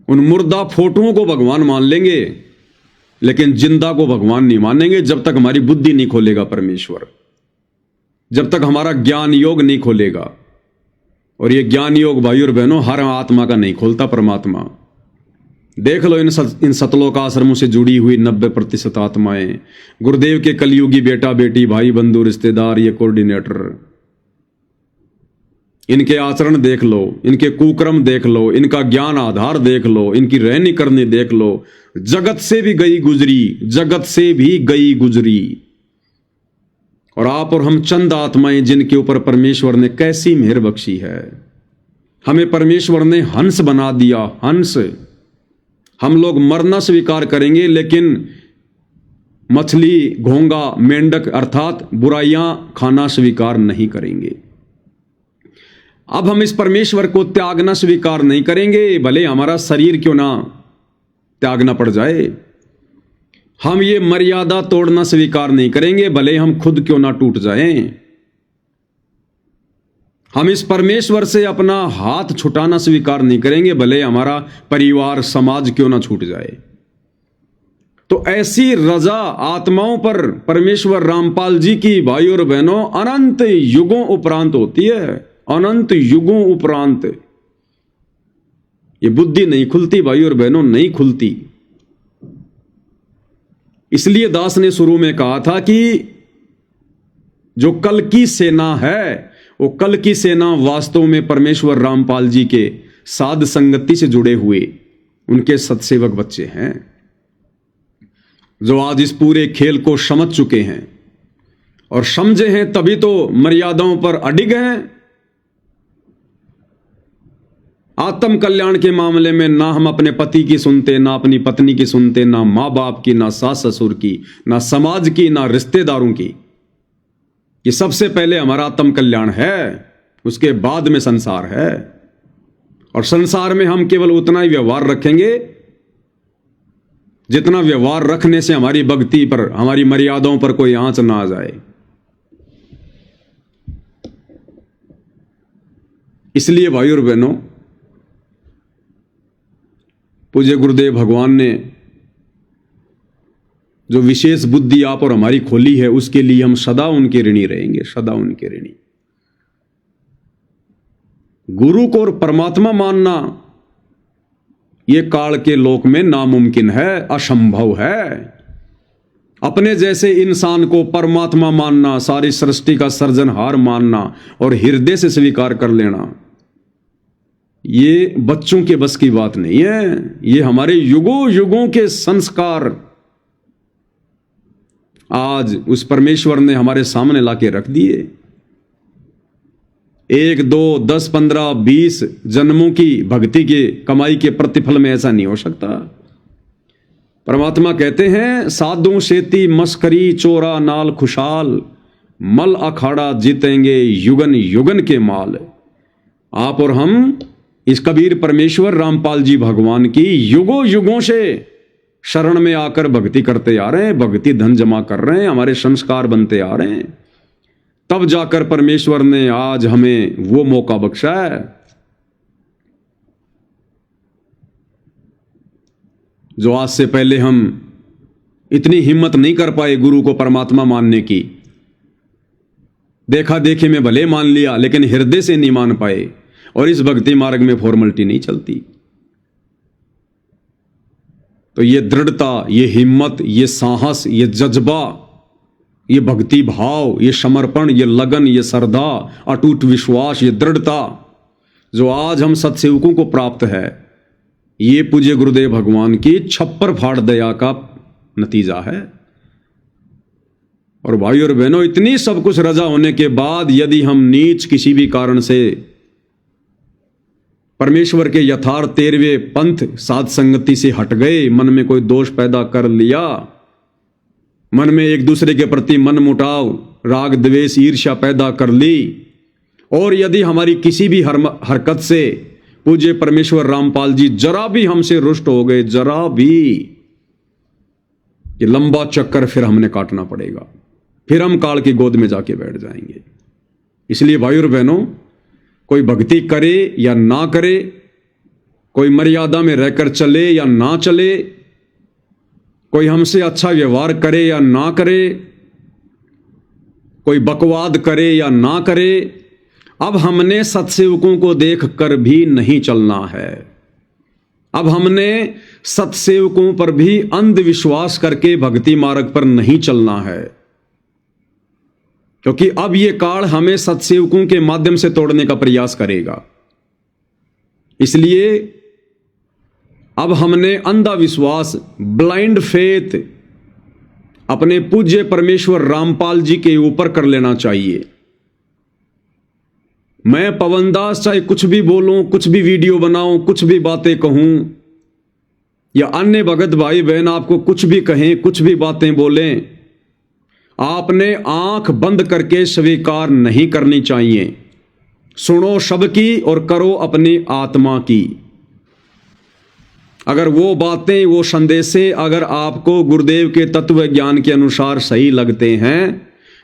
उन मुर्दा फोटोओं को भगवान मान लेंगे, लेकिन जिंदा को भगवान नहीं मानेंगे जब तक हमारी बुद्धि नहीं खोलेगा परमेश्वर, जब तक हमारा ज्ञान योग नहीं खोलेगा। और ये ज्ञान योग भाई और बहनों हर आत्मा का नहीं खोलता परमात्मा। देख लो इन सतलोक आश्रमों से जुड़ी हुई 90% आत्माएं, गुरुदेव के कलयुगी बेटा बेटी भाई बंधु रिश्तेदार, ये कोऑर्डिनेटर, इनके आचरण देख लो, इनके कुक्रम देख लो, इनका ज्ञान आधार देख लो, इनकी रहनी करनी देख लो। जगत से भी गई गुजरी, जगत से भी गई गुजरी। और आप और हम चंद आत्माएं जिनके ऊपर परमेश्वर ने कैसी मेहर बख्शी है। हमें परमेश्वर ने हंस बना दिया, हंस। हम लोग मरना स्वीकार करेंगे लेकिन मछली, घोंगा, मेंढक अर्थात बुराइयां खाना स्वीकार नहीं करेंगे। अब हम इस परमेश्वर को त्यागना स्वीकार नहीं करेंगे, भले हमारा शरीर क्यों ना त्यागना पड़ जाए। हम ये मर्यादा तोड़ना स्वीकार नहीं करेंगे, भले हम खुद क्यों ना टूट जाएं। हम इस परमेश्वर से अपना हाथ छुटाना स्वीकार नहीं करेंगे, भले हमारा परिवार समाज क्यों ना छूट जाए। तो ऐसी रजा आत्माओं पर परमेश्वर रामपाल जी की भाई और बहनों अनंत युगों उपरांत होती है, अनंत युगों उपरांत। ये बुद्धि नहीं खुलती भाई और बहनों, नहीं खुलती। इसलिए दास ने शुरू में कहा था कि जो कल की सेना है, वो कल की सेना वास्तव में परमेश्वर रामपाल जी के साध संगति से जुड़े हुए उनके सत्सेवक बच्चे हैं, जो आज इस पूरे खेल को समझ चुके हैं और समझे हैं, तभी तो मर्यादाओं पर अडिग हैं। आत्म कल्याण के मामले में ना हम अपने पति की सुनते, ना अपनी पत्नी की सुनते, ना माँ बाप की, ना सास ससुर की, ना समाज की, ना रिश्तेदारों की। कि सबसे पहले हमारा आत्म कल्याण है, उसके बाद में संसार है। और संसार में हम केवल उतना ही व्यवहार रखेंगे जितना व्यवहार रखने से हमारी भक्ति पर, हमारी मर्यादाओं पर कोई आंच ना आ जाए। इसलिए भाई और बहनों, पूज्य गुरुदेव भगवान ने जो विशेष बुद्धि आप और हमारी खोली है, उसके लिए हम सदा उनके ऋणी रहेंगे, सदा उनके ऋणी। गुरु को और परमात्मा मानना यह काल के लोक में नामुमकिन है, असंभव है। अपने जैसे इंसान को परमात्मा मानना, सारी सृष्टि का सर्जनहार मानना और हृदय से स्वीकार कर लेना, ये बच्चों के बस की बात नहीं है। ये हमारे युगों युगों के संस्कार आज उस परमेश्वर ने हमारे सामने लाके रख दिए। 1, 2, 10, 15, 20 जन्मों की भक्ति के कमाई के प्रतिफल में ऐसा नहीं हो सकता। परमात्मा कहते हैं, साधु सेती मस्करी चोरा नाल खुशाल, मल अखाड़ा जीतेंगे युगन युगन के माल। आप और हम इस कबीर परमेश्वर रामपाल जी भगवान की युगों युगों से शरण में आकर भक्ति करते आ रहे हैं, भक्ति धन जमा कर रहे हैं, हमारे संस्कार बनते आ रहे हैं। तब जाकर परमेश्वर ने आज हमें वो मौका बख्शा है जो आज से पहले हम इतनी हिम्मत नहीं कर पाए गुरु को परमात्मा मानने की। देखा देखी में भले मान लिया, लेकिन हृदय से नहीं मान पाए। और इस भक्ति मार्ग में फॉर्मेलिटी नहीं चलती। तो ये दृढ़ता, ये हिम्मत, ये साहस, ये जज्बा, ये भक्ति भाव, ये समर्पण, ये लगन, ये श्रद्धा, अटूट विश्वास, ये दृढ़ता जो आज हम सत्सेवकों को प्राप्त है, ये पूज्य गुरुदेव भगवान की छप्पर फाड़ दया का नतीजा है। और भाई और बहनों, इतनी सब कुछ रजा होने के बाद यदि हम नीच किसी भी कारण से परमेश्वर के यथार्थ 13वें पंथ साध संगति से हट गए, मन में कोई दोष पैदा कर लिया, मन में एक दूसरे के प्रति मन मुटाव, राग द्वेष ईर्ष्या पैदा कर ली, और यदि हमारी किसी भी हरकत से पूज्य परमेश्वर रामपाल जी जरा भी हमसे रुष्ट हो गए, जरा भी, ये लंबा चक्कर फिर हमने काटना पड़ेगा, फिर हम काल की गोद में जाके बैठ जाएंगे। इसलिए भाई और बहनों, कोई भक्ति करे या ना करे, कोई मर्यादा में रहकर चले या ना चले, कोई हमसे अच्छा व्यवहार करे या ना करे, कोई बकवाद करे या ना करे, अब हमने सत्सेवकों को देखकर भी नहीं चलना है। अब हमने सत्सेवकों पर भी अंधविश्वास करके भक्ति मार्ग पर नहीं चलना है, क्योंकि अब यह काल हमें सत्सेवकों के माध्यम से तोड़ने का प्रयास करेगा। इसलिए अब हमने अंधा विश्वास, ब्लाइंड फेथ अपने पूज्य परमेश्वर रामपाल जी के ऊपर कर लेना चाहिए। मैं पवन दास चाहे कुछ भी बोलूं, कुछ भी वीडियो बनाऊं, कुछ भी बातें कहूं, या अन्य भगत भाई बहन आपको कुछ भी कहें, कुछ भी बातें बोलें, आपने आंख बंद करके स्वीकार नहीं करनी चाहिए। सुनो सबकी और करो अपनी आत्मा की। अगर वो बातें, वो संदेशे अगर आपको गुरुदेव के तत्व ज्ञान के अनुसार सही लगते हैं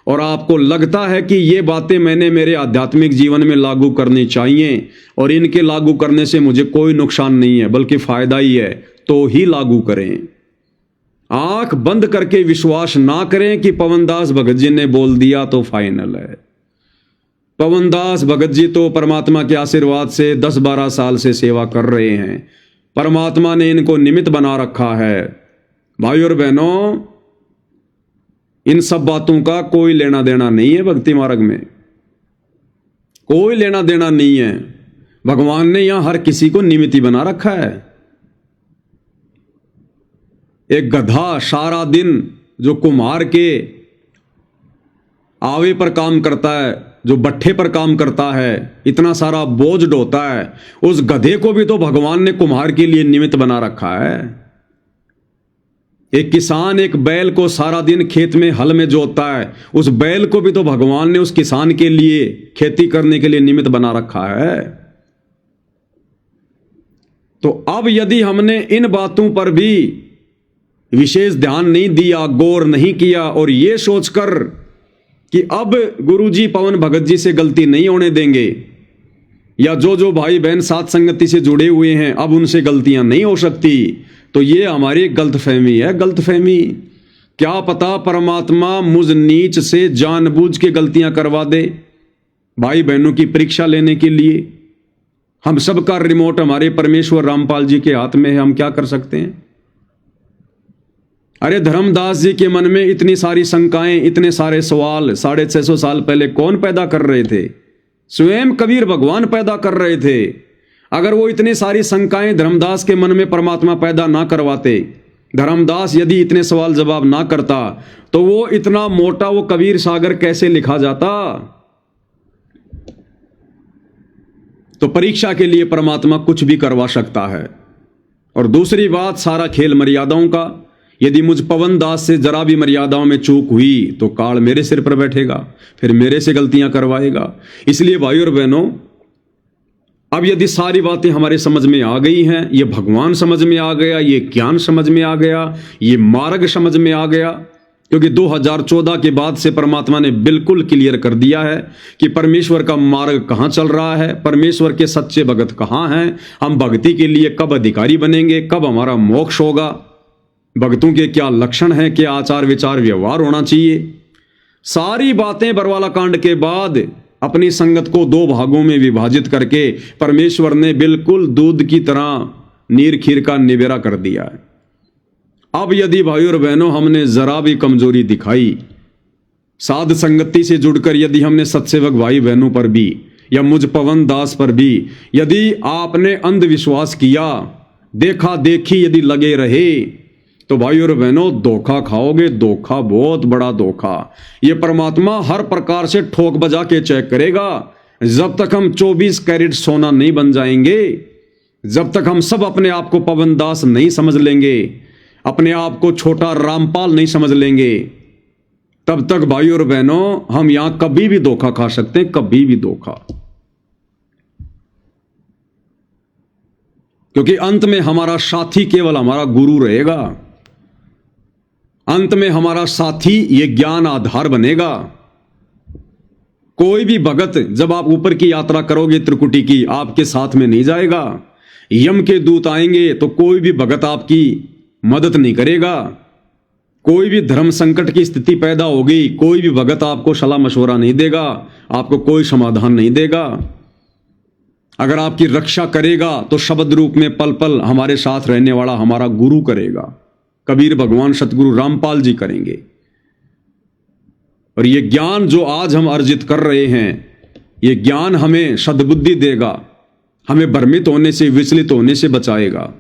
और आपको लगता है कि ये बातें मैंने मेरे आध्यात्मिक जीवन में लागू करनी चाहिए और इनके लागू करने से मुझे कोई नुकसान नहीं है बल्कि फायदा ही है, तो ही लागू करें। आंख बंद करके विश्वास ना करें कि पवनदास भगत जी ने बोल दिया तो फाइनल है। पवनदास भगत जी तो परमात्मा के आशीर्वाद से 10-12 साल से सेवा कर रहे हैं। परमात्मा ने इनको निमित्त बना रखा है। भाई और बहनों, इन सब बातों का कोई लेना देना नहीं है। भक्ति मार्ग में कोई लेना देना नहीं है। भगवान ने यहां हर किसी को निमित्त बना रखा है। एक गधा सारा दिन जो कुम्हार के आवे पर काम करता है, जो भट्ठे पर काम करता है, इतना सारा बोझ ढोता है, उस गधे को भी तो भगवान ने कुम्हार के लिए निमित्त बना रखा है। एक किसान एक बैल को सारा दिन खेत में हल में जोतता है, उस बैल को भी तो भगवान ने उस किसान के लिए खेती करने के लिए निमित्त बना रखा है। तो अब यदि हमने इन बातों पर भी विशेष ध्यान नहीं दिया, गौर नहीं किया और ये सोचकर कि अब गुरुजी पवन भगत जी से गलती नहीं होने देंगे, या जो भाई बहन साथ संगति से जुड़े हुए हैं अब उनसे गलतियां नहीं हो सकती, तो ये हमारी गलतफहमी है। गलतफहमी, क्या पता परमात्मा मुझ नीच से जानबूझ के गलतियां करवा दे भाई बहनों की परीक्षा लेने के लिए। हम सबका रिमोट हमारे परमेश्वर रामपाल जी के हाथ में है, हम क्या कर सकते हैं। अरे धर्मदास जी के मन में इतनी सारी शंकाएं, इतने सारे सवाल 650 साल पहले कौन पैदा कर रहे थे? स्वयं कबीर भगवान पैदा कर रहे थे। अगर वो इतनी सारी शंकाएं धर्मदास के मन में परमात्मा पैदा ना करवाते, धर्मदास यदि इतने सवाल जवाब ना करता, तो वो इतना मोटा वो कबीर सागर कैसे लिखा जाता? तो परीक्षा के लिए परमात्मा कुछ भी करवा सकता है। और दूसरी बात, सारा खेल मर्यादाओं का। यदि मुझ पवन दास से जरा भी मर्यादाओं में चूक हुई तो काल मेरे सिर पर बैठेगा, फिर मेरे से गलतियां करवाएगा। इसलिए भाई और बहनों, अब यदि सारी बातें हमारे समझ में आ गई हैं, ये भगवान समझ में आ गया, ये ज्ञान समझ में आ गया, ये मार्ग समझ में आ गया, क्योंकि 2014 के बाद से परमात्मा ने बिल्कुल क्लियर कर दिया है कि परमेश्वर का मार्ग कहां चल रहा है, परमेश्वर के सच्चे भगत कहां हैं, हम भक्ति के लिए कब अधिकारी बनेंगे, कब हमारा मोक्ष होगा, भक्तों के क्या लक्षण हैं, क्या आचार विचार व्यवहार होना चाहिए। सारी बातें बरवाला कांड के बाद अपनी संगत को 2 भागों में विभाजित करके परमेश्वर ने बिल्कुल दूध की तरह नीर खीर का निबेरा कर दिया है। अब यदि भाई और बहनों हमने जरा भी कमजोरी दिखाई, साध संगति से जुड़कर यदि हमने सत्सेवक भाई बहनों पर भी या मुझ पवन दास पर भी यदि आपने अंधविश्वास किया, देखा देखी यदि लगे रहे, तो भाई और बहनों धोखा खाओगे, धोखा, बहुत बड़ा धोखा। ये परमात्मा हर प्रकार से ठोक बजा के चेक करेगा। जब तक हम 24 कैरेट सोना नहीं बन जाएंगे, जब तक हम सब अपने आप को पवन दास नहीं समझ लेंगे, अपने आप को छोटा रामपाल नहीं समझ लेंगे, तब तक भाई और बहनों हम यहां कभी भी धोखा खा सकते हैं, कभी भी धोखा। क्योंकि अंत में हमारा साथी केवल हमारा गुरु रहेगा। अंत में हमारा साथी ये ज्ञान आधार बनेगा। कोई भी भगत जब आप ऊपर की यात्रा करोगे त्रिकुटी की, आपके साथ में नहीं जाएगा। यम के दूत आएंगे तो कोई भी भगत आपकी मदद नहीं करेगा। कोई भी धर्म संकट की स्थिति पैदा होगी, कोई भी भगत आपको सलाह मशवरा नहीं देगा, आपको कोई समाधान नहीं देगा। अगर आपकी रक्षा करेगा तो शब्द रूप में पल पल हमारे साथ रहने वाला हमारा गुरु करेगा, कबीर भगवान सतगुरु रामपाल जी करेंगे। और ये ज्ञान जो आज हम अर्जित कर रहे हैं, ये ज्ञान हमें सद्बुद्धि देगा, हमें भ्रमित होने से, विचलित होने से बचाएगा।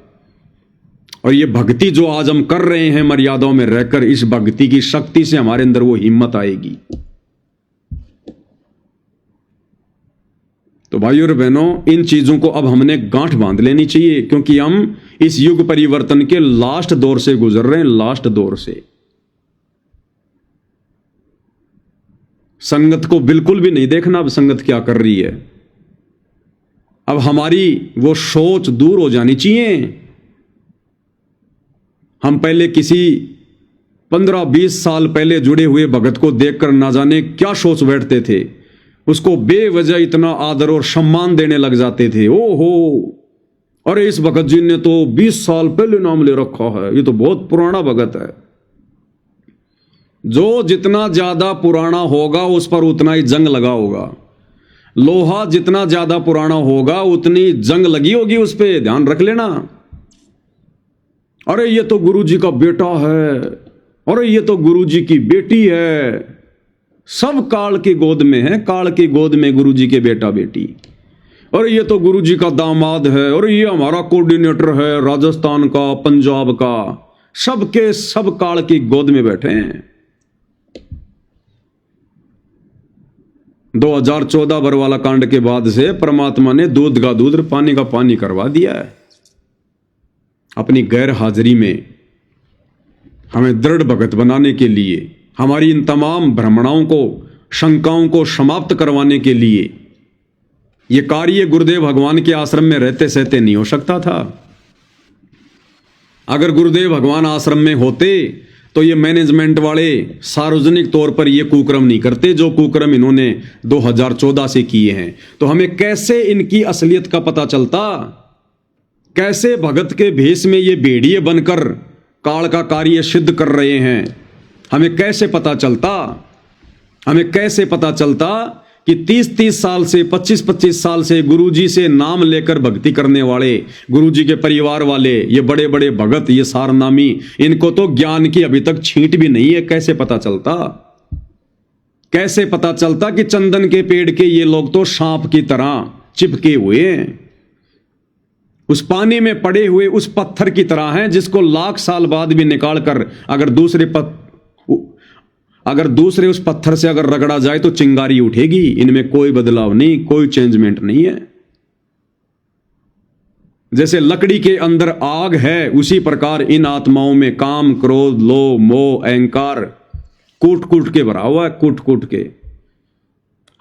और ये भक्ति जो आज हम कर रहे हैं मर्यादाओं में रहकर, इस भक्ति की शक्ति से हमारे अंदर वो हिम्मत आएगी। तो भाई और बहनों, इन चीजों को अब हमने गांठ बांध लेनी चाहिए, क्योंकि हम इस युग परिवर्तन के लास्ट दौर से गुजर रहे हैं, लास्ट दौर से। संगत को बिल्कुल भी नहीं देखना अब संगत क्या कर रही है। अब हमारी वो सोच दूर हो जानी चाहिए। हम पहले किसी 15-20 साल पहले जुड़े हुए भगत को देखकर ना जाने क्या सोच बैठते थे, उसको बेवजह इतना आदर और सम्मान देने लग जाते थे। ओहो, अरे इस भगत जी ने तो 20 साल पहले नाम ले रखा है, ये तो बहुत पुराना भगत है। जो जितना ज्यादा पुराना होगा उस पर उतना ही जंग लगा होगा। लोहा जितना ज्यादा पुराना होगा उतनी जंग लगी होगी उस पर, ध्यान रख लेना। अरे ये तो गुरु जी का बेटा है, अरे ये तो गुरु जी की बेटी है, सब काल की गोद में है, काल की गोद में गुरु जी के बेटा बेटी। और ये तो गुरु जी का दामाद है, और ये हमारा कोऑर्डिनेटर है राजस्थान का, पंजाब का, सबके सब काल की गोद में बैठे हैं। 2014 बरवाला कांड के बाद से परमात्मा ने दूध का दूध, पानी का पानी करवा दिया है। अपनी गैर हाजिरी में हमें दृढ़ भगत बनाने के लिए, हमारी इन तमाम भ्रमणाओं को, शंकाओं को समाप्त करवाने के लिए ये कार्य गुरुदेव भगवान के आश्रम में रहते सहते नहीं हो सकता था। अगर गुरुदेव भगवान आश्रम में होते तो ये मैनेजमेंट वाले सार्वजनिक तौर पर ये कुकर्म नहीं करते जो कुकर्म इन्होंने 2014 से किए हैं। तो हमें कैसे इनकी असलियत का पता चलता? कैसे भगत के भेष में ये भेड़िए बनकर काल का कार्य सिद्ध कर रहे हैं? हमें कैसे पता चलता? हमें कैसे पता चलता कि 30-30 साल से, 25-25 साल से गुरुजी से नाम लेकर भक्ति करने वाले, गुरुजी के परिवार वाले, ये बड़े बड़े भगत, ये सारनामी, इनको तो ज्ञान की अभी तक छींट भी नहीं है। कैसे पता चलता? कैसे पता चलता कि चंदन के पेड़ के ये लोग तो सांप की तरह चिपके हुए हैं, उस पानी में पड़े हुए उस पत्थर की तरह हैं जिसको लाख साल बाद भी निकाल कर अगर दूसरे उस पत्थर से अगर रगड़ा जाए तो चिंगारी उठेगी। इनमें कोई बदलाव नहीं, कोई चेंजमेंट नहीं है। जैसे लकड़ी के अंदर आग है, उसी प्रकार इन आत्माओं में काम, क्रोध, लोभ, मोह, अहंकार कूट कूट के भरा हुआ है, कूट कूट के।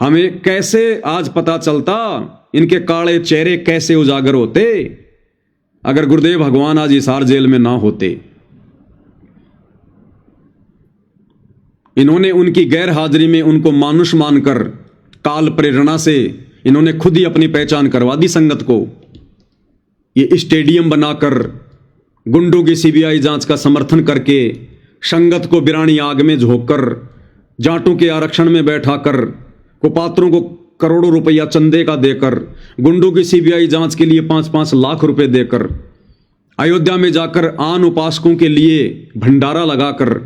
हमें कैसे आज पता चलता? इनके काले चेहरे कैसे उजागर होते अगर गुरुदेव भगवान आज हिसार जेल में ना होते? इन्होंने उनकी गैर हाजिरी में उनको मानुष मानकर काल प्रेरणा से इन्होंने खुद ही अपनी पहचान करवा दी संगत को। ये स्टेडियम बनाकर, गुंडों की सीबीआई जांच का समर्थन करके, संगत को बिरानी आग में झोंककर, जाटों के आरक्षण में बैठाकर, कुपात्रों को करोड़ों रुपया चंदे का देकर, गुंडों की सीबीआई जांच के लिए 5-5 लाख रुपए देकर, अयोध्या में जाकर आन उपासकों के लिए भंडारा लगाकर,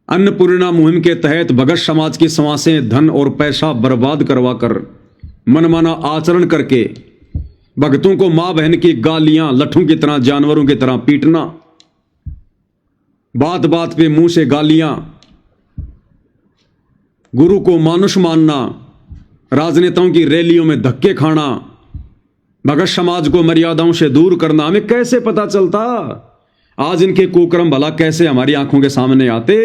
अन्नपूर्णा मुहिम के तहत भगत समाज की समासें, धन और पैसा बर्बाद करवाकर, मनमाना आचरण करके, भक्तों को मां बहन की गालियां लट्ठों की तरह, जानवरों की तरह पीटना, बात बात पे मुंह से गालियां, गुरु को मानुष मानना, राजनेताओं की रैलियों में धक्के खाना, भगत समाज को मर्यादाओं से दूर करना। हमें कैसे पता चलता? आज इनके कुकर्म भला कैसे हमारी आंखों के सामने आते?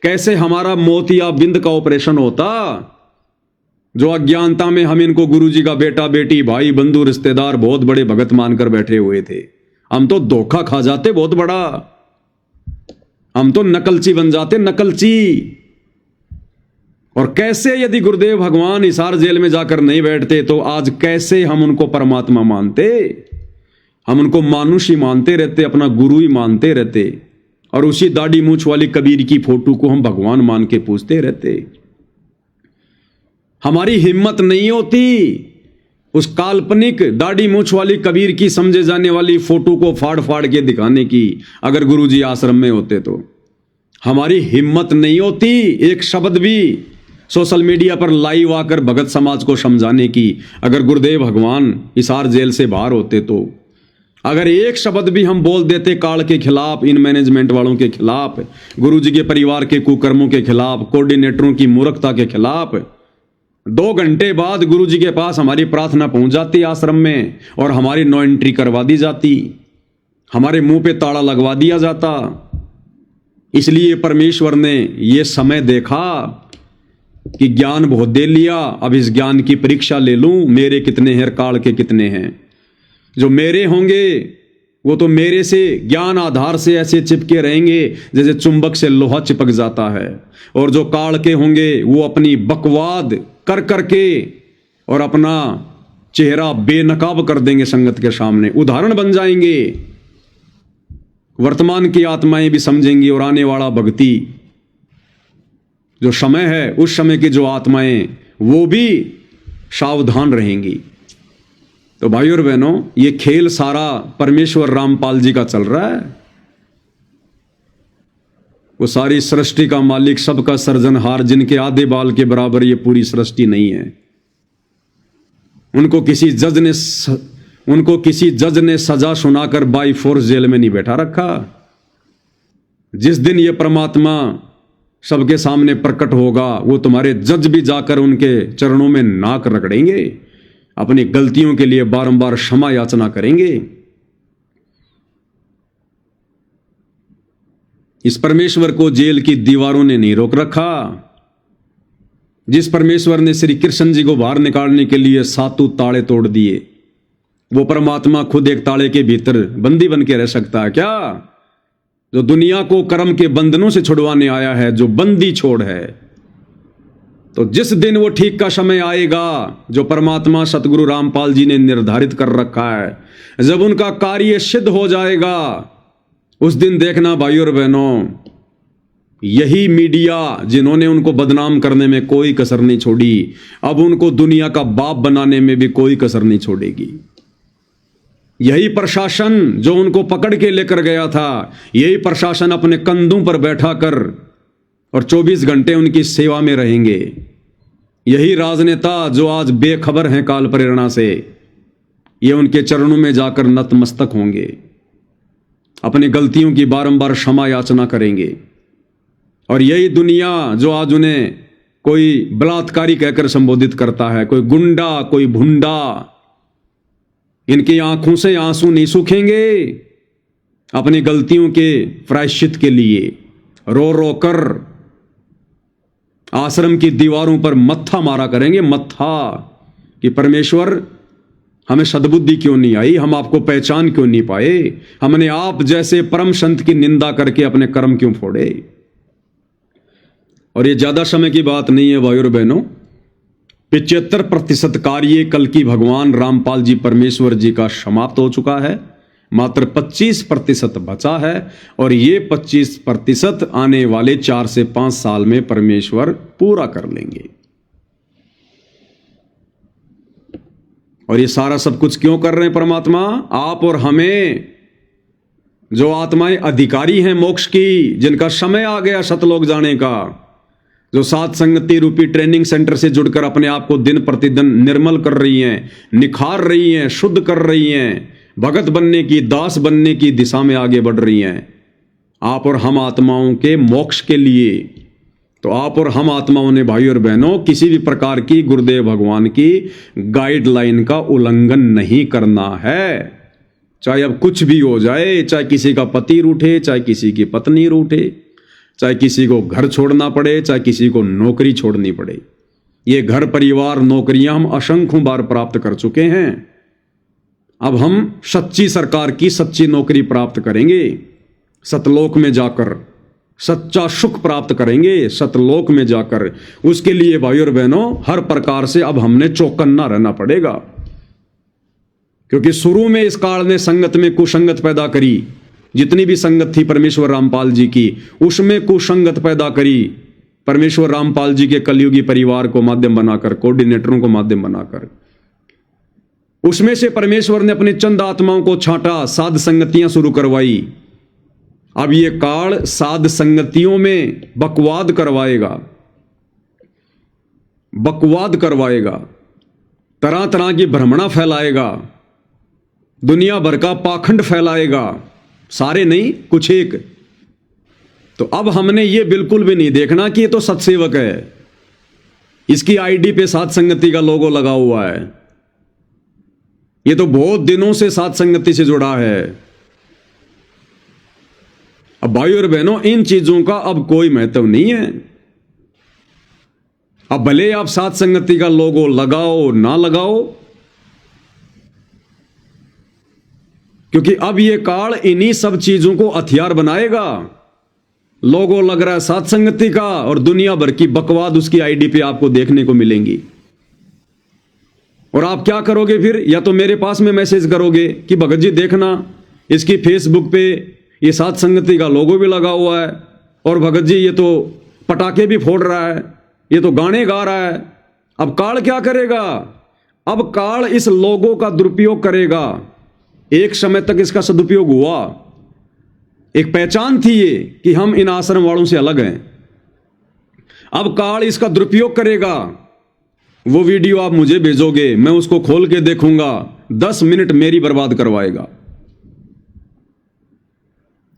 कैसे हमारा मोतिया बिंद का ऑपरेशन होता? जो अज्ञानता में हम इनको गुरुजी का बेटा बेटी, भाई बंधु, रिश्तेदार, बहुत बड़े भगत मानकर बैठे हुए थे। हम तो धोखा खा जाते बहुत बड़ा। हम तो नकलची बन जाते, नकलची। और कैसे यदि गुरुदेव भगवान हिसार जेल में जाकर नहीं बैठते तो आज कैसे हम उनको परमात्मा मानते? हम उनको मानुष ही मानते रहते, अपना गुरु ही मानते रहते, और उसी दाढ़ी मूंछ वाली कबीर की फोटो को हम भगवान मान के पूजते रहते। हमारी हिम्मत नहीं होती उस काल्पनिक दाढ़ी मूंछ वाली कबीर की समझे जाने वाली फोटो को फाड़ फाड़ के दिखाने की। अगर गुरुजी आश्रम में होते तो हमारी हिम्मत नहीं होती एक शब्द भी सोशल मीडिया पर लाइव आकर भगत समाज को समझाने की। अगर गुरुदेव भगवान हिसार जेल से बाहर होते तो अगर एक शब्द भी हम बोल देते काल के खिलाफ, इन मैनेजमेंट वालों के खिलाफ, गुरुजी के परिवार के कुकर्मों के खिलाफ, कोऑर्डिनेटरों की मूर्खता के खिलाफ, 2 घंटे बाद गुरुजी के पास हमारी प्रार्थना पहुंच जाती आश्रम में और हमारी नो एंट्री करवा दी जाती, हमारे मुंह पे ताला लगवा दिया जाता। इसलिए परमेश्वर ने यह समय देखा कि ज्ञान बहुत दे लिया, अब इस ज्ञान की परीक्षा ले लूं, मेरे कितने हैं, काल के कितने हैं। जो मेरे होंगे वो तो मेरे से ज्ञान आधार से ऐसे चिपके रहेंगे जैसे चुंबक से लोहा चिपक जाता है, और जो काल के होंगे वो अपनी बकवाद कर करके और अपना चेहरा बेनकाब कर देंगे संगत के सामने, उदाहरण बन जाएंगे। वर्तमान की आत्माएं भी समझेंगी और आने वाला भक्ति जो समय है उस समय की जो आत्माएं वो भी सावधान रहेंगी। तो भाइयों और बहनों, ये खेल सारा परमेश्वर रामपाल जी का चल रहा है। वो सारी सृष्टि का मालिक, सबका सृजनहार, जिनके आधे बाल के बराबर ये पूरी सृष्टि नहीं है। उनको किसी जज ने सजा सुनाकर बाई फोर्स जेल में नहीं बैठा रखा। जिस दिन ये परमात्मा सबके सामने प्रकट होगा वो तुम्हारे जज भी जाकर उनके चरणों में नाक रगड़ेंगे, अपनी गलतियों के लिए बारंबार क्षमा याचना करेंगे। इस परमेश्वर को जेल की दीवारों ने नहीं रोक रखा। जिस परमेश्वर ने श्री कृष्ण जी को बाहर निकालने के लिए 7 ताले तोड़ दिए, वो परमात्मा खुद एक ताले के भीतर बंदी बन के रह सकता है क्या? जो दुनिया को कर्म के बंधनों से छुड़वाने आया है, जो बंदी छोड़ है। तो जिस दिन वो ठीक का समय आएगा, जो परमात्मा सतगुरु रामपाल जी ने निर्धारित कर रखा है, जब उनका कार्य सिद्ध हो जाएगा, उस दिन देखना भाइयों और बहनों, यही मीडिया जिन्होंने उनको बदनाम करने में कोई कसर नहीं छोड़ी, अब उनको दुनिया का बाप बनाने में भी कोई कसर नहीं छोड़ेगी। यही प्रशासन जो उनको पकड़ के लेकर गया था, यही प्रशासन अपने कंधों पर बैठा कर और 24 घंटे उनकी सेवा में रहेंगे। यही राजनेता जो आज बेखबर हैं काल प्रेरणा से, ये उनके चरणों में जाकर नतमस्तक होंगे, अपनी गलतियों की बारंबार क्षमा याचना करेंगे। और यही दुनिया जो आज उन्हें कोई बलात्कारी कहकर संबोधित करता है, कोई गुंडा, कोई भुंडा, इनकी आंखों से आंसू नहीं सूखेंगे। अपनी गलतियों के प्रायश्चित के लिए रो रो कर आश्रम की दीवारों पर मत्था मारा करेंगे, मत्था, कि परमेश्वर हमें सद्बुद्धि क्यों नहीं आई, हम आपको पहचान क्यों नहीं पाए, हमने आप जैसे परम संत की निंदा करके अपने कर्म क्यों फोड़े। और ये ज्यादा समय की बात नहीं है भाइयों और बहनों, 75% कार्य कल की भगवान रामपाल जी परमेश्वर जी का समाप्त हो चुका है, मात्र 25% बचा है। और ये 25% आने वाले 4 से 5 साल में परमेश्वर पूरा कर लेंगे। और ये सारा सब कुछ क्यों कर रहे हैं परमात्मा? आप और हमें, जो आत्माएं अधिकारी हैं मोक्ष की, जिनका समय आ गया सतलोक जाने का, जो सात संगति रूपी ट्रेनिंग सेंटर से जुड़कर अपने आप को दिन प्रतिदिन निर्मल कर रही हैं, निखार रही हैं, शुद्ध कर रही हैं, भगत बनने की, दास बनने की दिशा में आगे बढ़ रही हैं, आप और हम आत्माओं के मोक्ष के लिए। तो आप और हम आत्माओं ने भाइयों और बहनों किसी भी प्रकार की गुरुदेव भगवान की गाइडलाइन का उल्लंघन नहीं करना है। चाहे अब कुछ भी हो जाए, चाहे किसी का पति रूठे, चाहे किसी की पत्नी रूठे, चाहे किसी को घर छोड़ना पड़े, चाहे किसी को नौकरी छोड़नी पड़े। ये घर, परिवार, नौकरियां हम असंख्यों बार प्राप्त कर चुके हैं। अब हम सच्ची सरकार की सच्ची नौकरी प्राप्त करेंगे, सतलोक में जाकर सच्चा सुख प्राप्त करेंगे, सतलोक में जाकर। उसके लिए भाइयों और बहनों हर प्रकार से अब हमने चौकन्ना रहना पड़ेगा, क्योंकि शुरू में इस काल ने संगत में कुसंगत पैदा करी। जितनी भी संगत थी परमेश्वर रामपाल जी की, उसमें कुसंगत पैदा करी परमेश्वर रामपाल जी के कलयुगी परिवार को माध्यम बनाकर, कोऑर्डिनेटरों को माध्यम बनाकर। उसमें से परमेश्वर ने अपने चंद आत्माओं को छांटा, साध संगतियां शुरू करवाई। अब ये काल साध संगतियों में बकवाद करवाएगा, बकवाद करवाएगा, तरह तरह की भ्रमणा फैलाएगा, दुनिया भर का पाखंड फैलाएगा। सारे नहीं, कुछ एक। तो अब हमने ये बिल्कुल भी नहीं देखना कि ये तो सत्सेवक है, इसकी आईडी पे साध संगति का लोगो लगा हुआ है, ये तो बहुत दिनों से साध संगति से जुड़ा है। अब भाइयों और बहनों इन चीजों का अब कोई महत्व नहीं है। अब भले आप साध संगति का लोगो लगाओ ना लगाओ, क्योंकि अब ये काल इन्हीं सब चीजों को हथियार बनाएगा। लोगो लग रहा है साध संगति का, और दुनिया भर की बकवाद उसकी आईडी पे आपको देखने को मिलेंगी। और आप क्या करोगे फिर? या तो मेरे पास में मैसेज करोगे कि भगत जी देखना, इसकी फेसबुक पे ये साध संगति का लोगो भी लगा हुआ है, और भगत जी ये तो पटाखे भी फोड़ रहा है, ये तो गाने गा रहा है। अब काल क्या करेगा? अब काल इस लोगो का दुरुपयोग करेगा। एक समय तक इसका सदुपयोग हुआ, एक पहचान थी ये कि हम इन आश्रम वालों से अलग हैं। अब काल इसका दुरुपयोग करेगा। वो वीडियो आप मुझे भेजोगे, मैं उसको खोल के देखूंगा, 10 मिनट मेरी बर्बाद करवाएगा।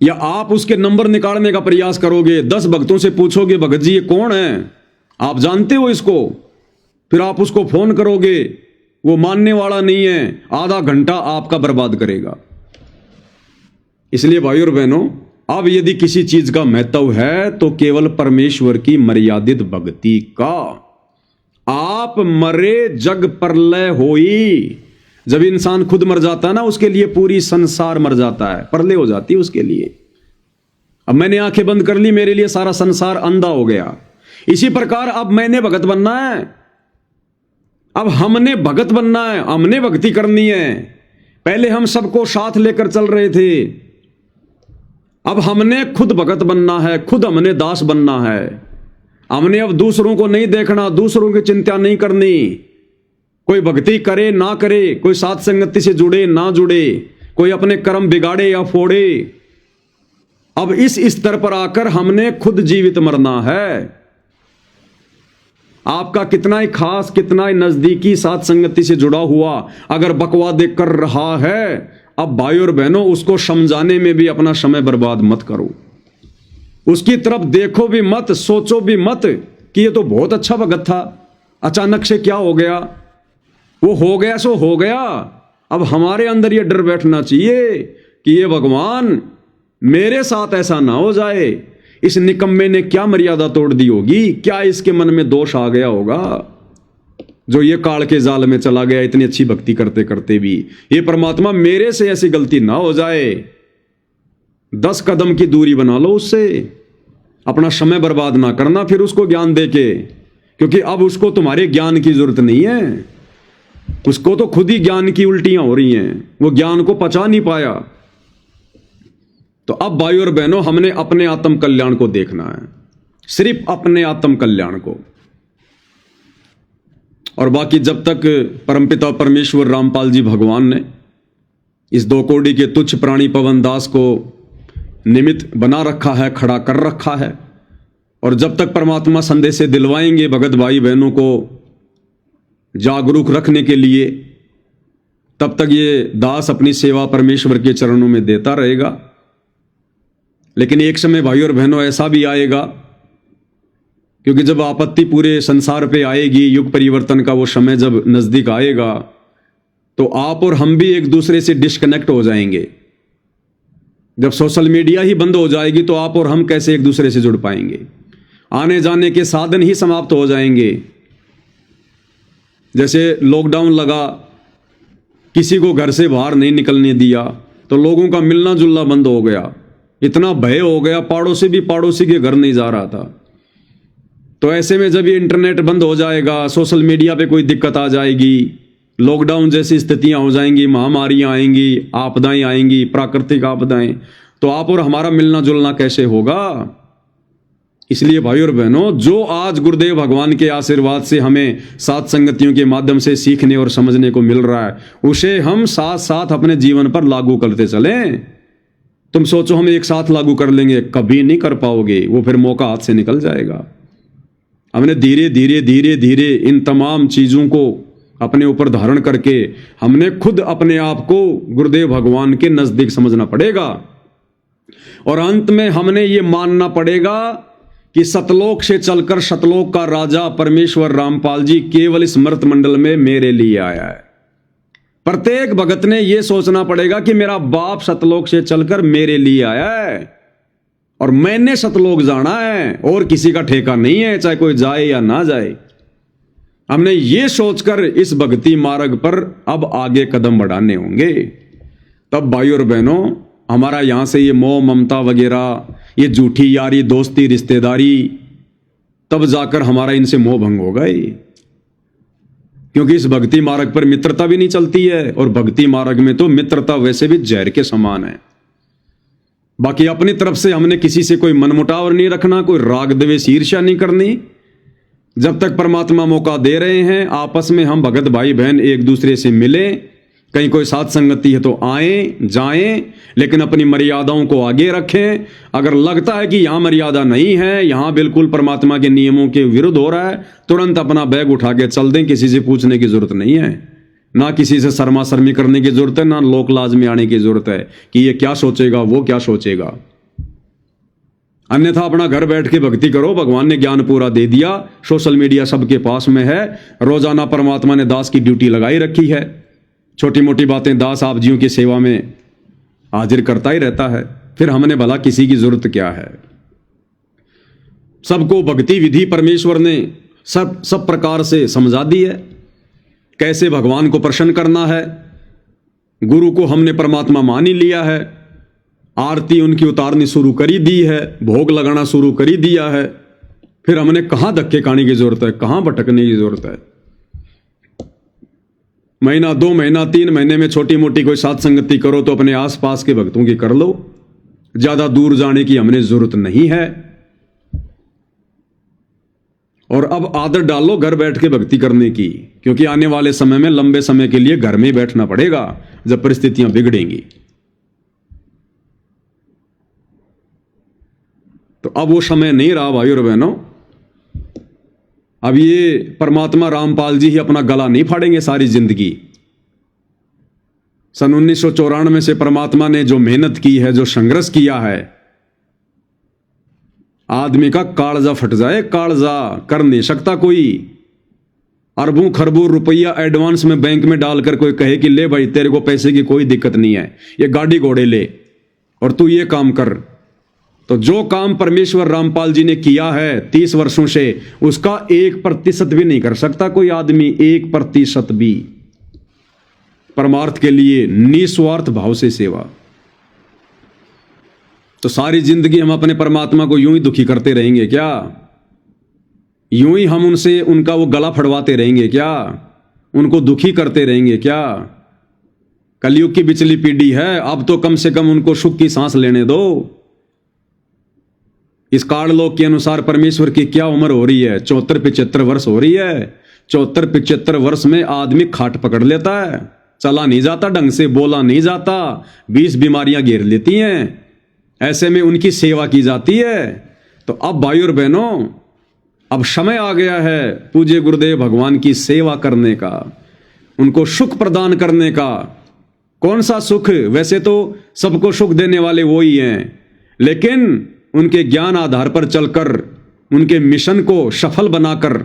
या आप उसके नंबर निकालने का प्रयास करोगे, 10 भक्तों से पूछोगे भगत जी ये कौन है, आप जानते हो इसको? फिर आप उसको फोन करोगे, वो मानने वाला नहीं है, आधा घंटा आपका बर्बाद करेगा। इसलिए भाइयों और बहनों अब यदि किसी चीज का महत्व है तो केवल परमेश्वर की मर्यादित भक्ति का। आप मरे जग प्रलय होई। जब इंसान खुद मर जाता है ना, उसके लिए पूरी संसार मर जाता है, प्रलय हो जाती है उसके लिए। अब मैंने आंखें बंद कर ली, मेरे लिए सारा संसार अंधा हो गया। इसी प्रकार अब मैंने भगत बनना है, अब हमने भगत बनना है, हमने भक्ति करनी है। पहले हम सबको साथ लेकर चल रहे थे, अब हमने खुद भगत बनना है, खुद हमने दास बनना है। हमने अब दूसरों को नहीं देखना, दूसरों की चिंता नहीं करनी। कोई भक्ति करे ना करे, कोई साथ संगति से जुड़े ना जुड़े, कोई अपने कर्म बिगाड़े या फोड़े, अब इस स्तर पर आकर हमने खुद जीवित मरना है। आपका कितना ही खास, कितना ही नजदीकी साथ संगति से जुड़ा हुआ अगर बकवादे कर रहा है, अब भाई और बहनों उसको समझाने में भी अपना समय बर्बाद मत करो। उसकी तरफ देखो भी मत, सोचो भी मत कि ये तो बहुत अच्छा भगत था, अचानक से क्या हो गया। वो हो गया सो हो गया। अब हमारे अंदर ये डर बैठना चाहिए कि ये भगवान मेरे साथ ऐसा ना हो जाए। इस निकम्मे ने क्या मर्यादा तोड़ दी होगी, क्या इसके मन में दोष आ गया होगा जो ये काल के जाल में चला गया इतनी अच्छी भक्ति करते करते भी। ये परमात्मा मेरे से ऐसी गलती ना हो जाए। 10 कदम की दूरी बना लो उससे, अपना समय बर्बाद ना करना फिर उसको ज्ञान देके, क्योंकि अब उसको तुम्हारे ज्ञान की जरूरत नहीं है। उसको तो खुद ही ज्ञान की उल्टियां हो रही हैं, वो ज्ञान को पचा नहीं पाया। तो अब भाई और बहनों हमने अपने आत्म कल्याण को देखना है, सिर्फ अपने आत्म कल्याण को। और बाकी जब तक परमपिता परमेश्वर रामपाल जी भगवान ने इस 2 कौड़ी के तुच्छ प्राणी पवन दास को निमित्त बना रखा है, खड़ा कर रखा है, और जब तक परमात्मा संदेश से दिलवाएंगे भगत भाई बहनों को जागरूक रखने के लिए, तब तक ये दास अपनी सेवा परमेश्वर के चरणों में देता रहेगा। लेकिन एक समय भाई और बहनों ऐसा भी आएगा, क्योंकि जब आपत्ति पूरे संसार पे आएगी, युग परिवर्तन का वो समय जब नजदीक आएगा, तो आप और हम भी एक दूसरे से डिस्कनेक्ट हो जाएंगे। जब सोशल मीडिया ही बंद हो जाएगी तो आप और हम कैसे एक दूसरे से जुड़ पाएंगे। आने जाने के साधन ही समाप्त हो जाएंगे। जैसे लॉकडाउन लगा, किसी को घर से बाहर नहीं निकलने दिया, तो लोगों का मिलना जुलना बंद हो गया। इतना भय हो गया, पड़ोसी भी पड़ोसी के घर नहीं जा रहा था। तो ऐसे में जब ये इंटरनेट बंद हो जाएगा, सोशल मीडिया पे कोई दिक्कत आ जाएगी, लॉकडाउन जैसी स्थितियां हो जाएंगी, महामारियां आएंगी, आपदाएं आएंगी, प्राकृतिक आपदाएं, तो आप और हमारा मिलना जुलना कैसे होगा। इसलिए भाई और बहनों, जो आज गुरुदेव भगवान के आशीर्वाद से हमें साथ संगतियों के माध्यम से सीखने और समझने को मिल रहा है, उसे हम साथ साथ अपने जीवन पर लागू करते चलें। तुम सोचो हम एक साथ लागू कर लेंगे, कभी नहीं कर पाओगे, वो फिर मौका हाथ से निकल जाएगा। हमने धीरे धीरे धीरे धीरे इन तमाम चीजों को अपने ऊपर धारण करके हमने खुद अपने आप को गुरुदेव भगवान के नजदीक समझना पड़ेगा। और अंत में हमने ये मानना पड़ेगा कि सतलोक से चलकर सतलोक का राजा परमेश्वर रामपाल जी केवल इस मर्त मंडल में मेरे लिए आया है। प्रत्येक भगत ने यह सोचना पड़ेगा कि मेरा बाप सतलोक से चलकर मेरे लिए आया है और मैंने सतलोक जाना है, और किसी का ठेका नहीं है, चाहे कोई जाए या ना जाए। हमने ये सोचकर इस भक्ति मार्ग पर अब आगे कदम बढ़ाने होंगे। तब भाई और बहनों, हमारा यहां से ये मोह ममता वगैरह, ये झूठी यारी दोस्ती रिश्तेदारी, तब जाकर हमारा इनसे मोह भंग होगा ही। क्योंकि इस भक्ति मार्ग पर मित्रता भी नहीं चलती है, और भक्ति मार्ग में तो मित्रता वैसे भी जहर के समान है। बाकी अपनी तरफ से हमने किसी से कोई मनमुटाव नहीं रखना, कोई राग द्वेष ईर्ष्या नहीं करनी। जब तक परमात्मा मौका दे रहे हैं, आपस में हम भगत भाई बहन एक दूसरे से मिलें। कहीं कोई साथ संगति है तो आए जाएं, लेकिन अपनी मर्यादाओं को आगे रखें। अगर लगता है कि यहां मर्यादा नहीं है, यहां बिल्कुल परमात्मा के नियमों के विरुद्ध हो रहा है, तुरंत अपना बैग उठा के चल दें। किसी से पूछने की जरूरत नहीं है, ना किसी से शर्मा शर्मी करने की जरूरत है, ना लोक लाज में आने की जरूरत है कि ये क्या सोचेगा, वो क्या सोचेगा। अन्यथा अपना घर बैठ के भक्ति करो। भगवान ने ज्ञान पूरा दे दिया, सोशल मीडिया सबके पास में है। रोजाना परमात्मा ने दास की ड्यूटी लगाई रखी है। छोटी मोटी बातें दास आप जियों की सेवा में हाजिर करता ही रहता है। फिर हमने भला किसी की जरूरत क्या है। सबको भक्ति विधि परमेश्वर ने सब प्रकार से समझा दी है, कैसे भगवान को प्रसन्न करना है। गुरु को हमने परमात्मा मान ही लिया है, आरती उनकी उतारनी शुरू करी दी है, भोग लगाना शुरू करी दिया है। फिर हमने कहां धक्के खाने की जरूरत है, कहां भटकने की जरूरत है। महीना 2 महीना 3 महीने में छोटी मोटी कोई साथ संगति करो तो अपने आसपास के भक्तों की कर लो, ज्यादा दूर जाने की हमने जरूरत नहीं है। और अब आदत डालो घर बैठ के भक्ति करने की, क्योंकि आने वाले समय में लंबे समय के लिए घर में ही बैठना पड़ेगा जब परिस्थितियां बिगड़ेंगी। तो अब वो समय नहीं रहा भाई और बहनों। अब ये परमात्मा रामपाल जी ही अपना गला नहीं फाड़ेंगे सारी जिंदगी। सन 1994 से परमात्मा ने जो मेहनत की है, जो संघर्ष किया है, आदमी का कालजा फट जाए, कालजा कर नहीं सकता कोई। अरबों खरबों रुपया एडवांस में बैंक में डालकर कोई कहे कि ले भाई तेरे को पैसे की कोई दिक्कत नहीं है, ये गाड़ी घोड़े ले और तू ये काम कर। तो जो काम परमेश्वर रामपाल जी ने किया है 30 वर्षों से, उसका 1% भी नहीं कर सकता कोई आदमी, 1% भी। परमार्थ के लिए निस्वार्थ भाव से सेवा। तो सारी जिंदगी हम अपने परमात्मा को यूं ही दुखी करते रहेंगे क्या? यूं ही हम उनसे उनका वो गला फड़वाते रहेंगे क्या? उनको दुखी करते रहेंगे क्या? कलयुग की बिचली पीढ़ी है, अब तो कम से कम उनको सुख की सांस लेने दो। इस काललोक के अनुसार परमेश्वर की क्या उम्र हो रही है? 74-75 वर्ष हो रही है। 74-75 वर्ष में आदमी खाट पकड़ लेता है, चला नहीं जाता ढंग से, बोला नहीं जाता, 20 बीमारियां घेर लेती हैं। ऐसे में उनकी सेवा की जाती है। तो अब भाई और बहनों, अब समय आ गया है पूज्य गुरुदेव भगवान की सेवा करने का, उनको सुख प्रदान करने का। कौन सा सुख? वैसे तो सबको सुख देने वाले वो ही हैं, लेकिन उनके ज्ञान आधार पर चलकर, उनके मिशन को सफल बनाकर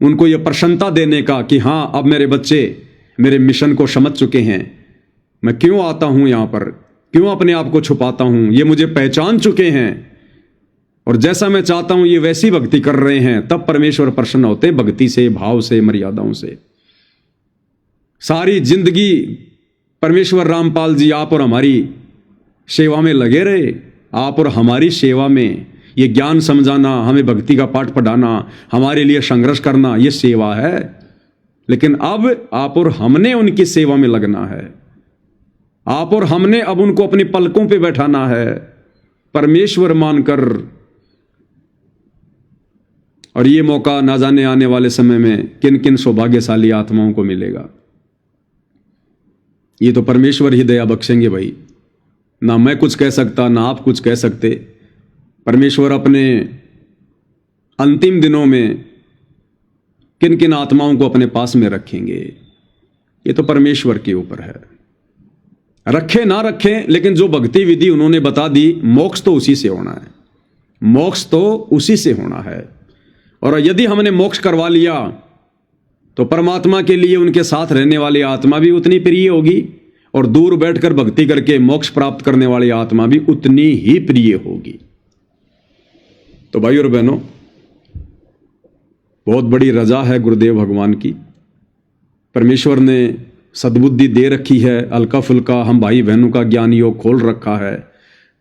उनको यह प्रसन्नता देने का कि हां अब मेरे बच्चे मेरे मिशन को समझ चुके हैं। मैं क्यों आता हूं यहां पर, क्यों अपने आप को छुपाता हूं, ये मुझे पहचान चुके हैं और जैसा मैं चाहता हूं ये वैसी भक्ति कर रहे हैं। तब परमेश्वर प्रसन्न होते, भक्ति से, भाव से, मर्यादाओं से। सारी जिंदगी परमेश्वर रामपाल जी आप और हमारी सेवा में लगे रहे, आप और हमारी सेवा में। ये ज्ञान समझाना, हमें भक्ति का पाठ पढ़ाना, हमारे लिए संघर्ष करना, ये सेवा है। लेकिन अब आप और हमने उनकी सेवा में लगना है। आप और हमने अब उनको अपनी पलकों पे बैठाना है, परमेश्वर मानकर। और ये मौका ना जाने आने वाले समय में किन किन सौभाग्यशाली आत्माओं को मिलेगा। ये तो परमेश्वर ही दया बख्शेंगे भाई, ना मैं कुछ कह सकता, ना आप कुछ कह सकते। परमेश्वर अपने अंतिम दिनों में किन किन आत्माओं को अपने पास में रखेंगे, ये तो परमेश्वर के ऊपर है। रखे ना रखे, लेकिन जो भक्ति विधि उन्होंने बता दी, मोक्ष तो उसी से होना है, मोक्ष तो उसी से होना है। और यदि हमने मोक्ष करवा लिया तो परमात्मा के लिए उनके साथ रहने वाली आत्मा भी उतनी प्रिय होगी, और दूर बैठकर भक्ति करके मोक्ष प्राप्त करने वाली आत्मा भी उतनी ही प्रिय होगी। तो भाई और बहनों, बहुत बड़ी रजा है गुरुदेव भगवान की। परमेश्वर ने सद्बुद्धि दे रखी है, हल्का फुल्का हम भाई बहनों का ज्ञान योग खोल रखा है।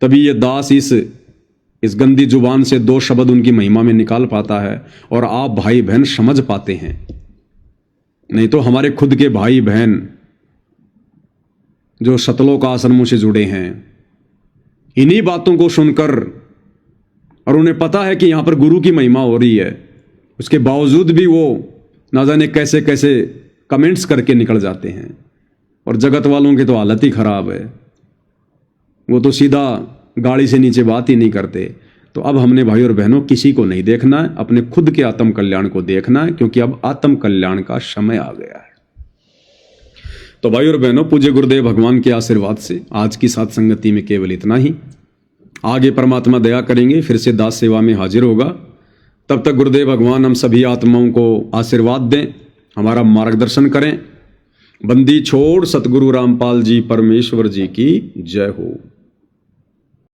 तभी ये दास इस गंदी जुबान से 2 शब्द उनकी महिमा में निकाल पाता है और आप भाई बहन समझ पाते हैं। नहीं तो हमारे खुद के भाई बहन जो सतलोक आश्रमों से जुड़े हैं, इन्हीं बातों को सुनकर, और उन्हें पता है कि यहां पर गुरु की महिमा हो रही है, उसके बावजूद भी वो ना जाने कैसे कैसे कमेंट्स करके निकल जाते हैं। और जगत वालों की तो हालत ही खराब है, वो तो सीधा गाड़ी से नीचे बात ही नहीं करते। तो अब हमने भाई और बहनों किसी को नहीं देखना है, अपने खुद के आत्म कल्याण को देखना है, क्योंकि अब आत्म कल्याण का समय आ गया है। तो भाई और बहनों, पूज्य गुरुदेव भगवान के आशीर्वाद से आज की साथ संगति में केवल इतना ही। आगे परमात्मा दया करेंगे, फिर से दास सेवा में हाजिर होगा। तब तक गुरुदेव भगवान हम सभी आत्माओं को आशीर्वाद दें, हमारा मार्गदर्शन करें बंदी छोड़ सतगुरु रामपाल जी परमेश्वर जी की जय हो।